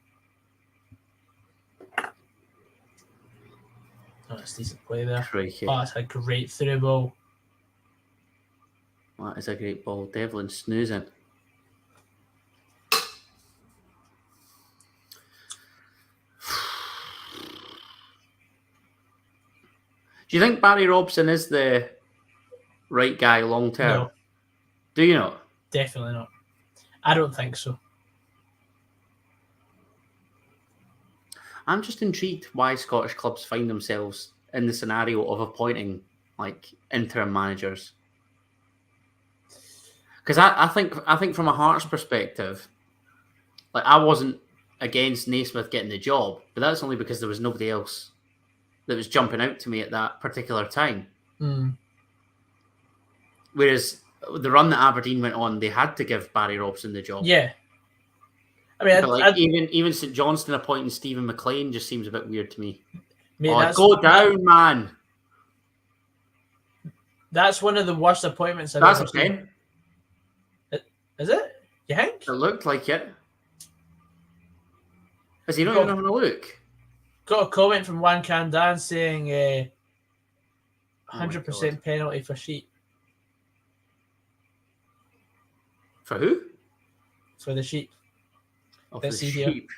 Oh, that's decent play there. Crikey. Oh, that's a great through ball. That is a great ball. Devlin snoozing. Do you think Barry Robson is the right guy long term? No. Do you not? Definitely not. I don't think so. I'm just intrigued why Scottish clubs find themselves in the scenario of appointing like interim managers. Because I think from a Hearts perspective, like I wasn't against Naismith getting the job, but that's only because there was nobody else that was jumping out to me at that particular time. Mm. Whereas the run that Aberdeen went on, they had to give Barry Robson the job. Yeah. I mean, even St Johnstone appointing Stephen McLean just seems a bit weird to me. Mate, go down, man. That's one of the worst appointments I've ever seen. Is it? You think? It looked like it. Is he not even having a look? Got a comment from Wan Kandan saying 100% penalty for Sheep. For who? For the Sheep. Oh, for the Sheep.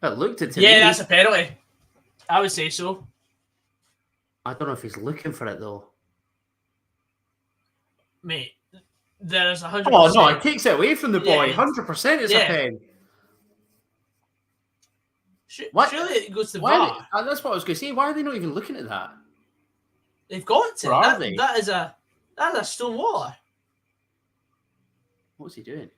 It looked at me. Yeah, that's a penalty. I would say so. I don't know if he's looking for it though. Mate, there is 100%. Oh no, it takes it away from the boy. 100% is a pen. Surely it goes to VAR. That's what I was going to say. Why are they not even looking at that? They've got to. Are they? That is a stone waller. What's he doing?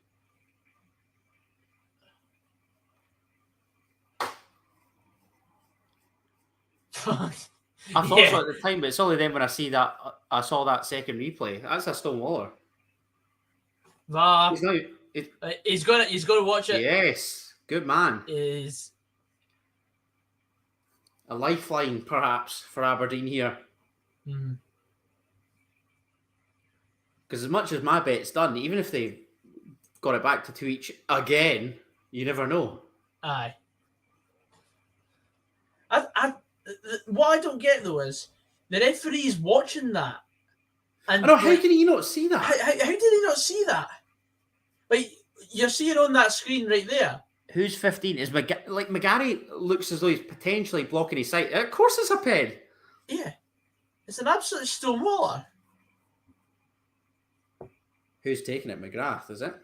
I thought so at the time, but it's only then when I saw that second replay. That's a stone waller. VAR. He's got to watch it. Yes, good man. Is a lifeline, perhaps, for Aberdeen here. Because as much as my bet's done, even if they got it back to 2 each again, you never know. Aye. What I don't get though is the referee's watching that. And I know, how can he not see that? How did he not see that? Like, you're seeing on that screen right there. Who's 15? Is McGarry looks as though he's potentially blocking his sight. Of course it's a pen. Yeah. It's an absolute stone waller. Who's taking it? McGrath, is it?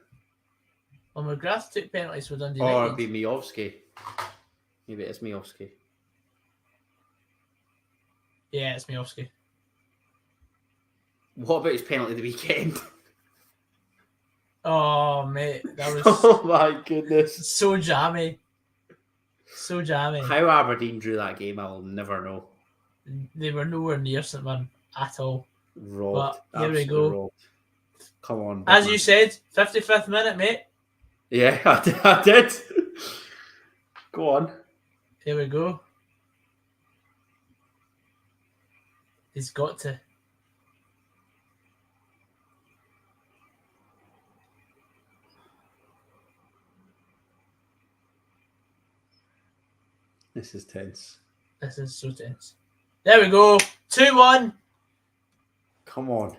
Well, McGrath took penalties with Dundee Or it'd be Miovski. Maybe it's Miovski. Yeah, it's Miovski. What about his penalty the weekend? Oh, mate, that was... oh, my goodness. So jammy. So jammy. How Aberdeen drew that game, I'll never know. They were nowhere near St Mirren at all. Robbed. But here we go. Robbed. Come on. As you said, 55th minute, mate. Yeah, I did. Go on. Here we go. He's got to. This is tense. This is so tense. There we go. 2-1. Come on.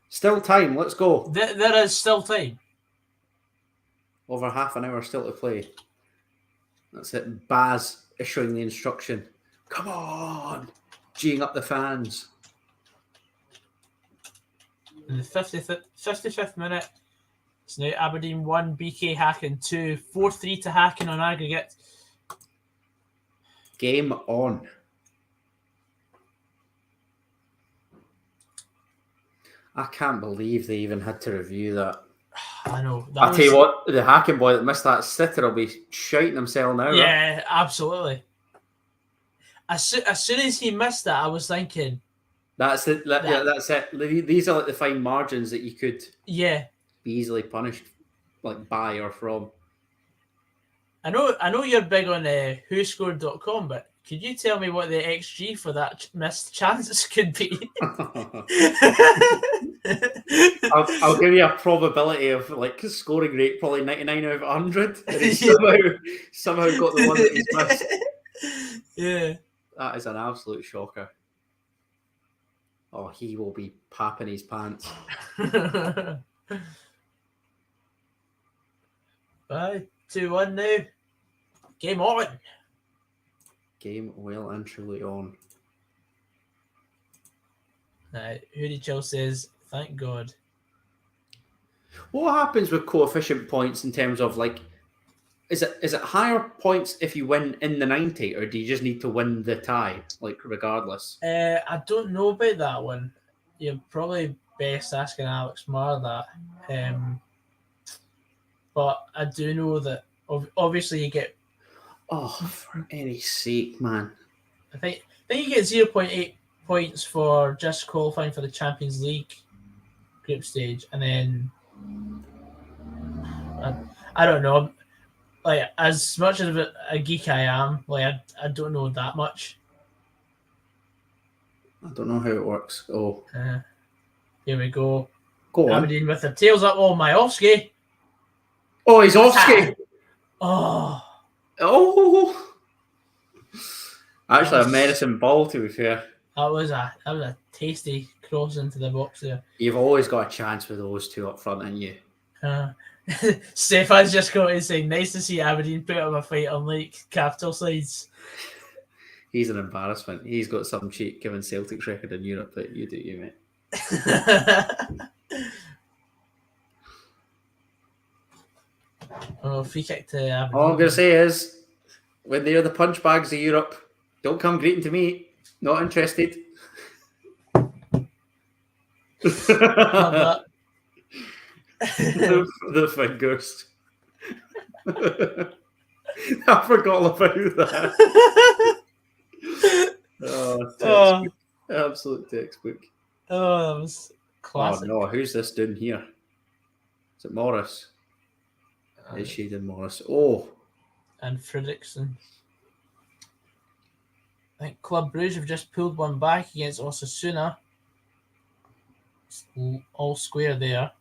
Still time. Let's go. There is still time. Over half an hour still to play. That's it. Baz issuing the instruction. Come on. Geeing up the fans. In the 55th minute, it's now Aberdeen 1, BK Hacken 2, 4-3 to Hacken on aggregate. Game on. I can't believe they even had to review that. I know. I'll tell you what, the Hacken boy that missed that sitter will be shouting himself now. Yeah, right? Absolutely. As soon as he missed that, I was thinking... That's it. Yeah, that's it. These are like the fine margins that you could be easily punished by or from. I know you're big on whoscored.com, but could you tell me what the XG for that missed chances could be? I'll give you a probability of scoring rate, probably 99 out of 100. And he somehow got the one that he's missed. Yeah. That is an absolute shocker. Oh, he will be papping his pants. 2-1 now. Game on. Game well and truly on. Hoodie Chill says, thank God. What happens with coefficient points in terms of like, is it higher points if you win in the 90, or do you just need to win the tie, like regardless? I don't know about that one. You're probably best asking Alex Marr that. But I do know that obviously you get. Oh, for any sake, man! I think you get 0.8 points for just qualifying for the Champions League group stage, and then I don't know. Like, as much as a geek I am, like I don't know that much. I don't know how it works. Oh, here we go. Go on. Aberdeen with their tails up. Oh, Majowski. Oh, he's Offski. Oh. Actually, a menacing ball, to be fair. That was a tasty cross into the box there. You've always got a chance with those two up front, haven't you? Stefan's just got to say, nice to see Aberdeen put up a fight unlike capital sides. He's an embarrassment. He's got some cheat given Celtic's record in Europe that you do, you mate. Free kick to Aberdeen. All I'm going to say is, when they're the punch bags of Europe, don't come greeting to me. Not interested. The fingers. I forgot all about that. Textbook. Absolute textbook. Oh, that was classic. Oh no, who's this doing here? Is it Morris? Is she in Morris? Oh. And Fredriksson. I think Club Brugge have just pulled one back against Osasuna. It's all square there.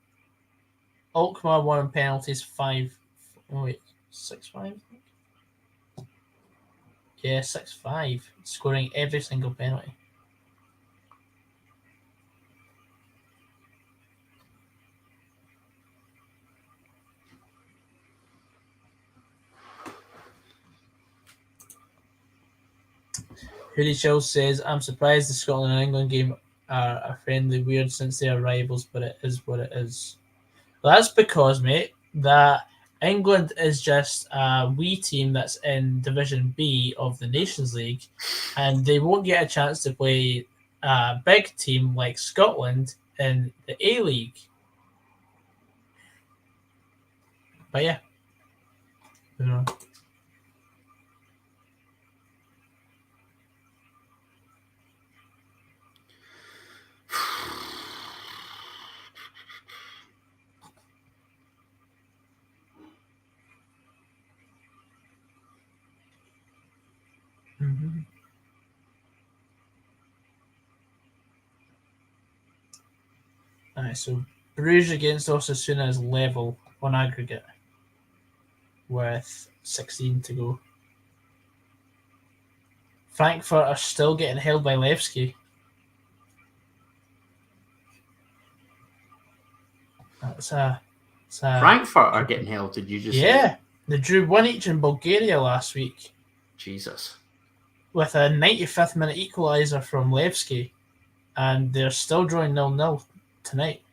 Alkmaar won on penalties 6-5. Yeah, 6-5. Scoring every single penalty. Hoodie Chill says, I'm surprised the Scotland and England game are a friendly weird since they are rivals, but it is what it is. Well, that's because, mate, that England is just a wee team that's in Division B of the Nations League, and they won't get a chance to play a big team like Scotland in the A-League. But yeah. You know. Mm-hmm. All right, so Bruges against Osasuna is level on aggregate with 16 to go. Frankfurt are still getting held by Levski. Frankfurt are getting held, did you just say? Yeah, they drew 1 each in Bulgaria last week. Jesus. With a 95th minute equaliser from Levski, and they're still drawing 0-0 tonight.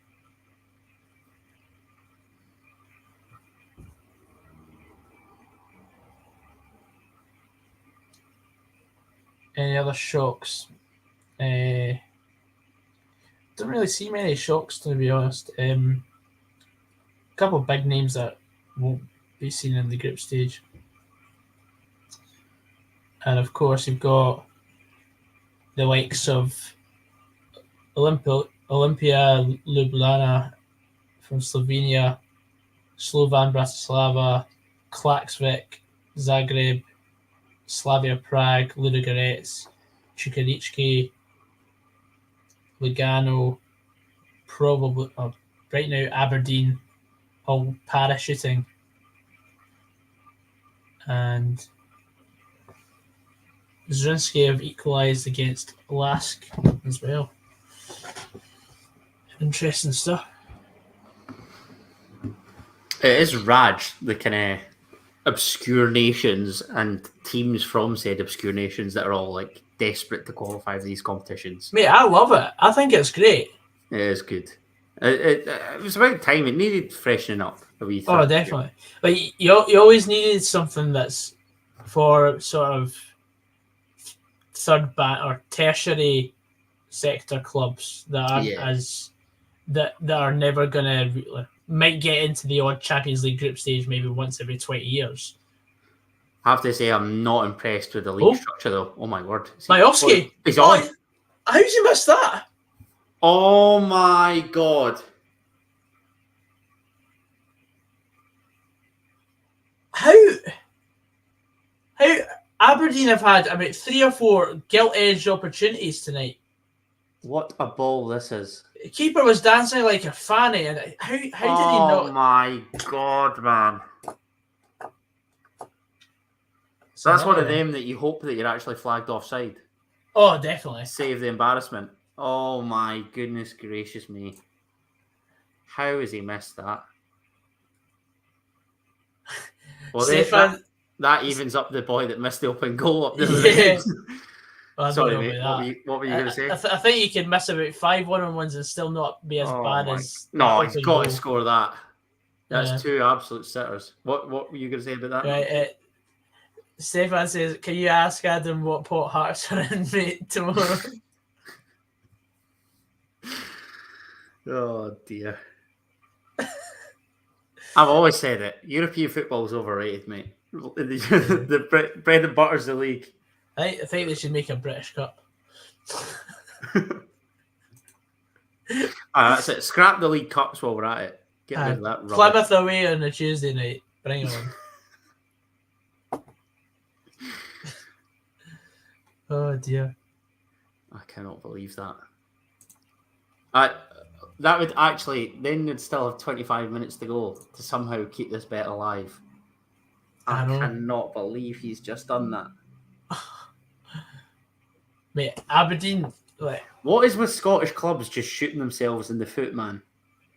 Any other shocks? Don't really see many shocks, to be honest. A couple of big names that won't be seen in the group stage. And of course, you've got the likes of Olimpia Ljubljana from Slovenia, Slovan Bratislava, Klaksvik, Zagreb, Slavia Prague, Ludogorets, Čukarički, Lugano, probably right now Aberdeen, all parachuting, and Zrinski have equalised against Lask as well. Interesting stuff. It is Raj, the kind of obscure nations and teams from said obscure nations that are all like desperate to qualify for these competitions. Mate, I love it. I think it's great. It is good. It was about time. It needed freshening up a wee. Oh, definitely. But you always needed something that's for sort of third band or tertiary sector clubs that aren't that are never gonna might get into the odd Champions League group stage maybe once every 20 years. I have to say I'm not impressed with the league structure though. Oh my word. Majowski. He's on. How's he missed that? Oh my god. How Aberdeen have had about 3 or 4 gilt-edged opportunities tonight. What a ball this is. The keeper was dancing like a fanny, and how did he not? Oh my god, man. So that's one of them that you hope that you're actually flagged offside. Oh, definitely. Save the embarrassment. Oh my goodness gracious me. How has he missed that? Well, that evens up the boy that missed the open goal up there. Well, sorry, mate. What were you going to say? I think you can miss about 5 one-on-ones and still not be as bad as... No, he's got to score that. That's 2 absolute sitters. What were you going to say about that? Right, Stefan says, can you ask Adam what pot Hearts are in, mate, tomorrow? Oh, dear. I've always said it. European football is overrated, mate. The bread and butter's the league. I think they should make a British Cup. That's it. Scrap the League Cups while we're at it. Get rid of that rubbish. Plymouth away on a Tuesday night. Bring it on. Oh, dear. I cannot believe that. That would actually... Then you'd still have 25 minutes to go to somehow keep this bet alive. I cannot believe he's just done that. Mate, Aberdeen... What is with Scottish clubs just shooting themselves in the foot, man?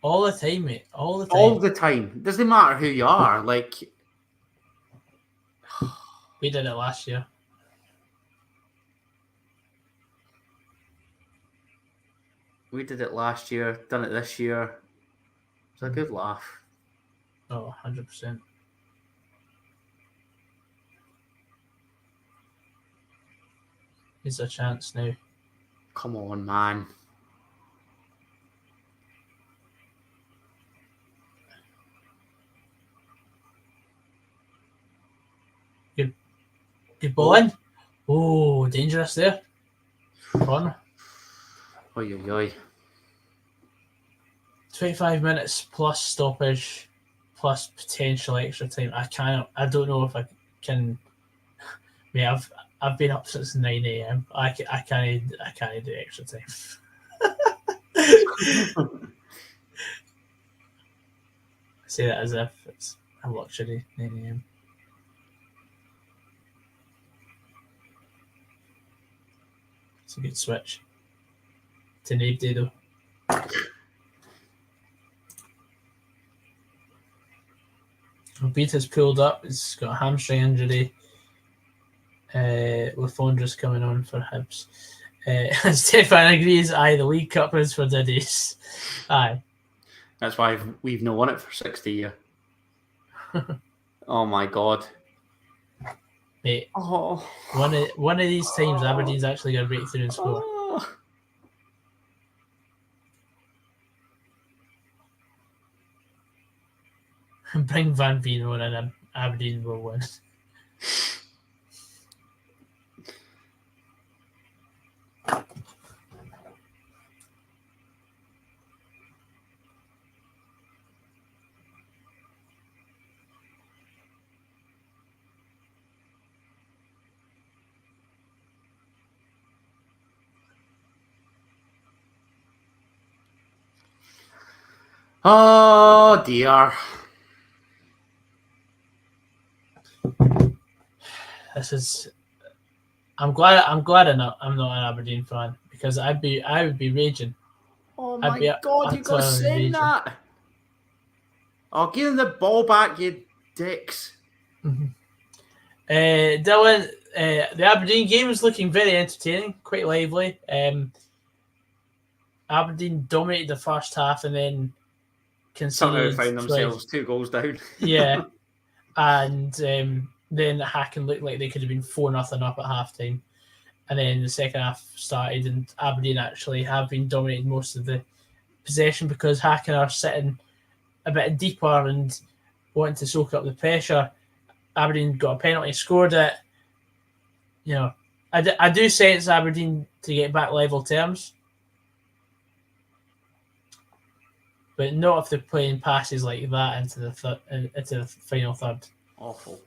All the time, mate. All the time. All the time. It doesn't matter who you are. Like... We did it last year. We did it last year, done it this year. It's a good laugh. Oh, 100%. Here's a chance now. Come on, man. Good ball in. Oh, dangerous there. Corner. Oi, oi, oi. 25 minutes plus stoppage plus potential extra time. I don't know if I can. I mean, I've been up since 9 a.m. I can't do extra time. I say that as if it's a luxury. 9 a.m. It's a good switch. To Nabday though. Beat has pulled up. He's got a hamstring injury. Lafondra's coming on for Hibs. Stefan agrees. Aye, the League Cup is for Diddy's. Aye. That's why we've not won it for 60 years. Oh my god. Mate. Oh. One of these times Aberdeen's actually going to break through and score. Oh. Bring Van Veen on and Aberdeen will win. Oh dear. This is. I'm glad I'm not an Aberdeen fan because I would be raging. Oh my god, you got to say that. Oh, give them the ball back, you dicks. Mm-hmm. Dylan, the Aberdeen game is looking very entertaining, quite lively. Aberdeen dominated the first half and then conceded. Somehow found themselves 2 goals down. Yeah. And then Hacken looked like they could have been 4-0 up at halftime. And then the second half started, and Aberdeen actually have been dominating most of the possession because Hacken are sitting a bit deeper and wanting to soak up the pressure. Aberdeen got a penalty, scored it. You know, I do sense Aberdeen to get back level terms, but not if they're playing passes like that into the final third. Awful.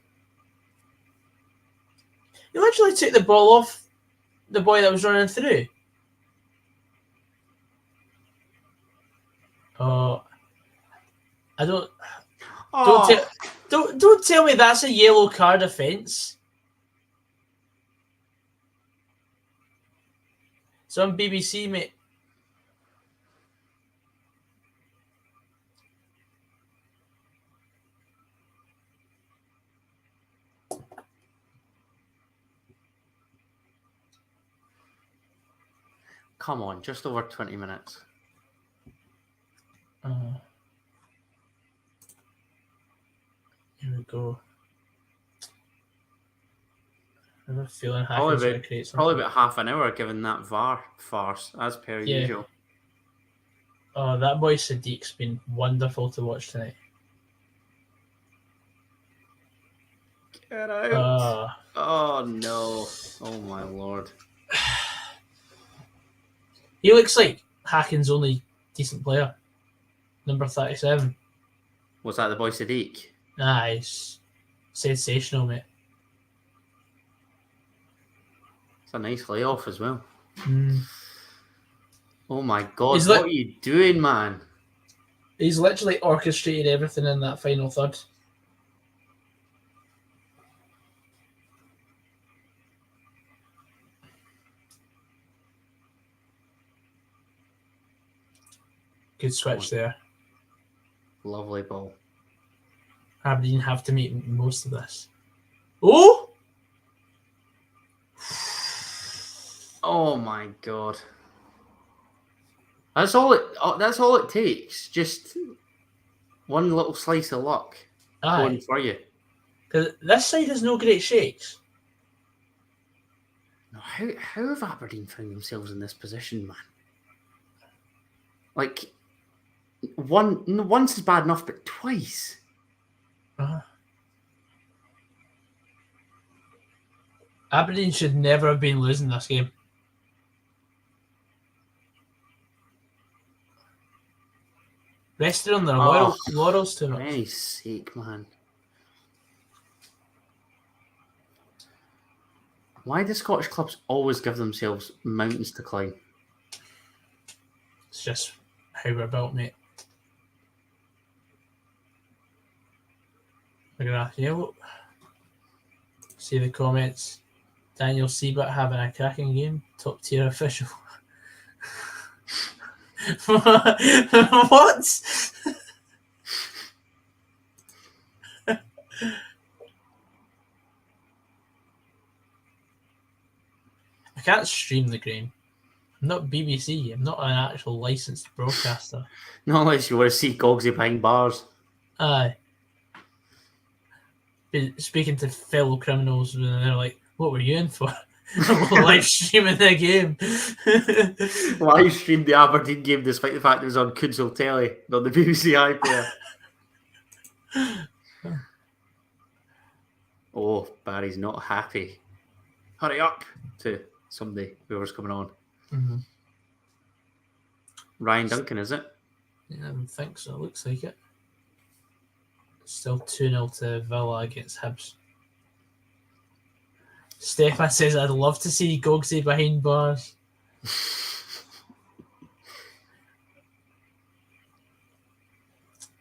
You literally took the ball off the boy that was running through. Oh, I don't. Oh. Don't tell me that's a yellow card offence. It's on BBC, mate. Come on, just over 20 minutes. Here we go. I have a feeling Hacken's going to create something. Probably about half an hour given that VAR farce, as per usual. Oh, that boy Sadiq's been wonderful to watch tonight. Get out. Oh, no. Oh, my Lord. He looks like Hacken's only decent player. Number 37. Was that the boy Sadiq? Nice. Sensational, mate. It's a nice layoff as well. Mm. Oh my God, what are you doing, man? He's literally orchestrated everything in that final third. Good switch there. Lovely ball. Aberdeen have to make most of this. Oh! Oh my God. That's all it takes. Just one little slice of luck going for you. Because this side has no great shakes. No, how have Aberdeen found themselves in this position, man? Like, once is bad enough, but twice. Aberdeen should never have been losing this game. Rested on their laurels too much. For any sake, man. Why do Scottish clubs always give themselves mountains to climb? It's just how we're built, mate. Look at that. Yeah, look. See the comments. Daniel Siebert having a cracking game. Top tier official. What? I can't stream the game. I'm not BBC. I'm not an actual licensed broadcaster. Not unless you want to see Goggsy behind bars. Aye. Been speaking to fellow criminals and they're like, what were you in for? Live streaming the game. Live streamed the Aberdeen game despite the fact it was on Kudzil Telly, not the BBC iPlayer. Oh, Barry's not happy. Hurry up to somebody, whoever's coming on. Mm-hmm. Ryan Duncan, is it? Yeah, I think so. Looks like it. Still 2-0 to Villa against Hibs. Stefan says, I'd love to see Goggsy behind bars.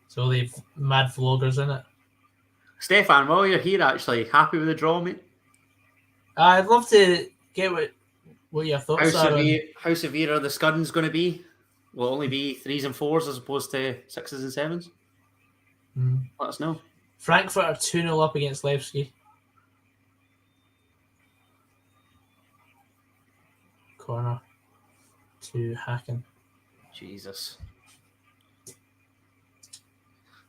So they've mad vloggers in it. Stefan, while you're here, actually, happy with the draw, mate? I'd love to get what your thoughts are. How severe are the scuddings going to be? Will it only be 3s and 4s as opposed to 6s and 7s? Let us know. Frankfurt are 2-0 up against Levski. corner to Hacken. Jesus.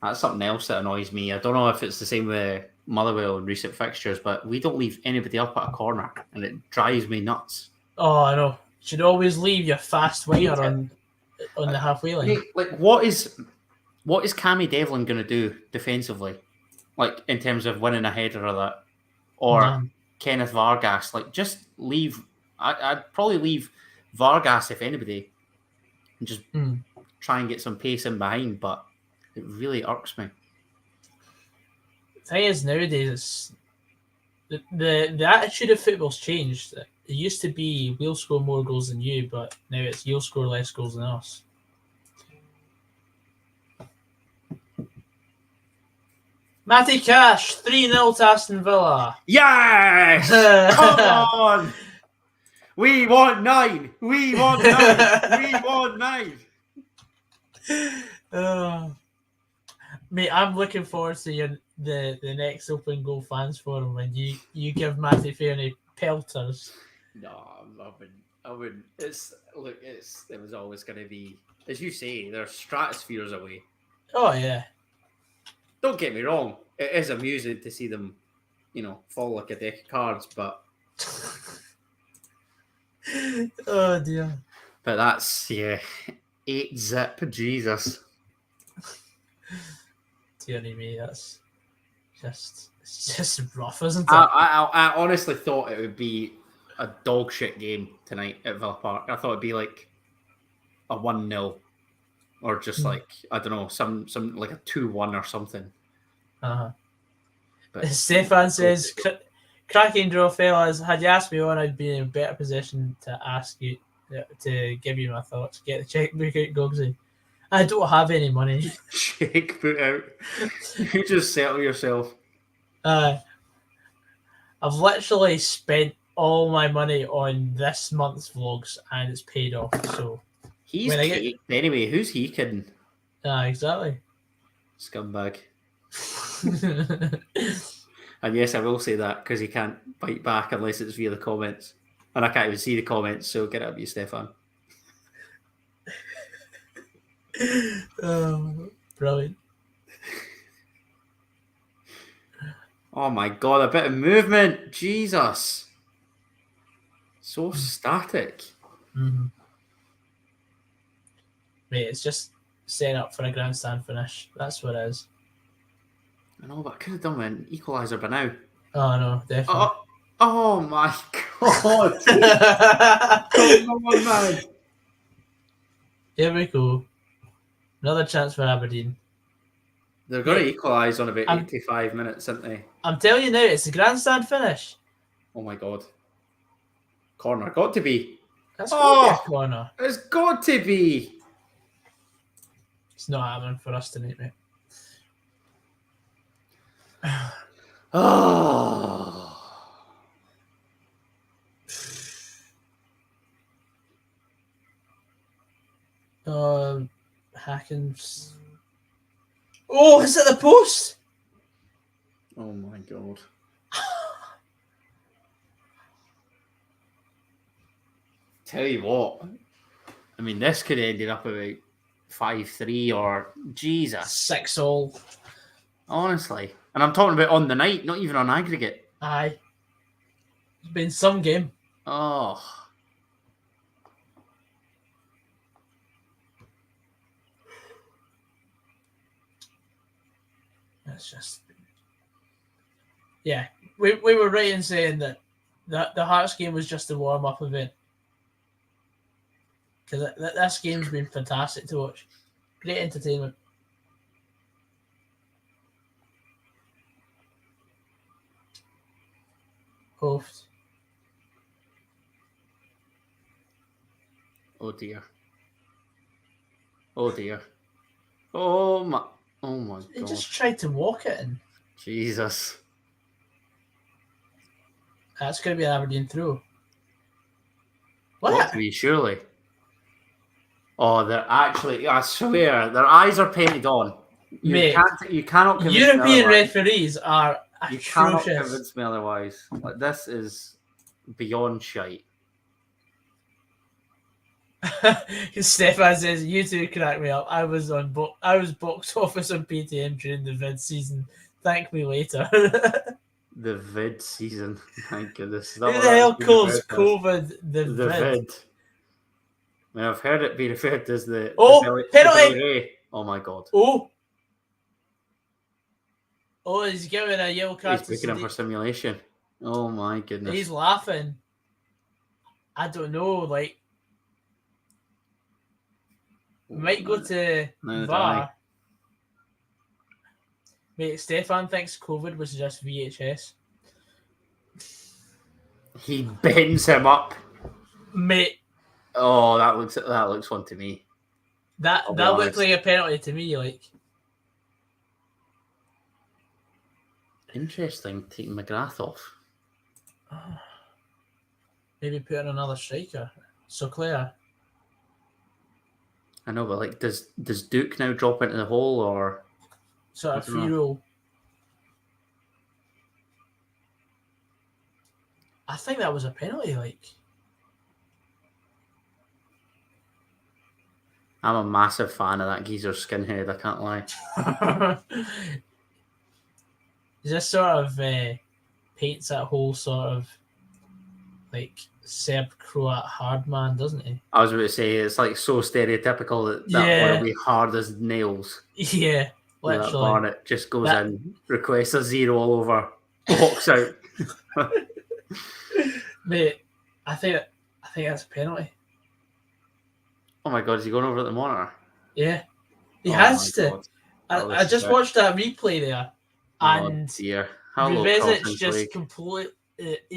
That's something else that annoys me. I don't know if it's the same with Motherwell in recent fixtures, but we don't leave anybody up at a corner, and it drives me nuts. Oh, I know. Should always leave your fast winger on the halfway line. Like, what is Cammy Devlin going to do defensively? Like, in terms of winning a header or that? Or Kenneth Vargas? Like, just leave. I'd probably leave Vargas, if anybody, and just try and get some pace in behind, but it really irks me. The thing is, nowadays, the attitude of football's changed. It used to be we'll score more goals than you, but now it's you'll score less goals than us. Matty Cash, 3-0 to Aston Villa. Yes! Come on! We want 9! We want 9! We want 9! Mate, I'm looking forward to the next Open Goal Fans Forum when you give Matty Fairney pelters. No, I wouldn't. It was always going to be, as you say, they're stratospheres away. Oh, yeah. Don't get me wrong. It is amusing to see them, fall like a deck of cards, but... Oh, dear. But that's, 8-zip, Jesus. Dearly me, that's it's just rough, isn't it? I honestly thought it would be a dog shit game tonight at Villa Park. I thought it'd be like a 1-0 or just like, I don't know, some like a 2-1 or something. But Stefan says, cracking draw, fellas. Had you asked me on, I'd be in a better position to ask you, to give you my thoughts. Get the checkbook out, Goggsy. I don't have any money. Checkbook out. You just settle yourself. I've literally spent all my money on this month's vlogs and it's paid off. So he's anyway. Who's he kidding? Exactly. Scumbag. And yes, I will say that because he can't bite back unless it's via the comments, and I can't even see the comments. So get up, you, Stefan. Brilliant. Oh my god, a bit of movement. Jesus. So static. Mm-hmm. Mate, it's just setting up for a grandstand finish. That's what it is. I know, but I could have done an equaliser by now. Oh, no, definitely. Oh my god. Come on, man. Here we go. Another chance for Aberdeen. They're going to equalise on about 85 minutes, aren't they? I'm telling you now, it's a grandstand finish. Oh my god. Corner. Got to be. That's got to be a corner. It's got to be. It's not happening for us tonight, mate. Hacken's. Oh, is it the post? Oh my god. Tell you what, I mean, this could have ended up about 5-3 or Jesus 6-all. Honestly, and I'm talking about on the night, not even on aggregate. Aye, it's been some game. Oh, it's just, yeah. We were right in saying that the Hearts game was just a warm up event. Because this game's been fantastic to watch. Great entertainment. Hoofd. Oh dear. Oh dear. Oh my god. He just tried to walk it in. Jesus. That's going to be an Aberdeen throw. What? Got to be, surely. Oh, they're actually, I swear, their eyes are painted on. You cannot convince European referees are atrocious. You cannot convince me otherwise. Like, this is beyond shite. Stefan says, "You two crack me up. I was box office on PTM during the vid season. Thank me later." The vid season. My goodness. Who the hell calls COVID the vid? I mean, I've heard it be referred to as the penalty. Oh my god. Oh, he's giving a yellow card. He's booking him for simulation. Oh my goodness. He's laughing. I don't know, like, might go to VAR. Mate, Stefan thinks COVID was just VHS. He bends him up. Mate. Oh, that looks fun to me. That looked like a penalty to me, like. Interesting, taking McGrath off. Maybe put in another striker. So Claire. I know, but like, does Duke now drop into the hole or sort of free roll? I think that was a penalty. Like, I'm a massive fan of that geezer skinhead. I can't lie. He just sort of paints that whole sort of like Serb-Croat hard man, doesn't he? I was about to say, it's like so stereotypical that will be hard as nails. Yeah, literally. That Barnett just goes in, requests a 0 all over, walks out. Mate, I think that's a penalty. Oh my god, is he going over at the monitor? Yeah, he has to. I just watched that replay there, and Rubesic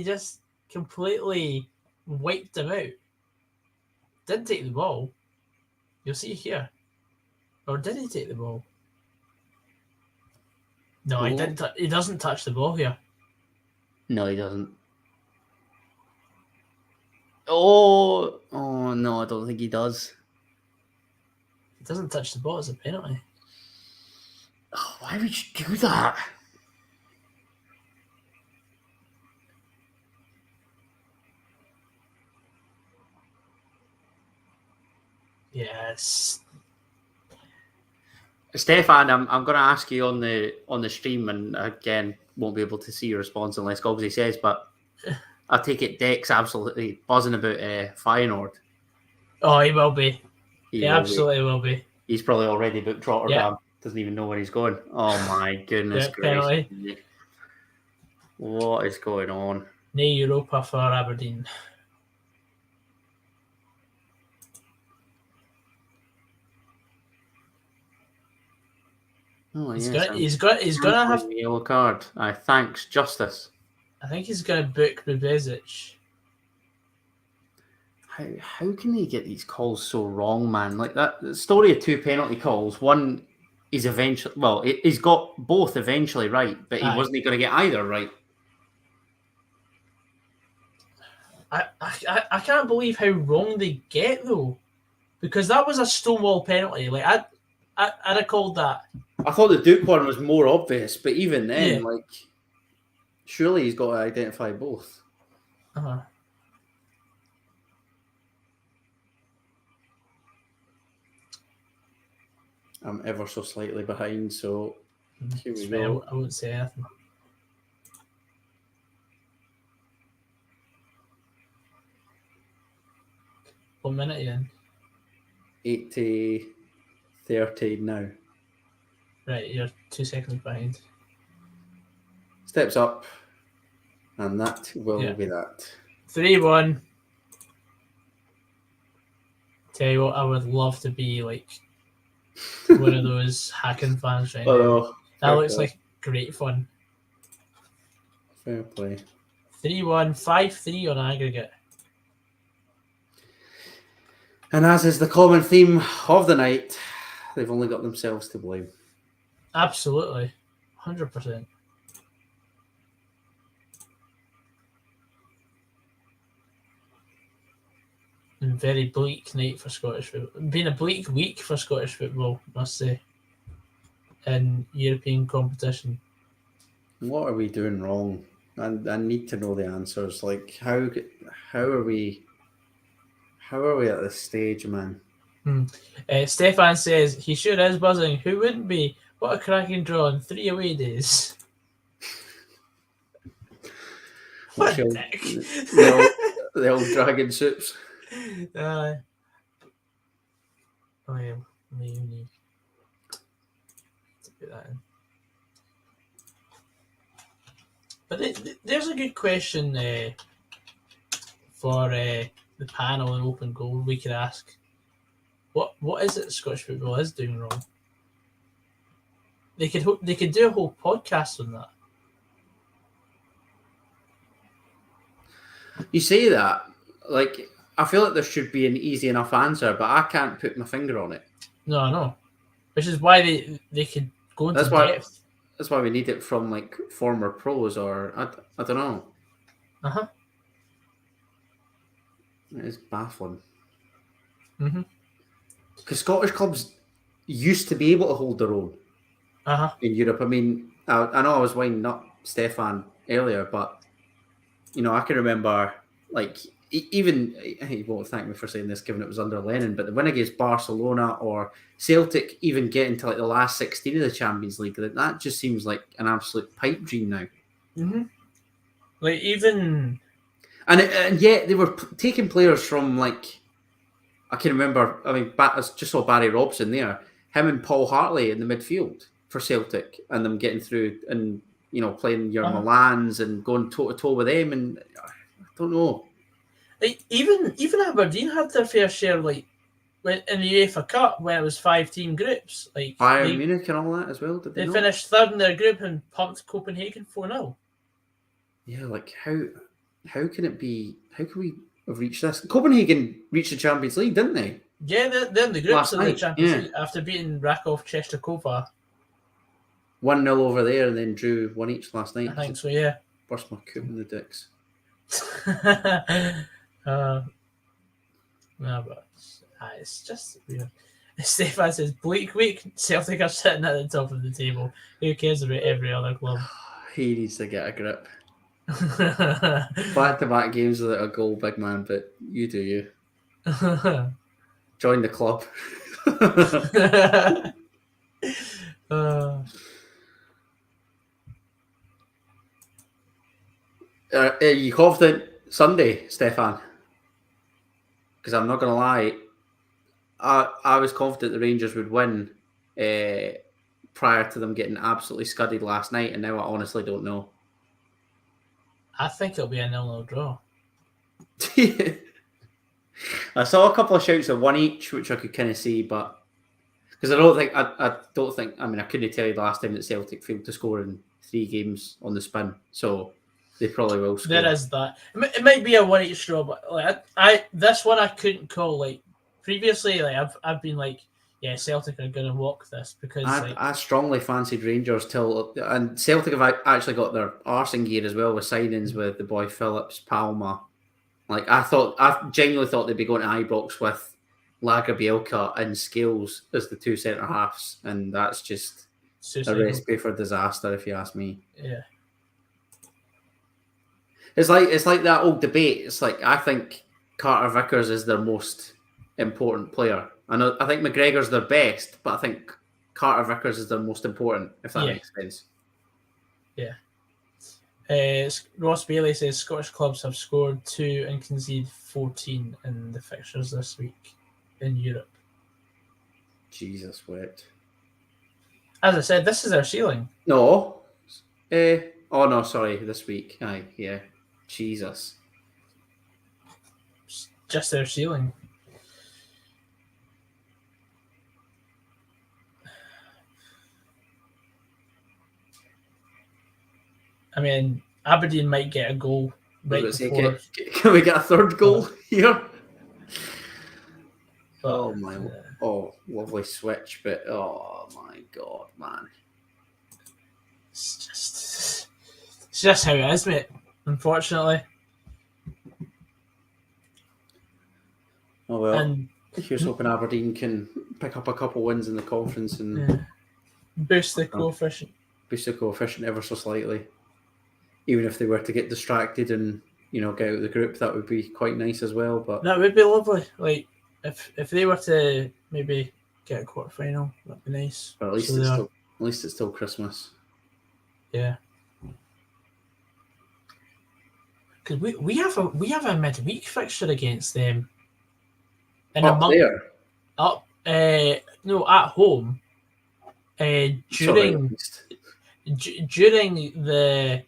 just completely wiped him out. Didn't take the ball. You'll see here. Or did he take the ball? No, he didn't. He doesn't touch the ball here. No, he doesn't. Oh no, I don't think he does. He doesn't touch the ball as a penalty. Oh, why would you do that? Yes. Stefan, I'm going to ask you on the stream, and again, won't be able to see your response unless Goggsy says, but I take it Deck's absolutely buzzing about Feyenoord. Oh, he will be. He absolutely will be. He's probably already booked Rotterdam. Yep. Doesn't even know where he's going. Oh my goodness gracious. What is going on? No Europa for Aberdeen. Oh, he's gonna have a yellow card. Thanks, Justice. I think he's gonna book Rubesic. How can they get these calls so wrong, man? Like that the story of 2 penalty calls. One is eventually he's got both eventually right, but he wasn't going to get either right. I can't believe how wrong they get though, because that was a stonewall penalty. Like I'd have called that. I thought the Duke one was more obvious, but even then, like, surely he's got to identify both. I'm ever so slightly behind, so here we go. I won't say anything. What minute are you in? 80-30 now. Right, you're 2 seconds behind. Steps up, and that will be that. 3-1. Tell you what, I would love to be like one of those HACKEN fans right now. That looks like great fun. Fair play. 3-1, 5-3 on aggregate. And as is the common theme of the night, they've only got themselves to blame. Absolutely. 100%. And very bleak night for Scottish football. Been a bleak week for Scottish football, must say, in European competition. What are we doing wrong? And I need to know the answers. Like, how How are we at this stage, man? Stefan says, he sure is buzzing. Who wouldn't be? What a cracking draw on 3 away days. What a dick. The old dragon soups. Maybe to put that in. But there's a good question for the panel and open goal we could ask. What is it Scottish football is doing wrong? They could do a whole podcast on that. You say that, like, I feel like there should be an easy enough answer, but I can't put my finger on it. No, I know. Which is why they could go into depth. That's why we need it from, like, former pros or, I don't know. Uh-huh. It is baffling. Mm-hmm. Because Scottish clubs used to be able to hold their own in Europe. I mean, I know I was winding up Stefan earlier, but, you know, I can remember, like, even, he won't thank me for saying this given it was under Lennon, but the win against Barcelona or Celtic even getting to, like, the last 16 of the Champions League, that just seems like an absolute pipe dream now. Mm-hmm. Like, even... And yet they were taking players from, like, I can remember, I mean, I just saw Barry Robson there, him and Paul Hartley in the midfield for Celtic, and them getting through and, you know, playing your Milans and going toe-to-toe with them, and I don't know. Like, even Aberdeen had their fair share, like, in the UEFA Cup when it was 5-team groups. Like Bayern Munich and all that as well, did they not? Finished third in their group and pumped Copenhagen 4-0. Yeah, like, how can it be, how can we have reached this? Copenhagen reached the Champions League, didn't they? Yeah, they're in the groups of the Champions League after beating Rakov Czestochowa. 1-0 over there and then drew 1 each last night. I think so, yeah. Burst my coop in the dicks. No, but it's just weird. Stefan says, Bleak week, Celtic are sitting at the top of the table. Who cares about every other club? He needs to get a grip. Back-to-back games without a goal, big man, but you do you. Join the club. Are you confident Sunday, Stefan? Because I'm not going to lie, I was confident the Rangers would win prior to them getting absolutely scudded last night, and now I honestly don't know. I think it'll be a 0-0 draw. I saw a couple of shouts of 1 each, which I could kind of see, but because I don't think. I mean, I couldn't tell you the last time that Celtic failed to score in 3 games on the spin, so they probably will score. There is that. It might be a 1 each draw, but like this one I couldn't call. Like previously, like I've been like, yeah, Celtic are going to walk this because I strongly fancied Rangers and Celtic have actually got their arse in gear as well with signings with the boy Phillips, Palma. Like I genuinely thought they'd be going to Ibrox with Lagerbielke and Scales as the 2 centre halves, and that's just a recipe for disaster, if you ask me. Yeah, it's like that old debate. It's like I think Carter Vickers is their most important player. I think McGregor's their best, but I think Carter Vickers is their most important, if that makes sense. Yeah. Ross Bailey says Scottish clubs have scored 2 and conceded 14 in the fixtures this week in Europe. Jesus wept. As I said, this is our ceiling. No. Oh, no, sorry. This week. Aye, yeah. Jesus. Just our ceiling. I mean, Aberdeen might get a goal right before. Can we get a third goal here? But, lovely switch, but oh my God, man. It's just how it is, mate, unfortunately. Oh well. And here's hoping Aberdeen can pick up a couple wins in the conference and boost the coefficient. Boost the coefficient ever so slightly. Even if they were to get distracted and get out of the group, that would be quite nice as well. But that would be lovely. Like if they were to maybe get a quarterfinal, that'd be nice. But at least it's still Christmas. Yeah. Because we have a midweek fixture against them. In up there. No, at home. During the,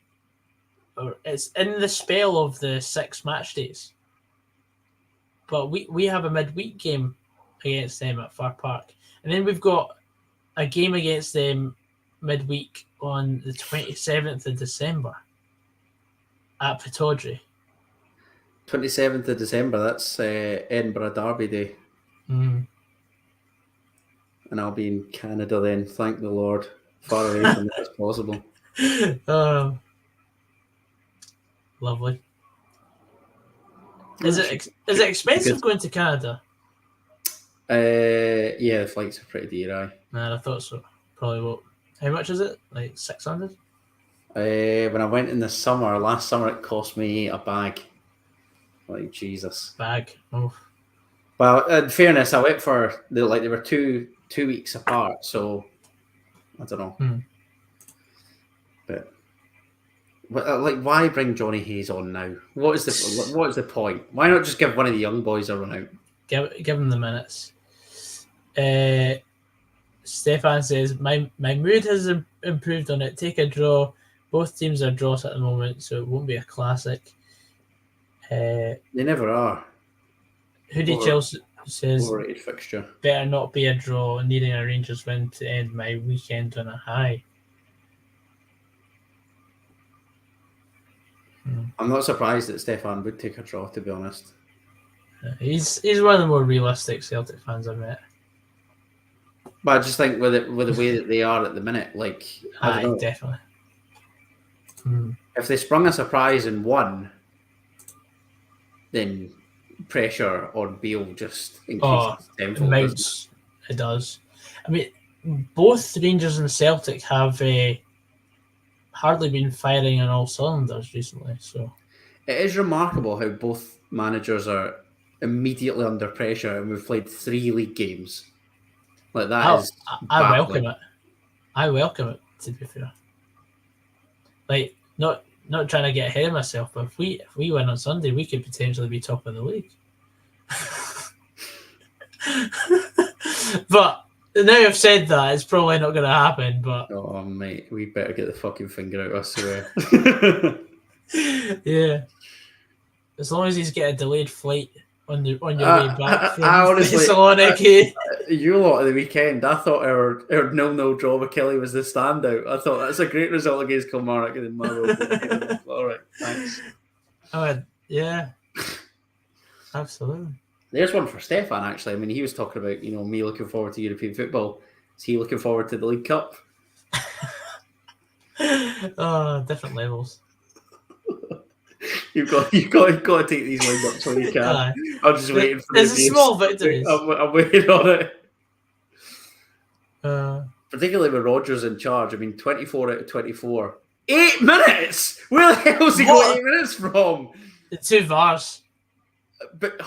it's in the spell of the 6 match days. But we have a midweek game against them at Far Park, and then we've got a game against them midweek on the 27th of December at Pittodrie. 27th of December. That's Edinburgh Derby Day. Mm. And I'll be in Canada then, thank the Lord. Far away from it as possible. Lovely. Is it expensive going to Canada? Yeah, the flights are pretty dear, Man, I thought so. Probably what? How much is it? Like 600? When I went in the summer, last summer, it cost me a bag. Like, Jesus. Bag? Oh. Well, in fairness, I went for, they were two weeks apart, so I don't know. But why bring Johnny Hayes on now? What is the point? Why not just give one of the young boys a run out? Give him the minutes. Stefan says, my mood has improved on it. Take a draw. Both teams are draws at the moment, so it won't be a classic. They never are. Hoodie Chelsea says, overrated fixture. Better not be a draw, needing a Rangers win to end my weekend on a high. I'm not surprised that Stefan would take a draw, to be honest. He's one of the more realistic Celtic fans I've met. But I just think with the way that they are at the minute, like, I don't know. Definitely. If they sprung a surprise and won, then pressure on Beale just increases tenfold. It does. I mean, both Rangers and Celtic have hardly been firing on all cylinders recently. So it is remarkable how both managers are immediately under pressure, and we've played 3 league games. Like that I welcome it. I welcome it, to be fair. Like, not trying to get ahead of myself, but if we win on Sunday, we could potentially be top of the league. But now I've said that, it's probably not going to happen. But oh mate, we better get the fucking finger out, I swear. Yeah, as long as he's get a delayed flight on your way back from honestly, Thessaloniki. You lot of the weekend, I thought our 0-0 draw with Kelly was the standout. I thought that's a great result against Kilmarnock in Marlow. All right, thanks. Yeah, absolutely. There's one for Stefan, actually. I mean, he was talking about, me looking forward to European football. Is he looking forward to the League Cup? Different levels. You've got to take these lines up so you can. I'm just waiting for there's a small victory. I'm waiting on it. Particularly with Rodgers in charge. I mean, 24 out of 24. 8 minutes? Where the hell has he got 8 minutes from? The 2 VARs. But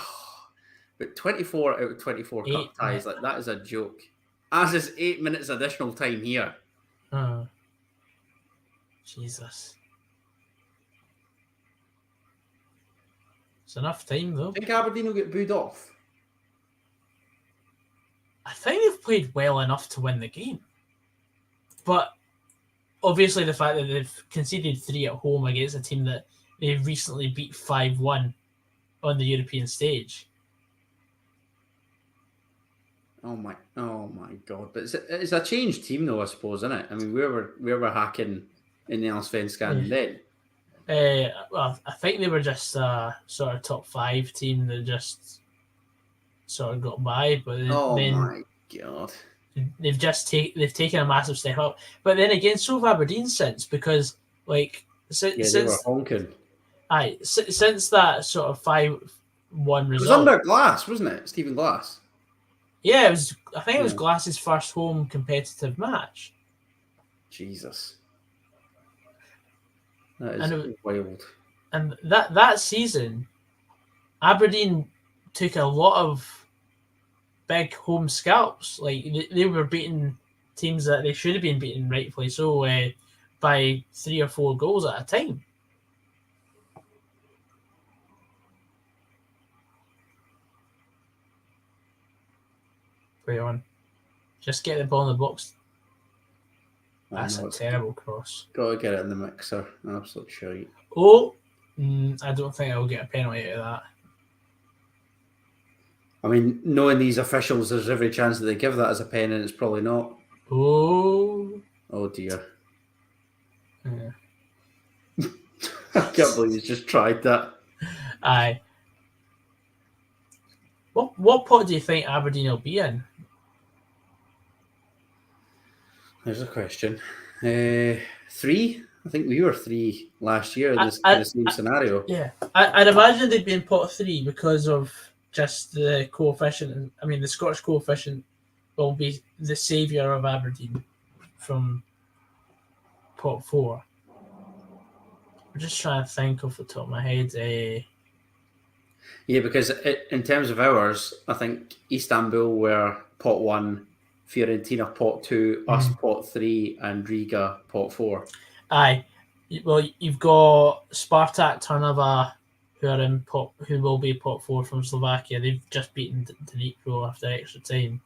24 out of 24 cup ties, like, that is a joke. As is 8 minutes additional time here. Jesus. It's enough time, though. I think Aberdeen will get booed off. I think they've played well enough to win the game. But obviously the fact that they've conceded 3 at home against a team that they recently beat 5-1 on the European stage. Oh my God! But it's a changed team, though, I suppose, isn't it? I mean, we were hacking in the Allsvenskan then. Well, I think they were just a sort of top 5 team that just sort of got by. But my God! They've taken a massive step up. But then again, so have Aberdeen since, because since they were honking. Since that sort of 5-1 result. It was under Glass, wasn't it? Stephen Glass. Yeah, it was. I think it was Glass's first home competitive match. Jesus. That is wild. And that season, Aberdeen took a lot of big home scalps. Like they were beating teams that they should have been beating, rightfully so, by 3 or 4 goals at a time. Play on. Just get the ball in the box. That's a terrible cross. Got to get it in the mixer. Absolute shite. Oh, I don't think I'll get a penalty out of that. I mean, knowing these officials, there's every chance that they give that as a pen, and it's probably not. Oh dear. Yeah. I can't believe he's just tried that. Aye. What pot do you think Aberdeen will be in? There's a question. 3? I think we were 3 last year in the same scenario. Yeah. I'd imagine they'd be in pot 3 because of just the coefficient. I mean, the Scottish coefficient will be the saviour of Aberdeen from pot 4. I'm just trying to think off the top of my head. Yeah, because in terms of ours, I think Istanbul were pot 1, Fiorentina pot 2, us pot 3, and Riga pot 4. Aye. Well, you've got Spartak Trnava, who will be pot 4 from Slovakia. They've just beaten Dnipro after extra time.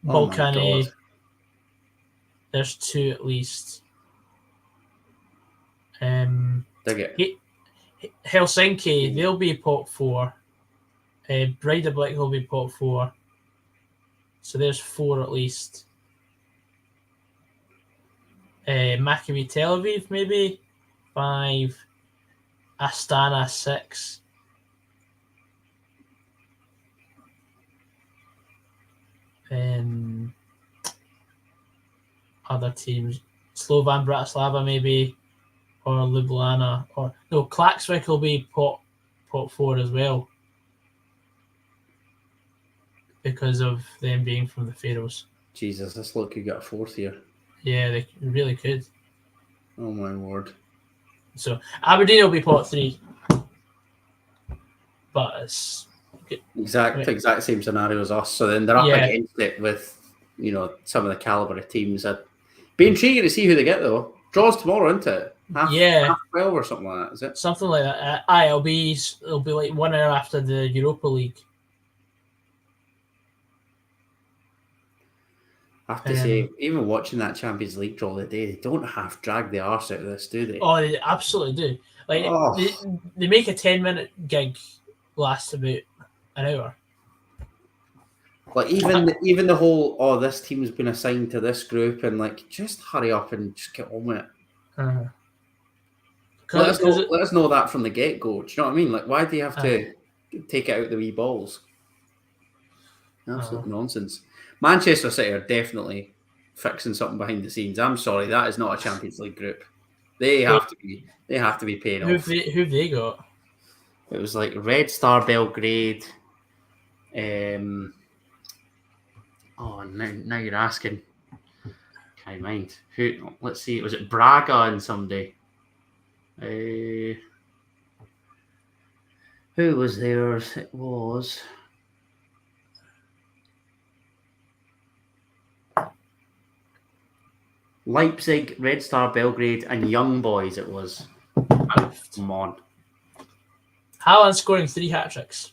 Balkany, there's 2 at least. Helsinki, they'll be pot 4. Breidablik will be pot 4. So there's 4 at least. Maccabi Tel Aviv, maybe 5. Astana 6. Other teams, Slovan Bratislava maybe, or Ljubljana, or no, Klaksvik will be pot 4 as well because of them being from the Faroes. Jesus, this look could get a 4th here. Yeah, they really could. Oh my word! So Aberdeen will be pot 3, but it's exact same scenario as us. So then they're up against it with some of the caliber of teams. That'd be intriguing to see who they get though. Draws tomorrow, isn't it? Half 12 or something like that, is it? Something like that. It'll be like 1 hour after the Europa League. I have to say, even watching that Champions League draw the day, they don't half drag the arse out of this, do they? Oh, they absolutely do. Like they make a 10-minute gig last about an hour. Like even the whole this team's been assigned to this group and like just hurry up and just get on with it. Let us know that from the get-go. Do you know what I mean? Like, why do you have to take it out the wee balls? Absolute nonsense. Manchester City are definitely fixing something behind the scenes. I'm sorry, that is not a Champions League group. They have to be paying off. Who've they got? It was like Red Star Belgrade. Now you're asking. Can't mind. Who? Let's see. Was it Braga and somebody? Who was theirs? It was Leipzig, Red Star Belgrade, and Young Boys. It was. Come on. Haaland scoring 3 hat-tricks.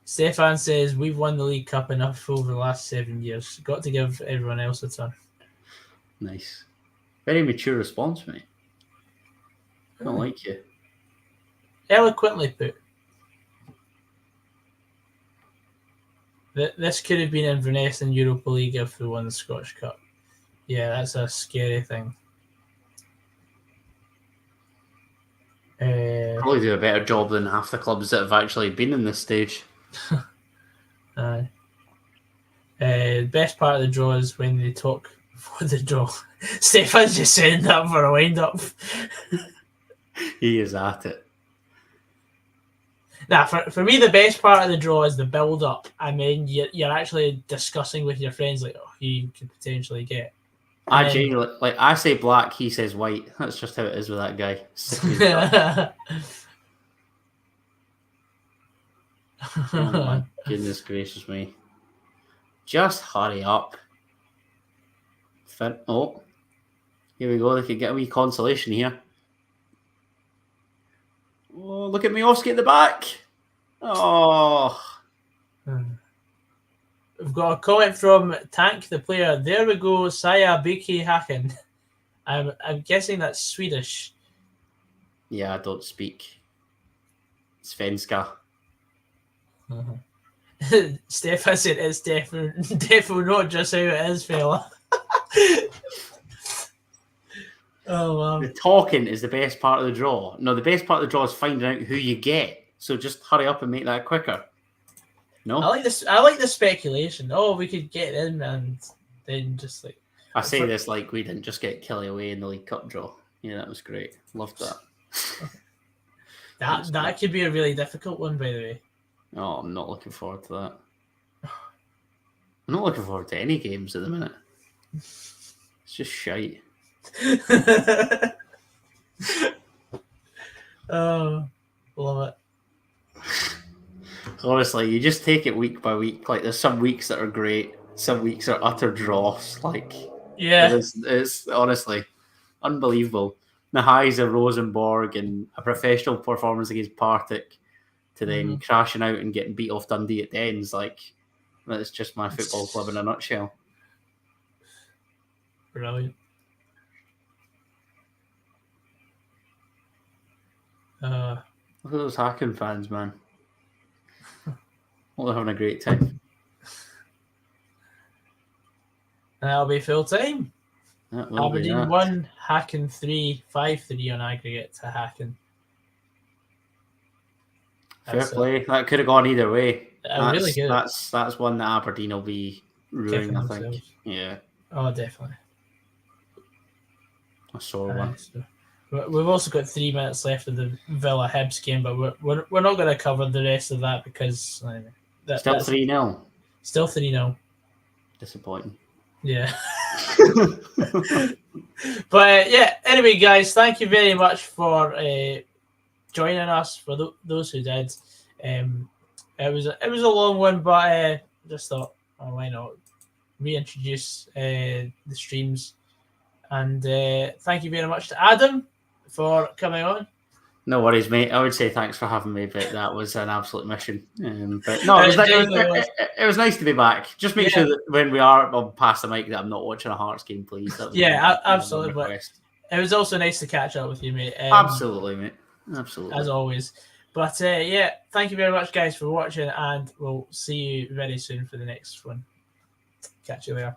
Stefan says, we've won the League Cup enough over the last 7 years. Got to give everyone else a turn. Nice. Very mature response, mate. I don't like you. Eloquently put. This could have been Inverness in Europa League if they won the Scottish Cup. Yeah, that's a scary thing. Probably do a better job than half the clubs that have actually been in this stage. The best part of the draw is when they talk before the draw. Stefan's just setting that for a wind-up. He is at it. Nah, for me, the best part of the draw is the build-up. I mean, you're actually discussing with your friends, like, oh, who you could potentially get. I genuinely, like, I say black, he says white. That's just how it is with that guy. Oh my goodness gracious me. Just hurry up. Oh, here we go. They could get a wee consolation here. Oh, look at Miovski at the back. Oh. We've got a comment from Tank the player. There we go, Saya Biki HACKEN. I'm guessing that's Swedish. Yeah, I don't speak Svenska. Stefan said it's definitely not just how it is, fella. Oh, wow. The talking is the best part of the draw. No, the best part of the draw is finding out who you get. So just hurry up and make that quicker. No, I like this. I like the speculation. Oh, we could get in and then just like. I say this like we didn't just get Kelly away in the League Cup draw. Yeah, that was great. Loved that. that could be a really difficult one, by the way. Oh, I'm not looking forward to that. I'm not looking forward to any games at the minute. It's just shite. Oh, love it. Honestly, you just take it week by week. Like, there's some weeks that are great, some weeks are utter dross. Like, yeah, it's honestly unbelievable. The highs of Rosenborg and a professional performance against Partick to then crashing out and getting beat off Dundee at the ends. Like, that's just my football club in a nutshell. Brilliant. Look at those HACKEN fans, man. Well, they're having a great time. And that'll be full time. Aberdeen 1, HACKEN 3, 5-3 on aggregate to HACKEN. Fair play. That could have gone either way. Really good. That's one that Aberdeen will be ruining, I think. Yeah. Oh, definitely. A sore one. So we've also got 3 minutes left of the Villa HIBS game, but we're not going to cover the rest of that because still 3-0. Still 3-0. Disappointing. Yeah. But yeah, anyway, guys, thank you very much for joining us. For those who did, it was a long one, but just thought, oh, why not reintroduce the streams? And thank you very much to Adam for coming on. No worries, mate. I would say thanks for having me, but that was an absolute mission. But no, it was nice to be back. Just make sure that when we are past the mic that I'm not watching a Hearts game, please. Yeah, absolutely. It was also nice to catch up with you, mate. Absolutely, mate. Absolutely. As always. But yeah, thank you very much, guys, for watching, and we'll see you very soon for the next one. Catch you later.